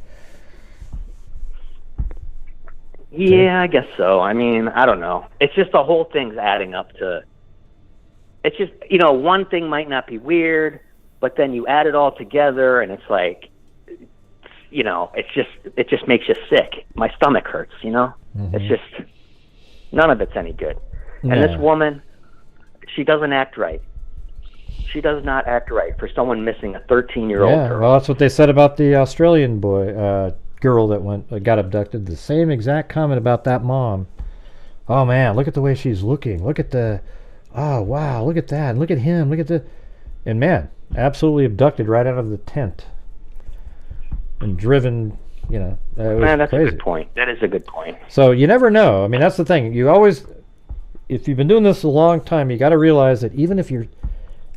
Yeah, I guess so. I mean, I don't know. It's just the whole thing's adding up to. It's just one thing might not be weird, but then you add it all together, and it's like, it just makes you sick. My stomach hurts. It's just. None of it's any good. And this woman, she doesn't act right. She does not act right for someone missing a 13-year-old girl. Well, that's what they said about the Australian girl that got abducted. The same exact comment about that mom. Oh, man, look at the way she's looking. Look at oh, wow, look at that. And look at him. Look at the... And, man, absolutely abducted right out of the tent and driven. You know, it was Man, that's crazy. a good point. That is a good point. So you never know. I mean, that's the thing. You always, if you've been doing this a long time, you got to realize that even if you're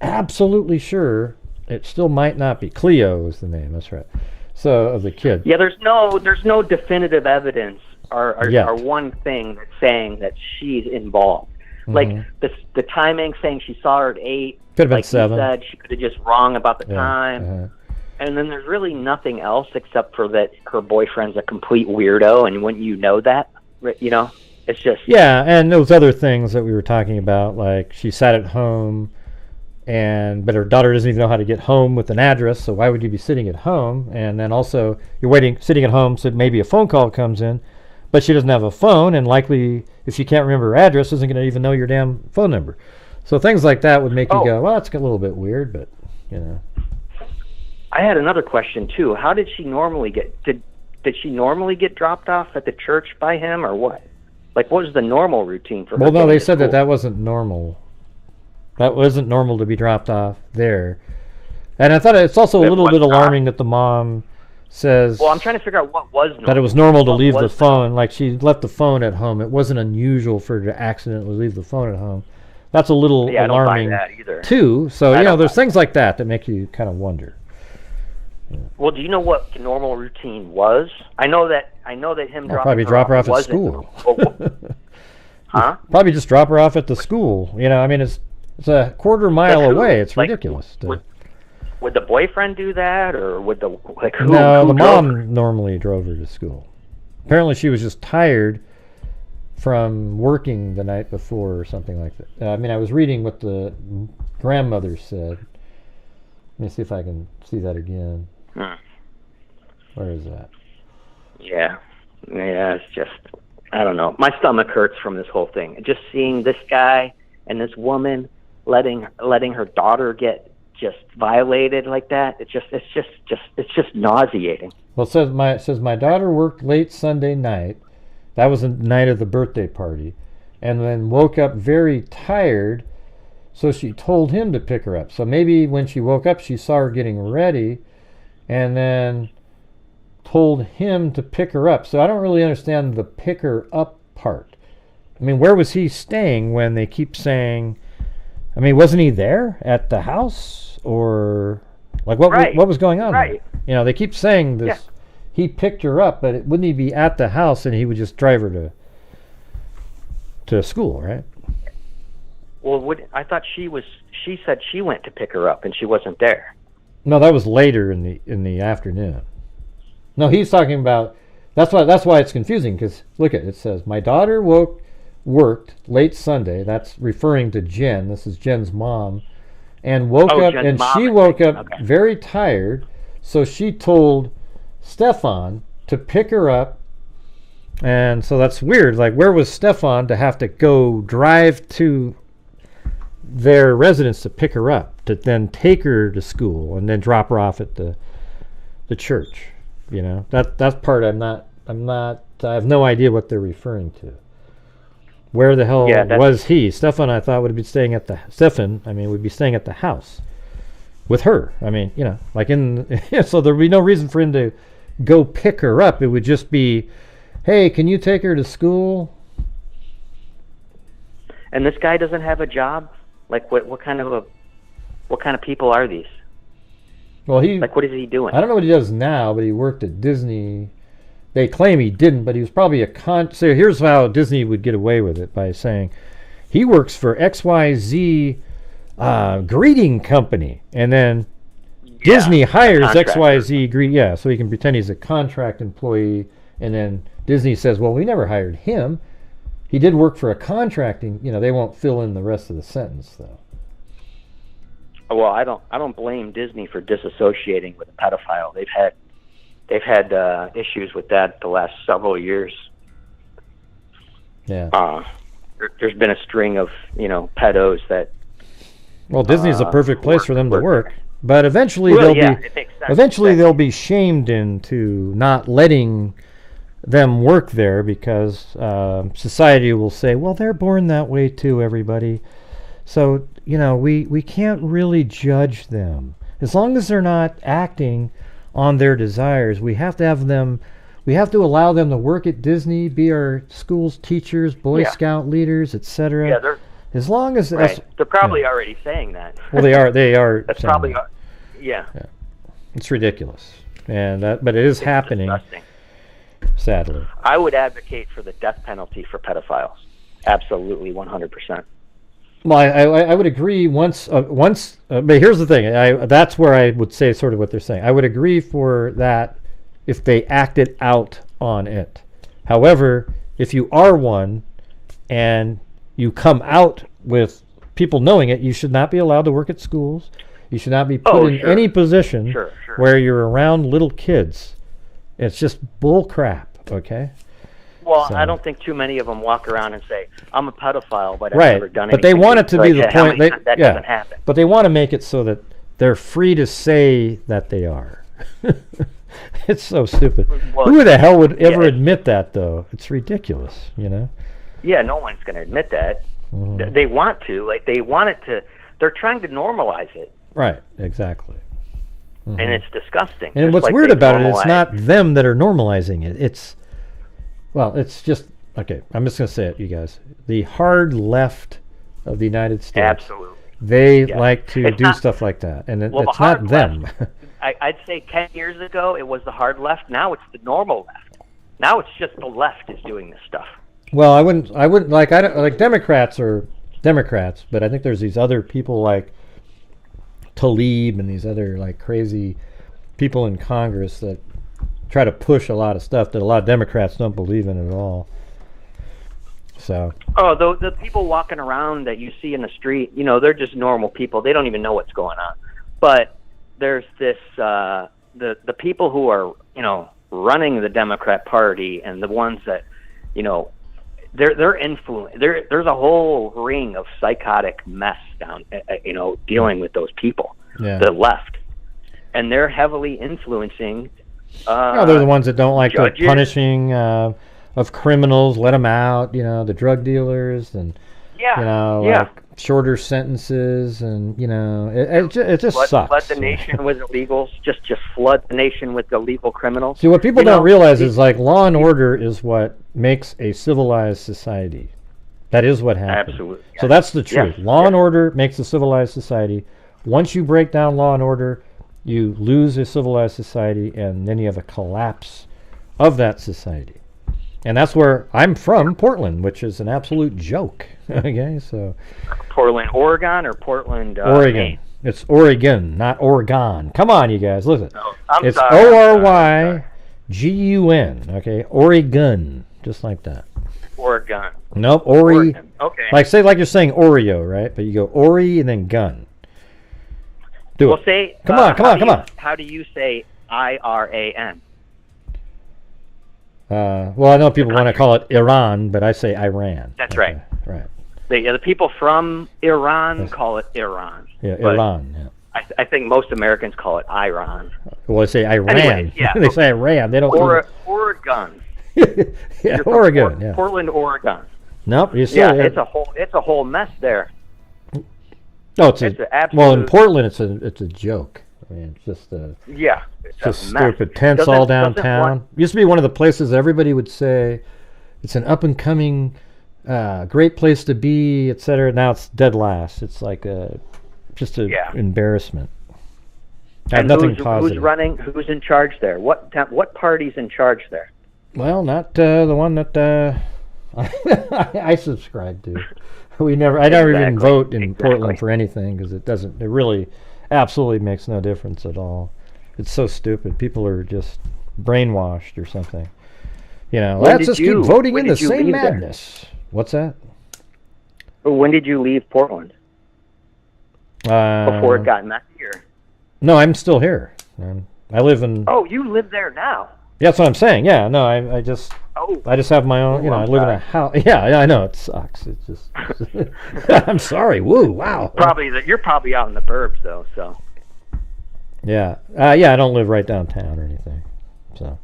absolutely sure, it still might not be. Cleo is the name. That's right. So of the kid. Yeah, there's no definitive evidence or Yet. one thing that's saying that she's involved. Like the timing, saying she saw her at 8. Could have been like 7. You said, she could have just wrong about the Yeah, time. And then there's really nothing else except for that her boyfriend's a complete weirdo, and wouldn't you know that? You know, it's just Yeah, and those other things that we were talking about, like she sat at home, but her daughter doesn't even know how to get home with an address. So why would you be sitting at home? And then also you're sitting at home, so maybe a phone call comes in, but she doesn't have a phone, and likely if she can't remember her address, isn't going to even know your damn phone number. So things like that would make you go, well, it's a little bit weird, but you know. I had another question too. How did she normally get did she normally get dropped off at the church by him, or what? Like, what was the normal routine for her? Well, no, getting they to said school? that wasn't normal. That wasn't normal to be dropped off there. And I thought it's also a little bit alarming that the mom says Well, I'm trying to figure out what was normal. that it was normal to What leave the was phone. Like she left the phone at home. It wasn't unusual for her to accidentally leave the phone at home. That's a little Yeah, I don't buy alarming that either. too. So, I you know, don't there's buy things like that make you kind of wonder. Well, do you know what the normal routine was? I know that him dropping Probably her drop her off at wasn't school. Huh? Probably just drop her off at the school. You know, I mean, it's a quarter mile Like who? away. It's Like, ridiculous. Would the boyfriend do that, or would the who? No, who the drove her? mom normally drove her to school. Apparently, she was just tired from working the night before or something like that. I mean, I was reading what the grandmother said. Let me see if I can see that again. Where is that? Yeah, it's just, I don't know. My stomach hurts from this whole thing. Just seeing this guy and this woman letting her daughter get just violated like that. It's just nauseating. Well, it says my daughter worked late Sunday night. That was the night of the birthday party, and then woke up very tired. So she told him to pick her up. So maybe when she woke up, she saw her getting ready, and then told him to pick her up. So I don't really understand the pick her up part. I mean, where was he staying when they keep saying? I mean, wasn't he there at the house, or like what was going on? Right. There? You know, they keep saying this. Yeah. He picked her up, but wouldn't he be at the house and he would just drive her to school, right? Well, I thought she said she went to pick her up and she wasn't there. No, that was later in the afternoon. No, he's talking about. That's why it's confusing, because look at it. It says my daughter worked late Sunday. That's referring to Jen. This is Jen's mom, and woke up, Jen's and mom, she woke up very tired. So she told Stephan to pick her up, and so that's weird. Like, where was Stephan to have to go drive to their residence to pick her up, to then take her to school and then drop her off at the church? You know, that part I have no idea what they're referring to. Where the hell was he? Stephan, I thought, would be staying at the house with her. I mean, you know, like so there'd be no reason for him to go pick her up. It would just be, hey, can you take her to school? And this guy doesn't have a job? Like, what kind of people are these? Well, what is he doing? I don't know what he does now, but he worked at Disney. They claim he didn't, but he was probably so here's how Disney would get away with it, by saying he works for XYZ greeting company, and then Disney hires XYZ so he can pretend he's a contract employee, and then Disney says, well, we never hired him. He did work for a contracting, they won't fill in the rest of the sentence, though. Well, I don't blame Disney for disassociating with a pedophile. They've had issues with that the last several years. Yeah. There's been a string of pedos that. Well, Disney's a perfect place for them to work, but eventually they'll be shamed into not letting them work there, because society will say, well, they're born that way too, everybody. So we can't really judge them. As long as they're not acting on their desires, we have to have them. We have to allow them to work at Disney, be our school's teachers, Boy Scout leaders, etc. Yeah, they're as long as right. They're probably already saying that. Well, they are. They are. That's probably. Yeah. It's ridiculous, and but it is happening. Disgusting. Sadly, I would advocate for the death penalty for pedophiles. Absolutely, 100%. Well, I would agree once, but here's the thing. That's where I would say sort of what they're saying. I would agree for that if they acted out on it. However, if you are one and you come out with people knowing it, you should not be allowed to work at schools. You should not be put in any position where you're around little kids. It's just bull crap, okay? Well, I don't think too many of them walk around and say, I'm a pedophile, but I've right. never done anything. But they want it to be the point. That doesn't happen. But they want to make it so that they're free to say that they are. It's so stupid. Well, who the hell would ever admit that, though? It's ridiculous, you know? Yeah, no one's going to admit that. They want to. Like, they want it to. They're trying to normalize it. Right, exactly. And it's disgusting. And what's weird about it, it's not them that are normalizing it. It's just, okay, I'm just going to say it, you guys. The hard left of the United States. Absolutely. They like to do stuff like that. And it's not them. I'd say 10 years ago, it was the hard left. Now it's the normal left. Now it's just the left is doing this stuff. Well, I wouldn't like Democrats are Democrats, but I think there's these other people like Tlaib and these other like crazy people in Congress that try to push a lot of stuff that a lot of Democrats don't believe in at all. So. Oh, the people walking around that you see in the street, you know, they're just normal people. They don't even know what's going on. But there's this the people who are, you know, running the Democrat Party and the ones that, you know, they're influence. There's a whole ring of psychotic mess down, you know, dealing with those people, the left, and they're heavily influencing. They're the ones that don't like the punishing of criminals. Let them out, you know, the drug dealers and like shorter sentences, and you know, it just sucks. Flood the nation with illegals. Just flood the nation with illegal criminals. See, what people don't realize is like law and order is what makes a civilized society. That is what happens. Absolutely. So that's the truth. Law and order makes a civilized society. Once you break down law and order, you lose a civilized society, and then you have a collapse of that society. And that's where I'm from, Portland, which is an absolute joke. Okay, so Portland, Oregon, or Portland, Oregon. Maine? It's Oregon, not Oregon. Come on, you guys, listen. No, it's Orygun. Okay, Oregon, just like that. Oregon. Nope, Oregon. Okay. Like you're saying Oreo, right? But you go Ori and then gun. Do it. Say. Come on. How do you say IRAN? Well, I know people want to call it Iran, but I say Iran. That's right. Right. The people from Iran call it Iran. Yeah, Iran. Yeah. I think most Americans call it Iran. Well, they say Iran. Anyway, yeah. They say Iran. They don't. Oregon. Yeah, Oregon. Yeah. Portland, Oregon. Nope. You see, it's a whole mess there. No, it's an absolute. Well, in Portland, it's a joke. I mean, it's just it's just stupid tents all downtown. Used to be one of the places everybody would say it's an up and coming, great place to be, etc. Now it's dead last. It's like just an embarrassment. I have nothing positive. Who's running? Who's in charge there? What party's in charge there? Well, not the one that I subscribe to. I never even vote in Portland for anything because it really absolutely makes no difference at all. It's so stupid. People are just brainwashed or something. You know, let's just keep voting in the same madness. What's that? When did you leave Portland? Before it got messier. No, I'm still here. I live in. Oh, you live there now. Yeah, that's what I'm saying. Yeah, no, I just have my own. You know, I live in a house. Yeah, I know it sucks. It's just. I'm sorry. Woo! Wow. You're probably out in the burbs though. So. Yeah. I don't live right downtown or anything. So.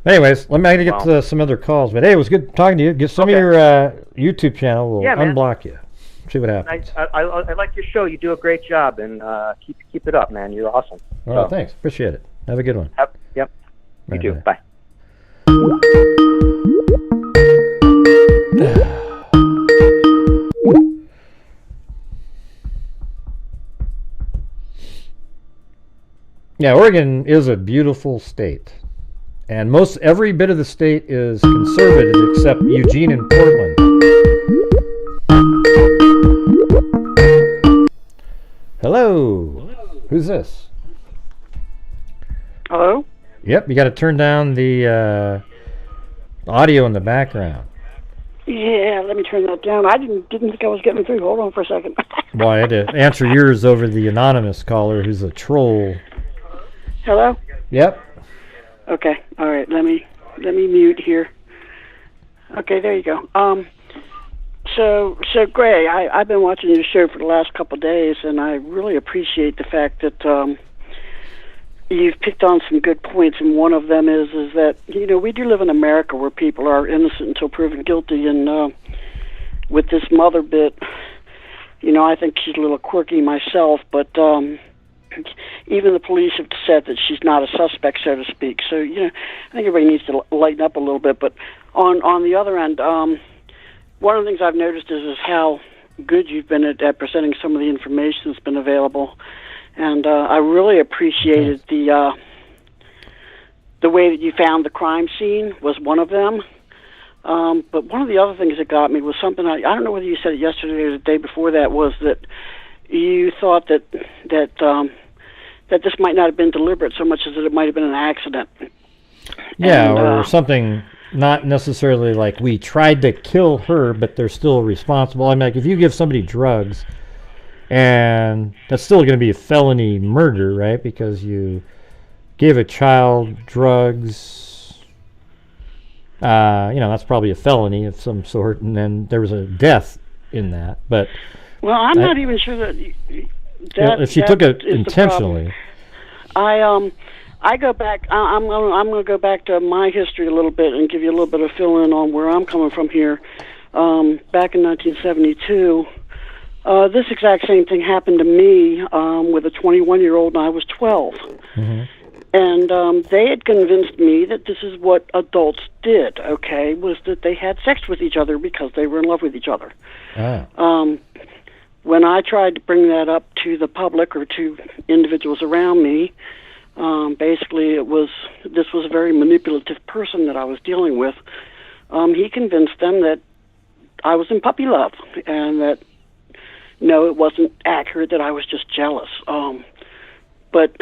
Anyways, I'm gonna get some other calls, but hey, it was good talking to you. Get some of your YouTube channel. We'll unblock you. See what happens. I like your show. You do a great job, and keep it up, man. You're awesome. All right, thanks. Appreciate it. Have a good one. Yep. You too. Bye. Yeah, Oregon is a beautiful state. And most every bit of the state is conservative except Eugene and Portland. Hello. Who's this? Hello? Yep, you got to turn down the audio in the background. Yeah, let me turn that down. I didn't think I was getting through. Hold on for a second. Well, I had to answer yours over the anonymous caller who's a troll. Hello? Yep. Okay. All right. Let me mute here. Okay, there you go. So Gray, I've been watching your show for the last couple of days, and I really appreciate the fact that you've picked on some good points, and one of them is that, you know, we do live in America where people are innocent until proven guilty, and with this mother bit, you know, I think she's a little quirky myself, but even the police have said that she's not a suspect, so to speak. So, you know, I think everybody needs to lighten up a little bit. But on the other end, one of the things I've noticed is how good you've been at presenting some of the information that's been available. And I really appreciated the way that you found the crime scene was one of them. But one of the other things that got me was something, I don't know whether you said it yesterday or the day before that, was that you thought that this might not have been deliberate so much as that it might have been an accident. Yeah, or something not necessarily like we tried to kill her, but they're still responsible. I mean, like if you give somebody drugs, and that's still going to be a felony murder, right? Because you gave a child drugs, you know, that's probably a felony of some sort, and then there was a death in that. But well, I'm not even sure that if she took it intentionally. I go back. I'm going to go back to my history a little bit and give you a little bit of fill in on where I'm coming from here. Back in 1972, this exact same thing happened to me with a 21-year-old, and I was 12. Mm-hmm. And they had convinced me that this is what adults did. Okay, was that they had sex with each other because they were in love with each other. Ah. When I tried to bring that up to the public or to individuals around me, basically this was a very manipulative person that I was dealing with. He convinced them that I was in puppy love and that, no, it wasn't accurate, that I was just jealous. But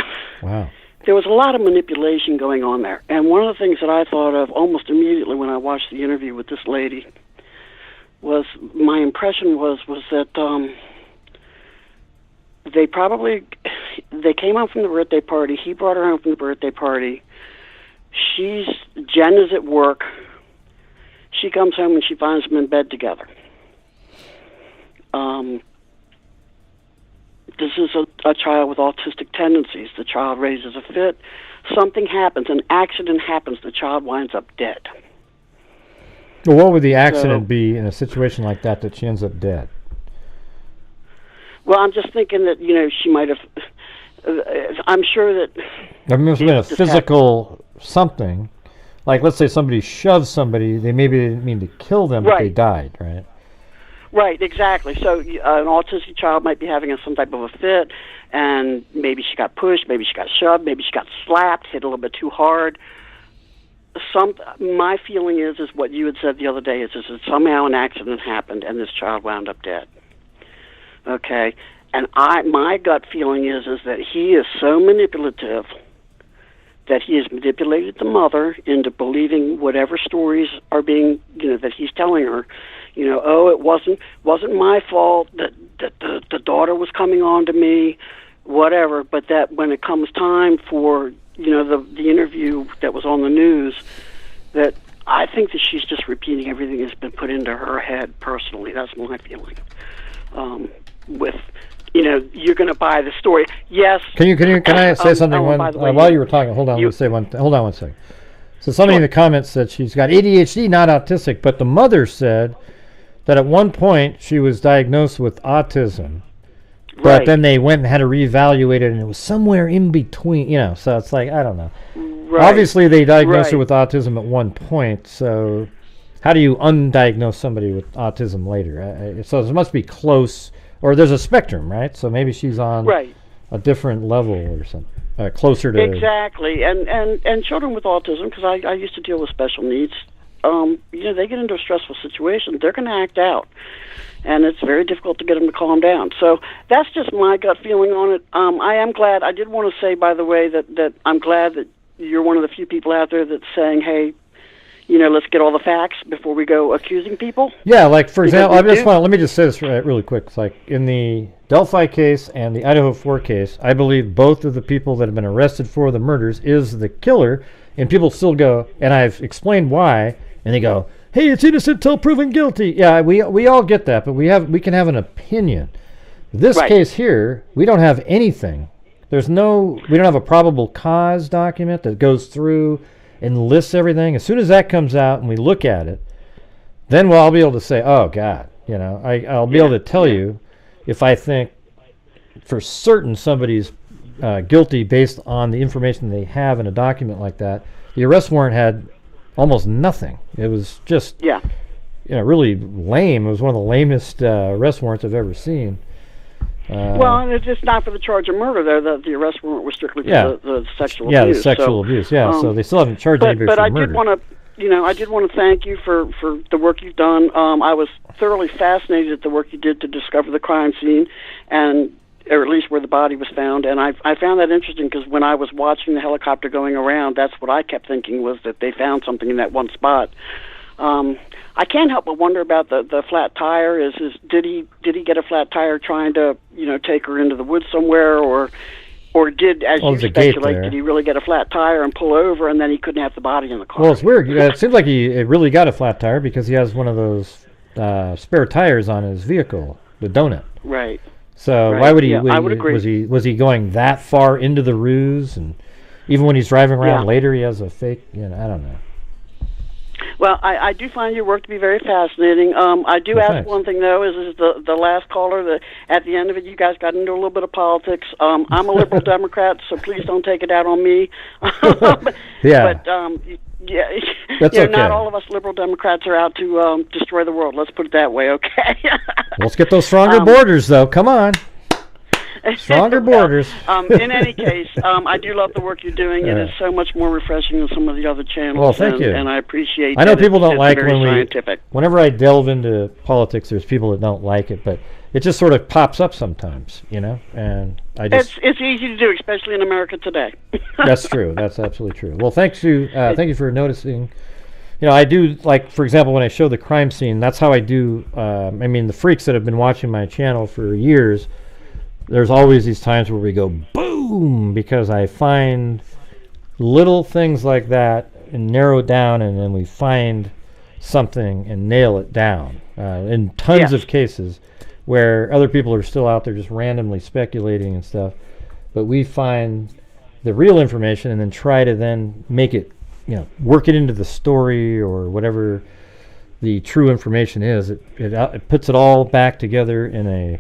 wow. There was a lot of manipulation going on there. And one of the things that I thought of almost immediately when I watched the interview with this lady was, my impression was that they came home from the birthday party. He brought her home from the birthday party. Jen is at work. She comes home and she finds them in bed together. This is a child with autistic tendencies. The child raises a fit. Something happens. An accident happens. The child winds up dead. Well, what would the accident be in a situation like that she ends up dead? Well, I'm just thinking that, you know, she might have... I'm sure that... There must have been a physical something. Like, let's say somebody shoved somebody. They maybe didn't mean to kill them, but they died, right? Right, exactly. So an autistic child might be having some type of a fit, and maybe she got pushed, maybe she got shoved, maybe she got slapped, hit a little bit too hard. My feeling is what you had said the other day, is that somehow an accident happened and this child wound up dead. Okay? And my gut feeling is that he is so manipulative that he has manipulated the mother into believing whatever stories are being, you know, that he's telling her. You know, oh, it wasn't my fault that the daughter was coming on to me, whatever. But that when it comes time for, you know, the interview that was on the news, that I think that she's just repeating everything that's been put into her head personally. That's my feeling. With, you know, you're going to buy the story. Yes. Can I say something while you were talking? Hold on. Hold on one second. So somebody in the comments said she's got ADHD, not autistic, but the mother said that at one point she was diagnosed with autism, but Right. then they went and had to reevaluate it, and it was somewhere in between, so it's like, I don't know. Right. Obviously, they diagnosed her Right. with autism at one point, so how do you undiagnose somebody with autism later? So it must be close, or there's a spectrum, right? So maybe she's on Right. a different level or something, closer to... Exactly, and children with autism, because I used to deal with special needs, they get into a stressful situation, they're going to act out, and it's very difficult to get them to calm down. So that's just my gut feeling on it. I am glad. I did want to say, by the way, that I'm glad that you're one of the few people out there that's saying, hey, let's get all the facts before we go accusing people. Yeah, like, for example, Because let me just say this really quick. It's like, in the Delphi case and the Idaho 4 case, I believe both of the people that have been arrested for the murders is the killer, and people still go, and I've explained why, and they go, hey, it's innocent till proven guilty. Yeah, we all get that, but we can have an opinion. This Right. case here, we don't have anything. We don't have a probable cause document that goes through and lists everything. As soon as that comes out and we look at it, then I'll be able to say, oh God, I'll be able to tell you if I think for certain somebody's guilty based on the information they have in a document like that. The arrest warrant had almost nothing. It was just really lame. It was one of the lamest arrest warrants I've ever seen. Well, and it's just not for the charge of murder. There, the arrest warrant was strictly for the sexual abuse. Yeah, the sexual abuse. Yeah, so they still haven't charged anybody for murder. But I did want to thank you for the work you've done. I was thoroughly fascinated at the work you did to discover the crime scene, or at least where the body was found. And I found that interesting because when I was watching the helicopter going around, that's what I kept thinking was that they found something in that one spot. I can't help but wonder about the flat tire. Did he get a flat tire trying to take her into the woods somewhere, or did, as you speculate, did he really get a flat tire and pull over, and then he couldn't have the body in the car? Well, it's weird. It seems like he really got a flat tire because he has one of those spare tires on his vehicle, the donut. Right. So right. Why would he? I would agree. Was he going that far into the ruse, and even when he's driving around later, he has a fake? I don't know. Well, I do find your work to be very fascinating. I do ask thanks. one thing, though, is the last caller, at the end of it, you guys got into a little bit of politics. I'm a liberal Democrat, so please don't take it out on me. Yeah. But, That's okay. Not all of us liberal Democrats are out to destroy the world. Let's put it that way, okay? Let's get those stronger borders, though. Come on. Stronger borders. In any case, I do love the work you're doing. It is so much more refreshing than some of the other channels. Well, thank you. And I appreciate. I know people don't like scientific. Whenever I delve into politics, there's people that don't like it, but it just sort of pops up sometimes, and I just. It's easy to do, especially in America today. That's true. That's absolutely true. Well, thank you for noticing. I do, like, for example, when I show the crime scene, that's how I do. The freaks that have been watching my channel for years. There's always these times where we go boom because I find little things like that and narrow it down, and then we find something and nail it down in tons of cases where other people are still out there just randomly speculating and stuff, but we find the real information and then try to then make it, work it into the story or whatever the true information is. It puts it all back together in a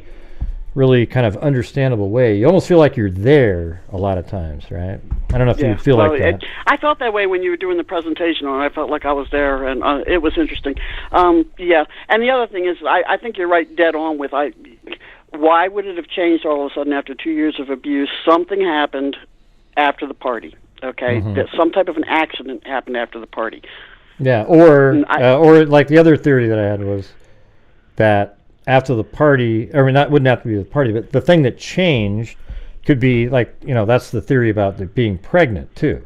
really kind of understandable way. You almost feel like you're there a lot of times, right? I don't know if you feel like that. I felt that way when you were doing the presentation, and I felt like I was there, and it was interesting. And the other thing is, I think you're right, dead on with, why would it have changed all of a sudden after 2 years of abuse? Something happened after the party, okay? That some type of an accident happened after the party. Yeah, or like the other theory that I had was that after the party, wouldn't have to be the party, but the thing that changed could be like, that's the theory about being pregnant too.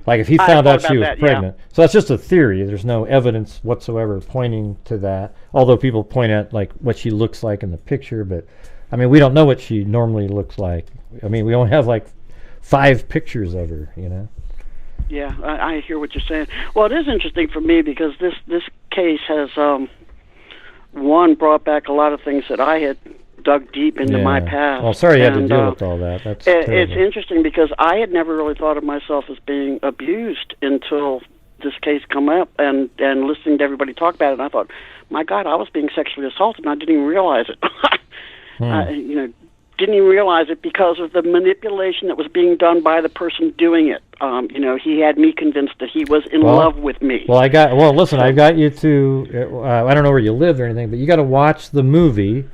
Like if he found out she was pregnant. So that's just a theory. There's no evidence whatsoever pointing to that. Although people point at like what she looks like in the picture, but we don't know what she normally looks like. We only have like 5 pictures of her, Yeah, I hear what you're saying. Well, it is interesting for me because this case has brought back a lot of things that I had dug deep into my past. Well, sorry you had to deal with all that. It's interesting because I had never really thought of myself as being abused until this case come up and listening to everybody talk about it, and I thought, my God, I was being sexually assaulted, and I didn't even realize it. Didn't even realize it because of the manipulation that was being done by the person doing it. He had me convinced that he was in love with me. Well, listen, I got you to, I don't know where you lived or anything, but you got to watch the movie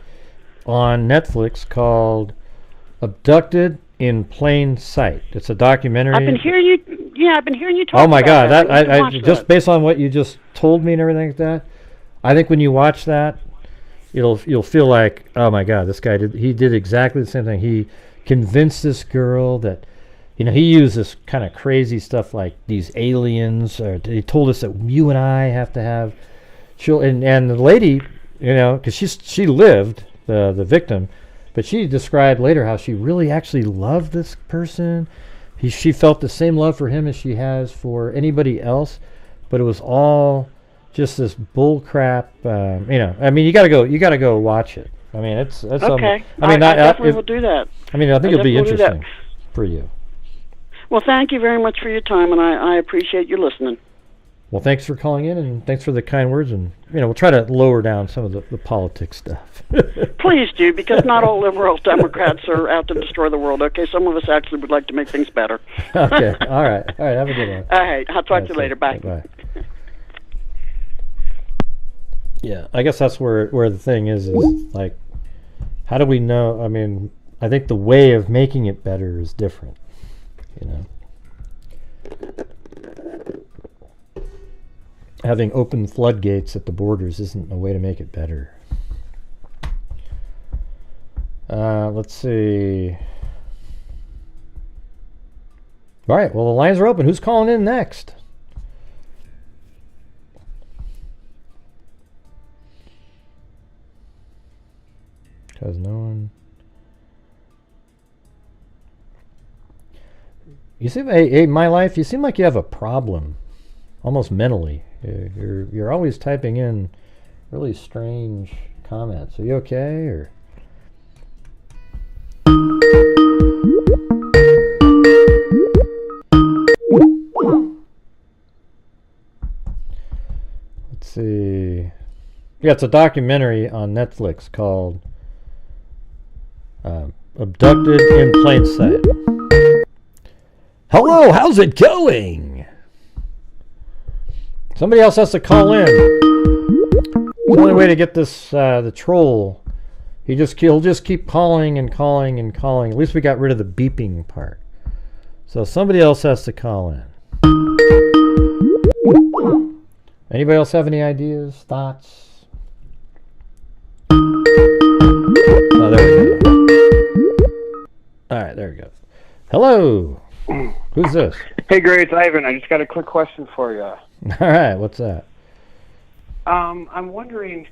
on Netflix called Abducted in Plain Sight. It's a documentary. I've been hearing you talk. Oh my God! That I just based on what you just told me and everything like that, I think when you watch that, you'll feel like, oh my God, this guy did exactly the same thing. He convinced this girl that, he used this kind of crazy stuff like these aliens, or he told us that you and I have to have children. And the lady, because she lived, the victim. But she described later how she really actually loved this person. She felt the same love for him as she has for anybody else, but it was all just this bull crap. I mean, you gotta go watch it. I mean, it's okay. I definitely will do that. I mean, I think it'll be interesting for you. Well, thank you very much for your time, and I appreciate you listening. Well, thanks for calling in, and thanks for the kind words, and we'll try to lower down some of the politics stuff. Please do, because not all liberals, Democrats are out to destroy the world. Okay, some of us actually would like to make things better. Okay, all right, have a good one. All right, I'll talk to you later. Bye. Bye. Yeah, I guess that's where the thing is like, how do we know? I mean, I think the way of making it better is different. Having open floodgates at the borders isn't a way to make it better. Let's see. All right, well, the lines are open. Who's calling in next? Because no one... You seem, hey, my life, you seem like you have a problem, almost mentally. You're always typing in really strange comments. Are you okay, or? Let's see. Yeah, it's a documentary on Netflix called Abducted in Plain Sight. Hello, how's it going? Somebody else has to call in. The only way to get this, the troll, he'll just keep calling and calling and calling. At least we got rid of the beeping part. So somebody else has to call in. Anybody else have any ideas, thoughts? Oh, there we go. All right, there we go. Hello. Who's this? Hey, Gray, it's Ivan. I just got a quick question for you. All right, what's that? I'm wondering,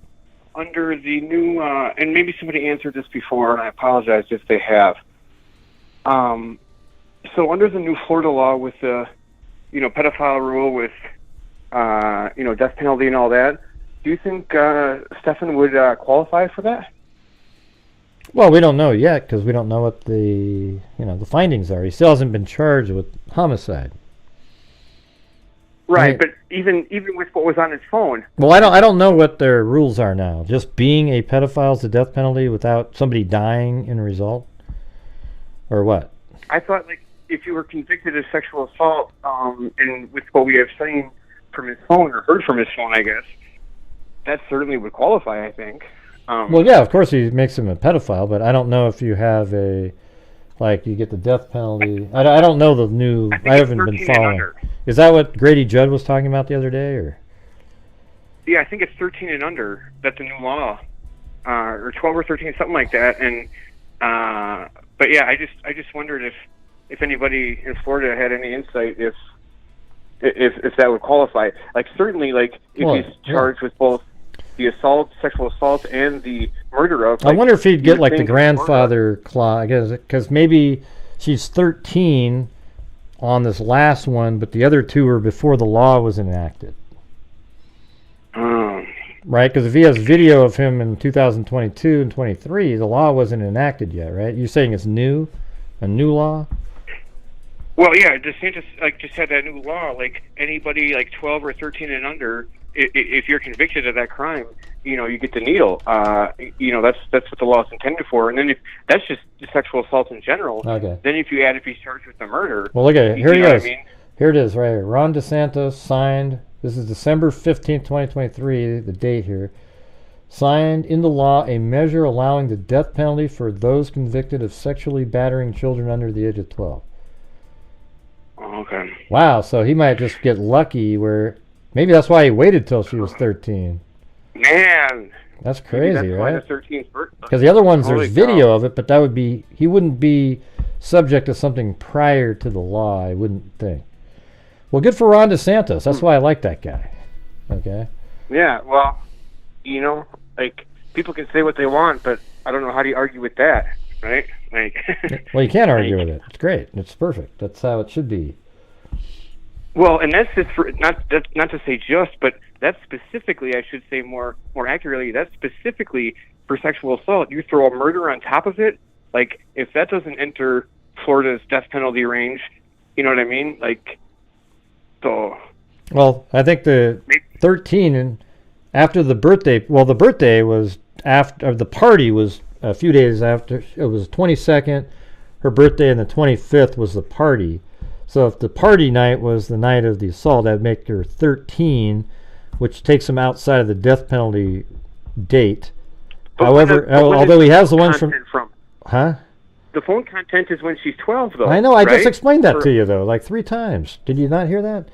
under the new, and maybe somebody answered this before, and I apologize if they have. So under the new Florida law with the, pedophile rule with, death penalty and all that, do you think Stephan would qualify for that? Well, we don't know yet because we don't know what the findings are. He still hasn't been charged with homicide. Right, but even with what was on his phone. Well, I don't know what their rules are now. Just being a pedophile is the death penalty without somebody dying in a result, or what? I thought if you were convicted of sexual assault, and with what we have seen from his phone or heard from his phone, I guess that certainly would qualify. I think. Well, yeah, of course he makes him a pedophile, but I don't know if you have you get the death penalty. I don't know the new. I haven't been following. Is that what Grady Judd was talking about the other day, or? Yeah, I think it's 13 and under. That's the new law, or 12 or 13, something like that. And but yeah, I just wondered if anybody in Florida had any insight if that would qualify. Certainly, if he's charged with both the assault, sexual assault, and the murder of. I wonder if he'd get the grandfather clause, I guess, because maybe she's 13 on this last one, but the other two were before the law was enacted. Right? Because if he has video of him in 2022 and 23, the law wasn't enacted yet, right? You're saying it's new? A new law? Well, yeah, DeSantis just had that new law. Like anybody 12 or 13 and under, if you're convicted of that crime, you get the needle. That's what the law is intended for. And then if that's just sexual assault in general. Okay. Then if he's charged with the murder. Well, look at it. Here he goes. What I mean? Here it is, right here. Ron DeSantis signed. This is December 15th, 2023. The date here. Signed into law a measure allowing the death penalty for those convicted of sexually battering children under the age of 12. Oh, okay. Wow, so he might just get lucky where maybe that's why he waited till she was 13. Man. That's crazy, that's right? Why the 13th birthday. Because the other ones, Holy there's video cow. of it, but that would be, he wouldn't be subject to something prior to the law, I wouldn't think. Well, good for Ron DeSantis. That's why I like that guy. Okay? Yeah, well, people can say what they want, but I don't know how do you argue with that, right? Well, you can't argue with it. It's great. It's perfect. That's how it should be. Well, and that's just for not to say just, but that's specifically, I should say more accurately, that's specifically for sexual assault. You throw a murder on top of it, if that doesn't enter Florida's death penalty range, you know what I mean? So. Well, I think the 13 and after the birthday. Well, the birthday was after the party was a few days after. It was 22nd, her birthday, and the 25th was the party. So if the party night was the night of the assault, that'd make her 13, which takes him outside of the death penalty date. However, although he has the ones from. Huh? The phone content is when she's 12, though. I know. I just right? explained that to you, though, 3 times. Did you not hear that?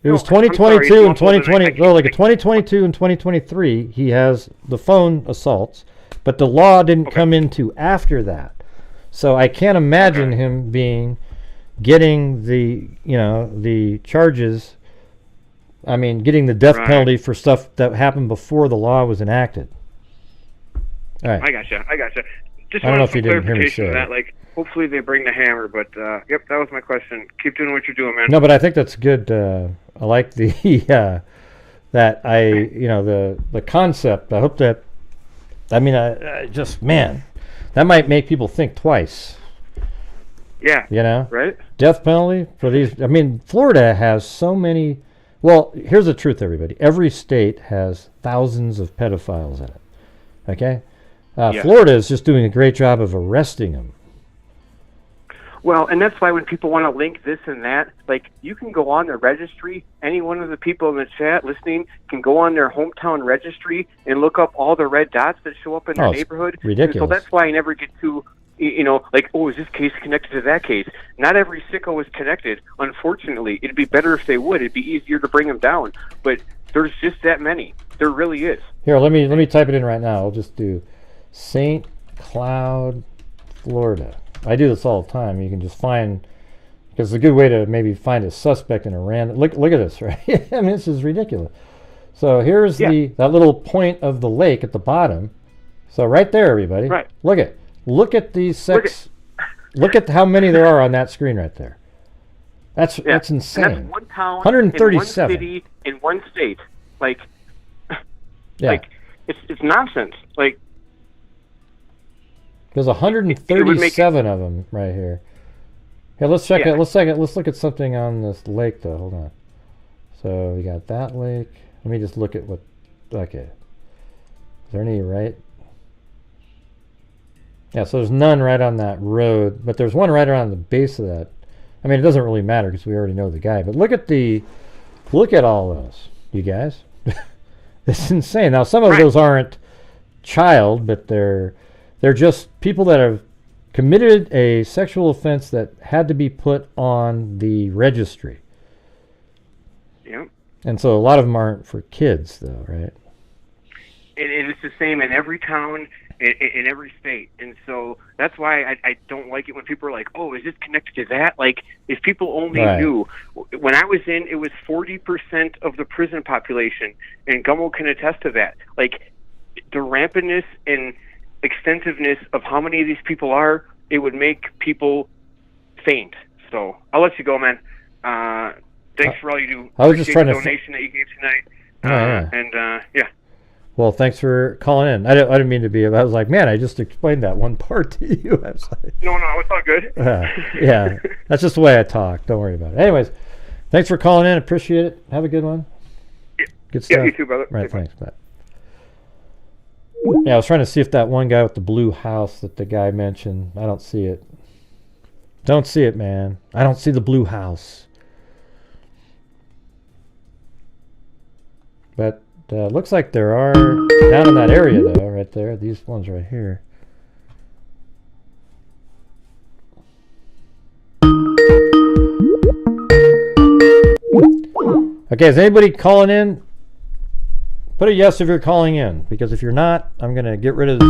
It was No, I'm 2022 sorry, and 2020. Well, 2022 and 2023, he has the phone assaults, but the law didn't come into after that. So I can't imagine him getting the charges. I mean, getting the death penalty for stuff that happened before the law was enacted. All right. I gotcha. Just I don't know wanted if you some didn't hear me clarification say of it. that. Hopefully they bring the hammer, but yep, that was my question. Keep doing what you're doing, man. No, but I think that's good. I like the the concept. I hope that. I mean, I just that might make people think twice. Yeah. Right. Death penalty for these. I mean, Florida has so many. Well, here's the truth, everybody. Every state has thousands of pedophiles in it. Okay. Florida is just doing a great job of arresting them. Well, and that's why when people want to link this and that, you can go on the registry. Any one of the people in the chat listening can go on their hometown registry and look up all the red dots that show up in their neighborhood. Ridiculous. And so that's why I never get too, is this case connected to that case? Not every sicko is connected. Unfortunately, it'd be better if they would. It'd be easier to bring them down. But there's just that many. There really is. Here, let me type it in right now. I'll just do St. Cloud, Florida. I do this all the time. You can just find, because it's a good way to maybe find a suspect in a random. Look at this, right? I mean, this is ridiculous. So here's that little point of the lake at the bottom. So right there, everybody. Right. Look at these six. Look at how many there are on that screen right there. That's insane. And that's one town, 137. in one city, in one state. It's nonsense. There's 137 of them right here. Here, let's check it. Let's look at something on this lake, though. Hold on. So we got that lake. Let me just look at what. Okay. Is there any right? Yeah. So there's none right on that road, but there's one right around the base of that. I mean, it doesn't really matter because we already know the guy. But look at all those, you guys. It's insane. Now some of those aren't child, but they're just people that have committed a sexual offense that had to be put on the registry. Yep. And so a lot of them aren't for kids, though, right? And it's the same in every town, in every state. And so that's why I don't like it when people are like, oh, is this connected to that? If people only knew. When I was in, it was 40% of the prison population, and Gummo can attest to that. The rampantness and extensiveness of how many of these people are, it would make people faint. So I'll let you go, man. Thanks for all you do. I was just trying to donation that you gave tonight. Well, thanks for calling in. I didn't mean to be. I was like, man, I just explained that one part to you. I was like, No, it's all good. yeah, that's just the way I talk. Don't worry about it. Anyways, thanks for calling in. Appreciate it. Have a good one. Good stuff. Yeah, you too, brother. Right, thanks. Bye. Yeah, I was trying to see if that one guy with the blue house that the guy mentioned. I don't see it. Don't see it, man. I don't see the blue house. But looks like there are down in that area, though, right there. These ones right here. Okay, is anybody calling in? Put a yes if you're calling in, because if you're not, I'm gonna get rid of this.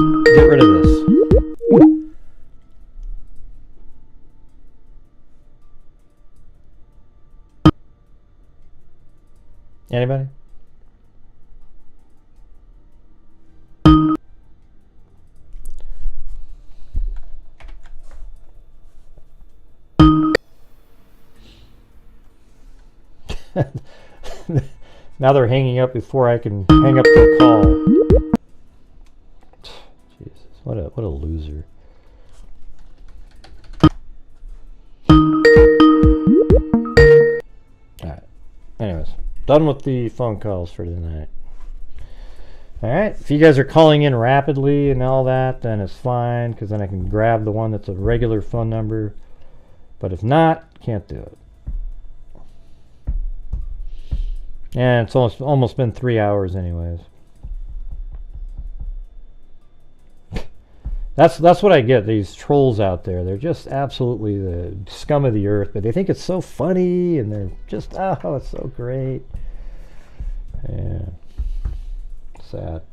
Anybody? Now they're hanging up before I can hang up the call. Jesus, what a loser. Alright. Anyways, done with the phone calls for tonight. Alright, if you guys are calling in rapidly and all that, then it's fine, because then I can grab the one that's a regular phone number. But if not, can't do it. And it's almost been 3 hours anyways. That's what I get, these trolls out there. They're just absolutely the scum of the earth, but they think it's so funny, and they're just, oh, it's so great. Yeah. Sad.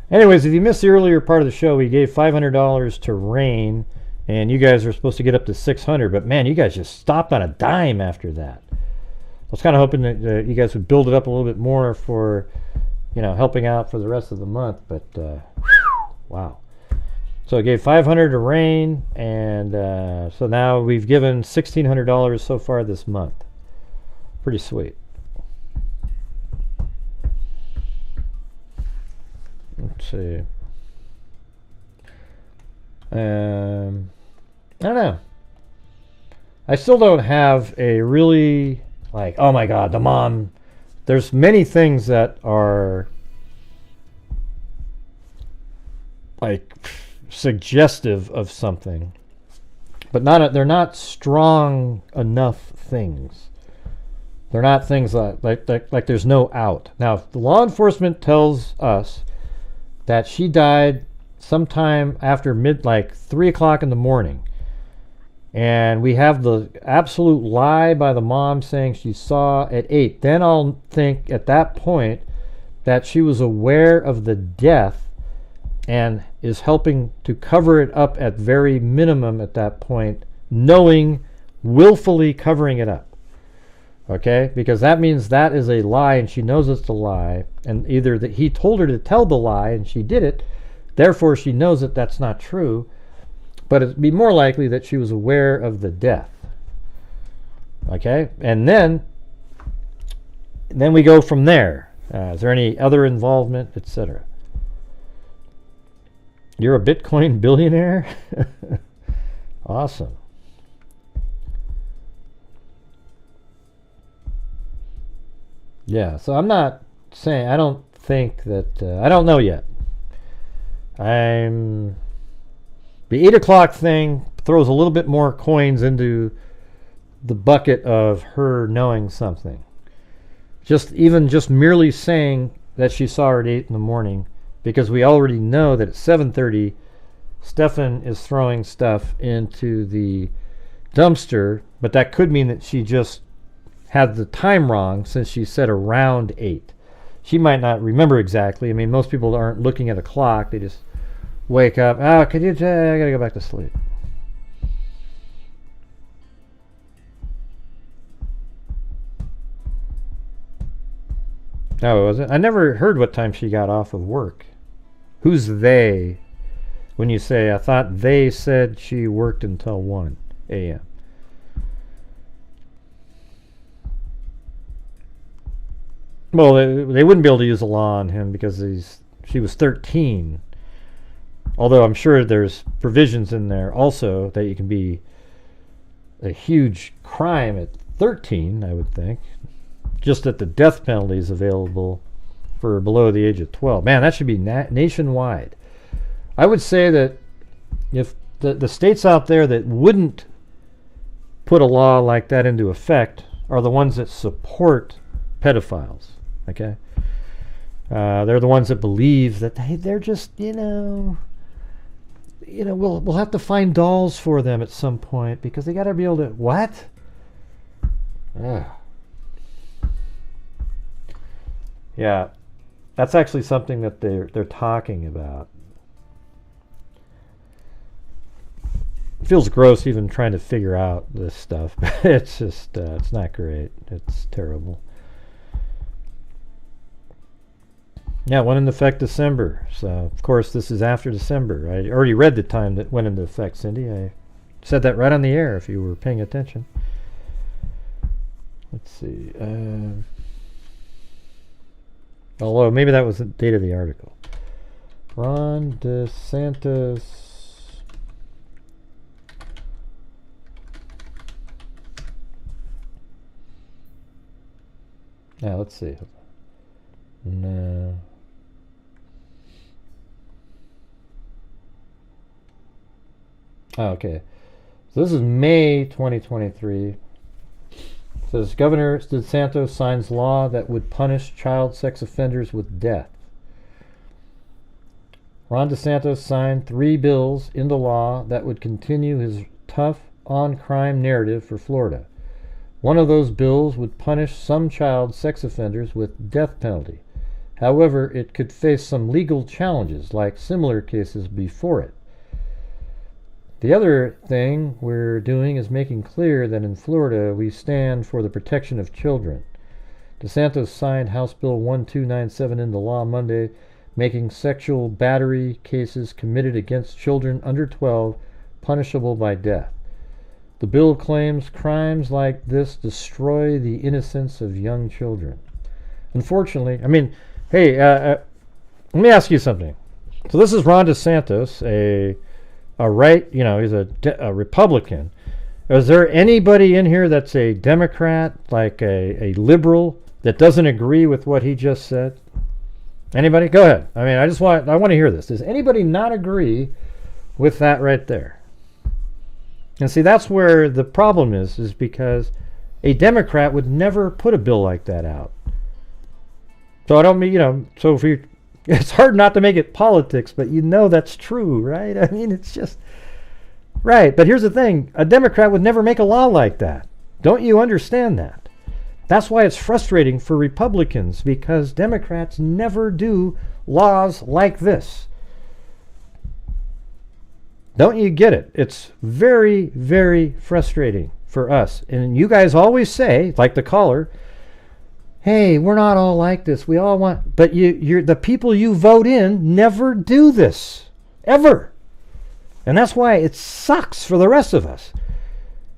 Anyways, if you missed the earlier part of the show, we gave $500 to Rain, and you guys are supposed to get up to $600, but man, you guys just stopped on a dime after that. I was kind of hoping that you guys would build it up a little bit more for, helping out for the rest of the month, but wow. So I gave $500 to Rain, and so now we've given $1,600 so far this month. Pretty sweet. Let's see. I don't know. I still don't have a really, like, oh my God, the mom. There's many things that are like suggestive of something, but they're not strong enough things. They're not things like there's no out. Now, if the law enforcement tells us that she died sometime after 3 o'clock in the morning, and we have the absolute lie by the mom saying she saw at 8, then I'll think at that point that she was aware of the death and is helping to cover it up at very minimum at that point, willfully covering it up. Okay? Because that means that is a lie, and she knows it's a lie, and either that he told her to tell the lie and she did it, therefore she knows that that's not true, but it'd be more likely that she was aware of the death. Okay? And then we go from there. Is there any other involvement, etc.? You're a Bitcoin billionaire? Awesome. Yeah, so I'm not saying, I don't think that, I don't know yet. The 8 o'clock thing throws a little bit more coins into the bucket of her knowing something. Just merely saying that she saw her at 8 in the morning, because we already know that at 7:30, Stephan is throwing stuff into the dumpster, but that could mean that she just had the time wrong since she said around 8. She might not remember exactly. I mean, most people aren't looking at a clock. They just wake up. I gotta go back to sleep. No, it wasn't. I never heard what time she got off of work. Who's they? When you say, I thought they said she worked until 1 a.m. Well, they wouldn't be able to use the law on him because she was 13. Although I'm sure there's provisions in there also that you can be a huge crime at 13, I would think. Just that the death penalty is available for below the age of 12. Man, that should be nationwide. I would say that if the states out there that wouldn't put a law like that into effect are the ones that support pedophiles. Okay? They're the ones that believe that they're just, we'll have to find dolls for them at some point because they got to be able to, what? Yeah, that's actually something that they're talking about. It feels gross even trying to figure out this stuff. It's just, it's not great. It's terrible. Yeah, it went into effect December. So, of course, this is after December. I already read the time that went into effect, Cindy. I said that right on the air if you were paying attention. Let's see. Although, maybe that was the date of the article. Ron DeSantis. Now, let's see. No. Oh, okay. So this is May 2023. It says Governor DeSantis signs law that would punish child sex offenders with death. Ron DeSantis signed 3 bills into law that would continue his tough on-crime narrative for Florida. One of those bills would punish some child sex offenders with death penalty. However, it could face some legal challenges like similar cases before it. The other thing we're doing is making clear that in Florida we stand for the protection of children. DeSantis signed House Bill 1297 into law Monday, making sexual battery cases committed against children under 12 punishable by death. The bill claims crimes like this destroy the innocence of young children. Unfortunately, I mean, hey, let me ask you something. So this is Ron DeSantis, a right, he's a Republican. Is there anybody in here that's a Democrat, like a liberal, that doesn't agree with what he just said? Anybody? Go ahead. I mean, I want to hear this. Does anybody not agree with that right there? And see, that's where the problem is because a Democrat would never put a bill like that out. So I don't mean, so if it's hard not to make it politics, but that's true, right? I mean, it's just, right. But here's the thing, a Democrat would never make a law like that. Don't you understand that? That's why it's frustrating for Republicans, because Democrats never do laws like this. Don't you get it? It's very, very frustrating for us. And you guys always say, like the caller, hey, we're not all like this. We all want, but you're the people you vote in never do this, ever. And that's why it sucks for the rest of us.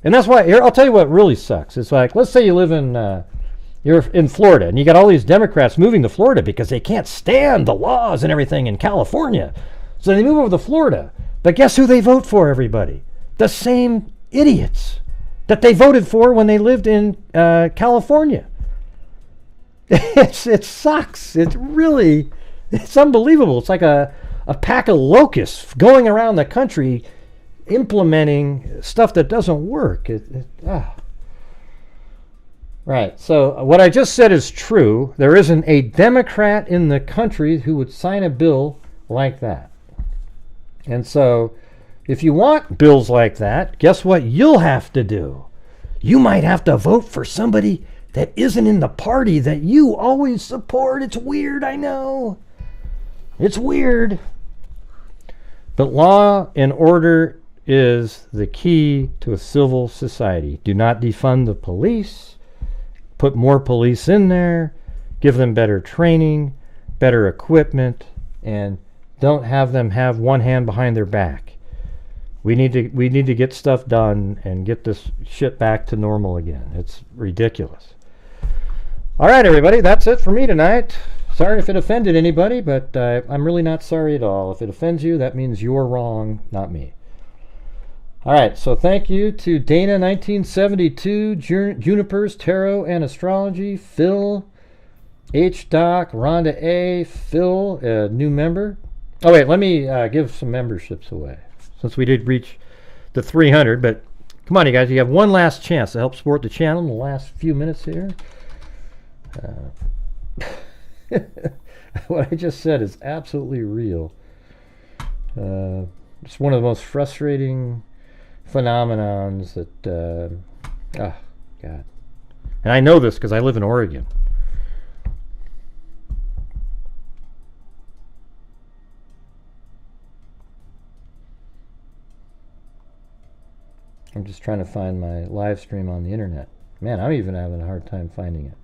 And that's why, here, I'll tell you what really sucks. It's like, let's say you live you're in Florida, and you got all these Democrats moving to Florida because they can't stand the laws and everything in California. So they move over to Florida. But guess who they vote for, everybody? The same idiots that they voted for when they lived in California. It sucks. It's unbelievable. It's like a pack of locusts going around the country implementing stuff that doesn't work. Right. So what I just said is true. There isn't a Democrat in the country who would sign a bill like that. And so if you want bills like that, guess what you'll have to do? You might have to vote for somebody that isn't in the party that you always support. It's weird, I know. It's weird. But law and order is the key to a civil society. Do not defund the police. Put more police in there. Give them better training, better equipment, and don't have them have one hand behind their back. We need to get stuff done and get this shit back to normal again. It's ridiculous. All right, everybody, that's it for me tonight. Sorry if it offended anybody, but I'm really not sorry at all. If it offends you, that means you're wrong, not me. All right, so thank you to Dana 1972, Junipers, Tarot and Astrology, Phil, H. Doc, Rhonda A, Phil, a new member. Oh wait, let me give some memberships away since we did reach the 300. But come on, you guys, you have one last chance to help support the channel in the last few minutes here. What I just said is absolutely real. It's one of the most frustrating phenomenons that, oh God. And I know this because I live in Oregon. I'm just trying to find my live stream on the internet. Man, I'm even having a hard time finding it.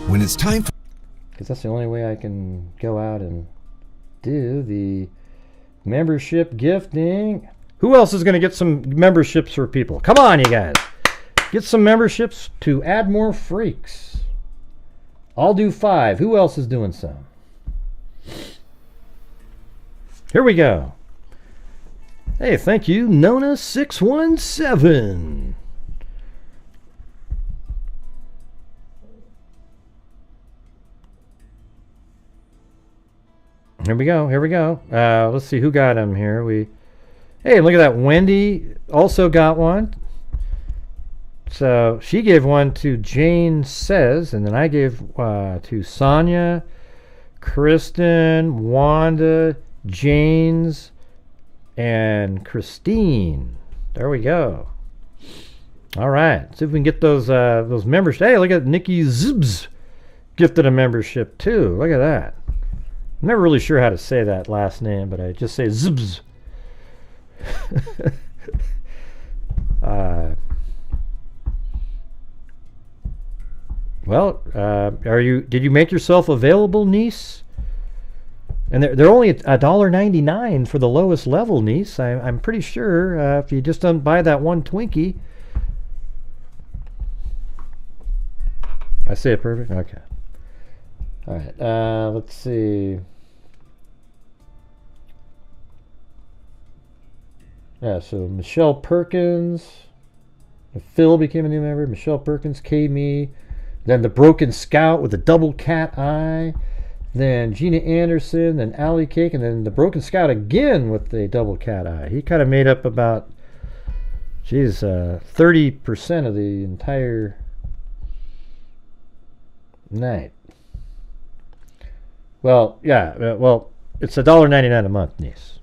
When it's time for... Because that's the only way I can go out and do the membership gifting. Who else is going to get some memberships for people? Come on, you guys. Get some memberships to add more freaks. I'll do 5. Who else is doing some? Here we go. Hey, thank you, Nona617. Here we go. Here we go. Let's see who got him here. Hey, look at that. Wendy also got one. So she gave one to Jane Says, and then I gave to Sonia, Kristen, Wanda, Janes, and Christine. There we go. All right. See if we can get those members. Hey, look at Nikki Zibs gifted a membership too. Look at that. I'm never really sure how to say that last name, but I just say Zibs. Well, did you make yourself available, niece? And they're only $1.99 for the lowest level, niece. I'm pretty sure if you just don't buy that one Twinkie. I say it perfect? Okay. All right. Let's see. Yeah, so Michelle Perkins. Phil became a new member. Michelle Perkins, K. Me. Then the Broken Scout with the double cat eye. Then Gina Anderson, then Allie Cake, and then the Broken Scout again with the double cat eye. He kind of made up about, 30% of the entire night. Well, yeah, well, it's $1.99 a month, niece.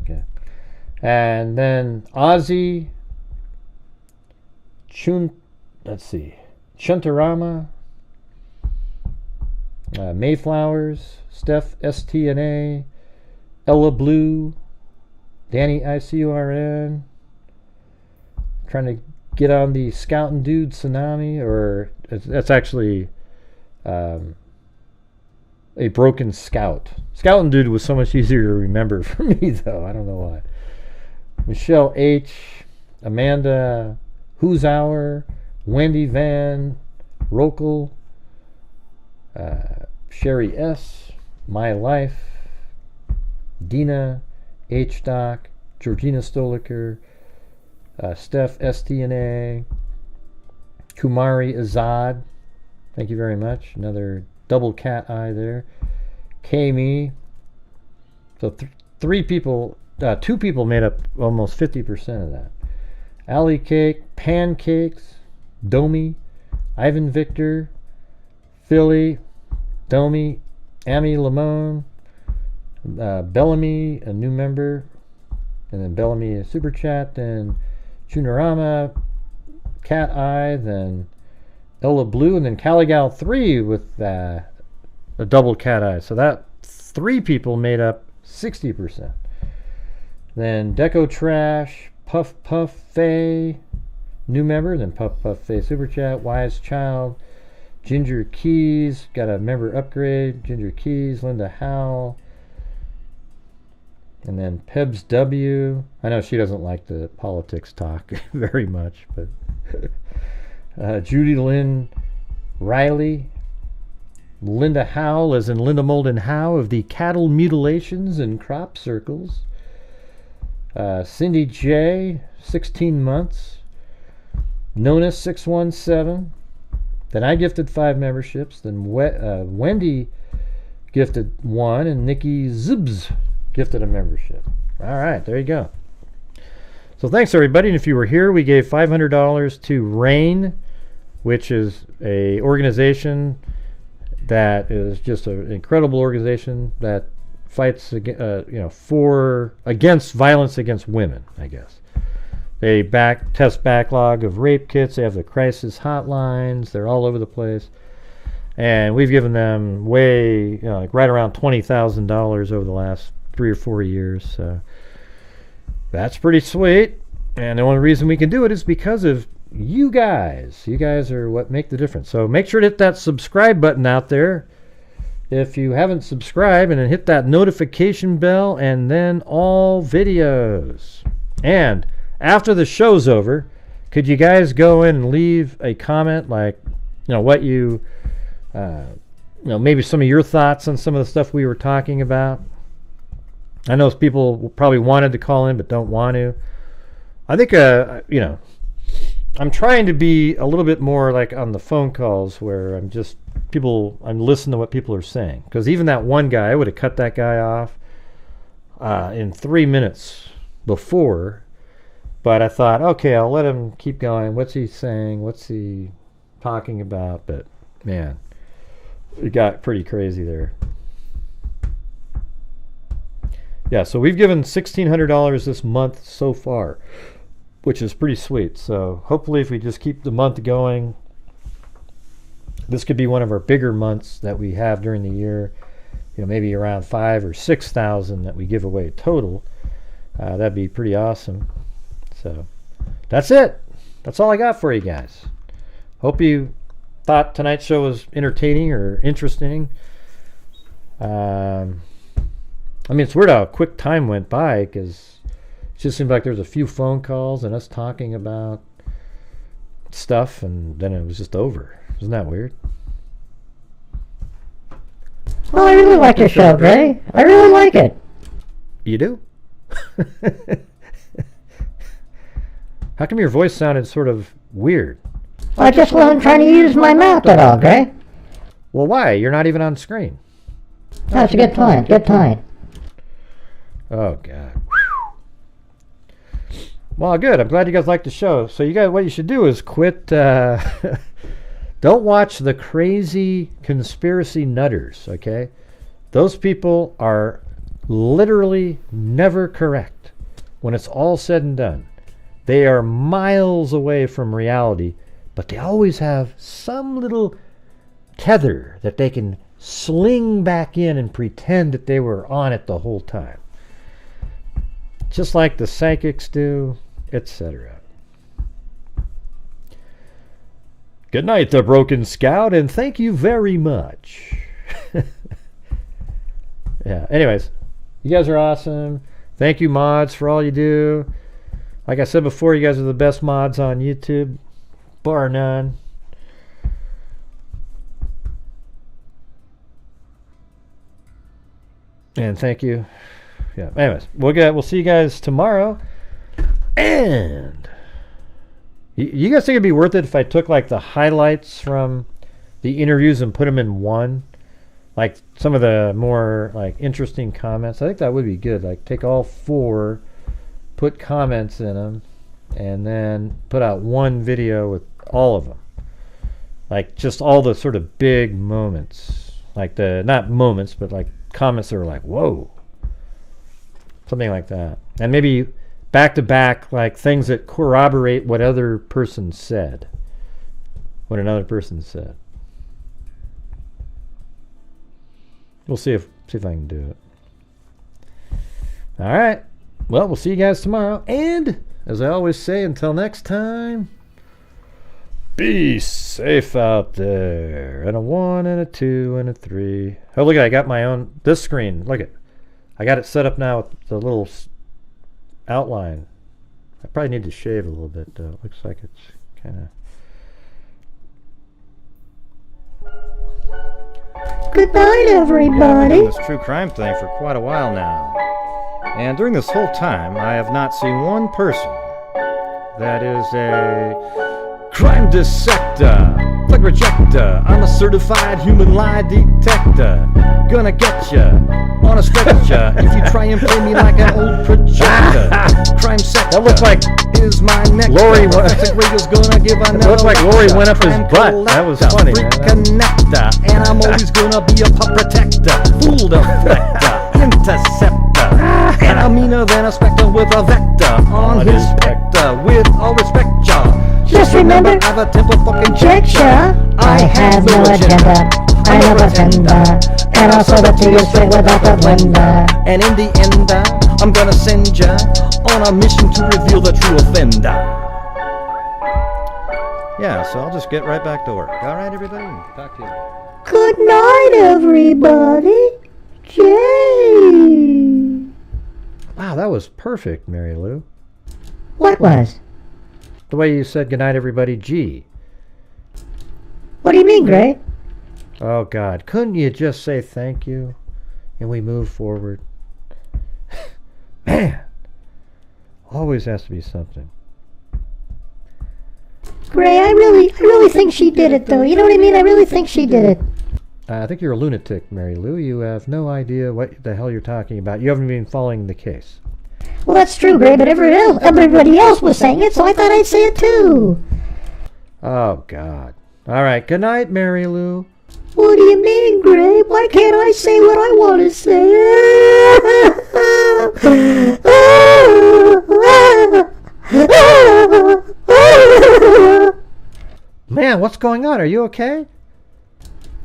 Okay. And then Ozzy, Chuntarama, Mayflowers, Steph STNA, Ella Blue, Danny ICURN, trying to get on the Scout and Dude Tsunami, or that's actually a Broken Scout. Scout and Dude was so much easier to remember for me, though. I don't know why. Michelle H, Amanda Hoozauer, Wendy Van Rokel, Sherry S, My Life, Dina H. Doc, Georgina Stoliker, Steph STNA, Kumari Azad, thank you very much. Another double cat eye there. Kami. So 2 people made up almost 50% of that. Allie Cake, Pancakes, Domi, Ivan Victor, Philly, Domi, Amy Lamone, Bellamy, a new member, and then Bellamy a super chat, then Chunarama, Cat Eye, then Ella Blue, and then Caligal 3 with a double cat eye. So that 3 people made up 60%. Then Deco Trash, Puff Puff Faye, new member, then Puff Puff Faye super chat, Wise Child, Ginger Keys, got a member upgrade, Ginger Keys, Linda Howell, and then Pebs W. I know she doesn't like the politics talk very much, but Judy Lynn Riley, Linda Howell, as in Linda Molden Howe of the Cattle Mutilations and Crop Circles. Cindy J, 16 months. Nona 617. Then I gifted 5 memberships. Then Wendy gifted 1, and Nikki Zibs gifted a membership. All right, there you go. So thanks, everybody. And if you were here, we gave $500 to RAIN, which is a organization that is just an incredible organization that fights against violence against women, I guess. They test backlog of rape kits. They have the crisis hotlines. They're all over the place. And we've given them right around $20,000 over the last 3 or 4 years. So that's pretty sweet. And the only reason we can do it is because of you guys. You guys are what make the difference. So make sure to hit that subscribe button out there if you haven't subscribed, and then hit that notification bell, and then all videos. And after the show's over, could you guys go in and leave a comment, like, what you, maybe some of your thoughts on some of the stuff we were talking about? I know people probably wanted to call in but don't want to. I think, I'm trying to be a little bit more like on the phone calls where I'm listening to what people are saying. Because even that one guy, I would have cut that guy off in 3 minutes before. But I thought, okay, I'll let him keep going. What's he saying? What's he talking about? But, man, it got pretty crazy there. Yeah, so we've given $1,600 this month so far, which is pretty sweet. So hopefully if we just keep the month going, this could be one of our bigger months that we have during the year. Maybe around 5,000 or 6,000 that we give away total. That'd be pretty awesome. So that's it. That's all I got for you guys. Hope you thought tonight's show was entertaining or interesting. It's weird how quick time went by, because it just seemed like there was a few phone calls and us talking about stuff, and then it was just over. Isn't that weird? Well, I really like your show, Gray. I really like it. You do? How come your voice sounded sort of weird? Well, I just wasn't trying to use my mouth at all, Gray. Well, why? You're not even on screen. That's a good point. Good point. Oh, God. Well, good. I'm glad you guys liked the show. So you guys, what you should do is quit. Don't watch the crazy conspiracy nutters, okay? Those people are literally never correct when it's all said and done. They are miles away from reality, but they always have some little tether that they can sling back in and pretend that they were on it the whole time. Just like the psychics do, etc. Good night, the Broken Scout, and thank you very much. Yeah, anyways, you guys are awesome. Thank you, mods, for all you do. Like I said before, you guys are the best mods on YouTube, bar none. And thank you. Yeah. Anyways, we'll see you guys tomorrow. And you guys think it'd be worth it if I took like the highlights from the interviews and put them in one, like some of the more like interesting comments? I think that would be good. Like take all 4, put comments in them, and then put out one video with all of them. Like just all the sort of big moments, like not moments, but like comments that were like, whoa. Something like that. And maybe back to back, like things that corroborate what other person said. What another person said. We'll see if I can do it. Alright. Well, we'll see you guys tomorrow. And as I always say, until next time, be safe out there. And a 1 and a 2 and a 3. Oh, look at it. I got my own this screen. Look at it. I got it set up now with the little outline. I probably need to shave a little bit, though. It looks like it's kind of... Good night, everybody. Doing this true crime thing for quite a while now. And during this whole time, I have not seen one person that is a crime dissector, plug rejector. I'm a certified human lie detector. Gonna get ya on a stretcher if you try and play me like an old projector. Crime sector. That looks like is my neck. Lori gonna give a it looks like Lori went up his butt. That was funny. Connector, and I'm always gonna be a pup protector, fool deflector, interceptor, and I'm meaner than a spectre with a vector on his spectre. With all respect, y'all. Just remember, I have a temper fucking check ya. I have no agenda. I know agenda. And I'll serve it to you straight without the blender. And in the end, I'm gonna send ya on a mission to reveal the true offender. Yeah, so I'll just get right back to work. All right, everybody? Talk to you. Good night, everybody. Jay. Wow, that was perfect, Mary Lou. What was? The way you said goodnight, everybody, G. What do you mean, Gray? Oh, God. Couldn't you just say thank you and we move forward? Man. Always has to be something. Gray, I really think she did it, though. You know what I mean? I really think she did it. I think you're a lunatic, Mary Lou. You have no idea what the hell you're talking about. You haven't been following the case. Well, that's true, Gray, but everybody else was saying it, so I thought I'd say it, too. Oh, God. All right. Good night, Mary Lou. What do you mean, Gray? Why can't I say what I want to say? Man, what's going on? Are you okay?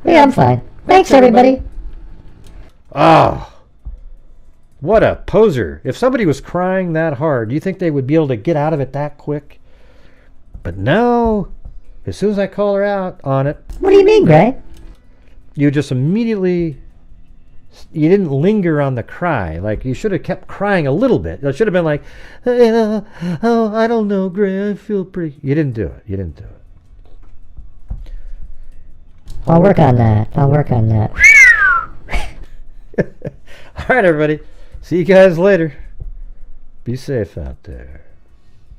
Yeah, I'm fine. Thanks, everybody. Oh, what a poser. If somebody was crying that hard, do you think they would be able to get out of it that quick? But no. As soon as I call her out on it. What do you mean, Gray? You just immediately, you didn't linger on the cry. Like, you should have kept crying a little bit. It should have been like, oh, I don't know, Gray, I feel pretty. You didn't do it. You didn't do it. I'll work on that. All right, everybody. See you guys later. Be safe out there.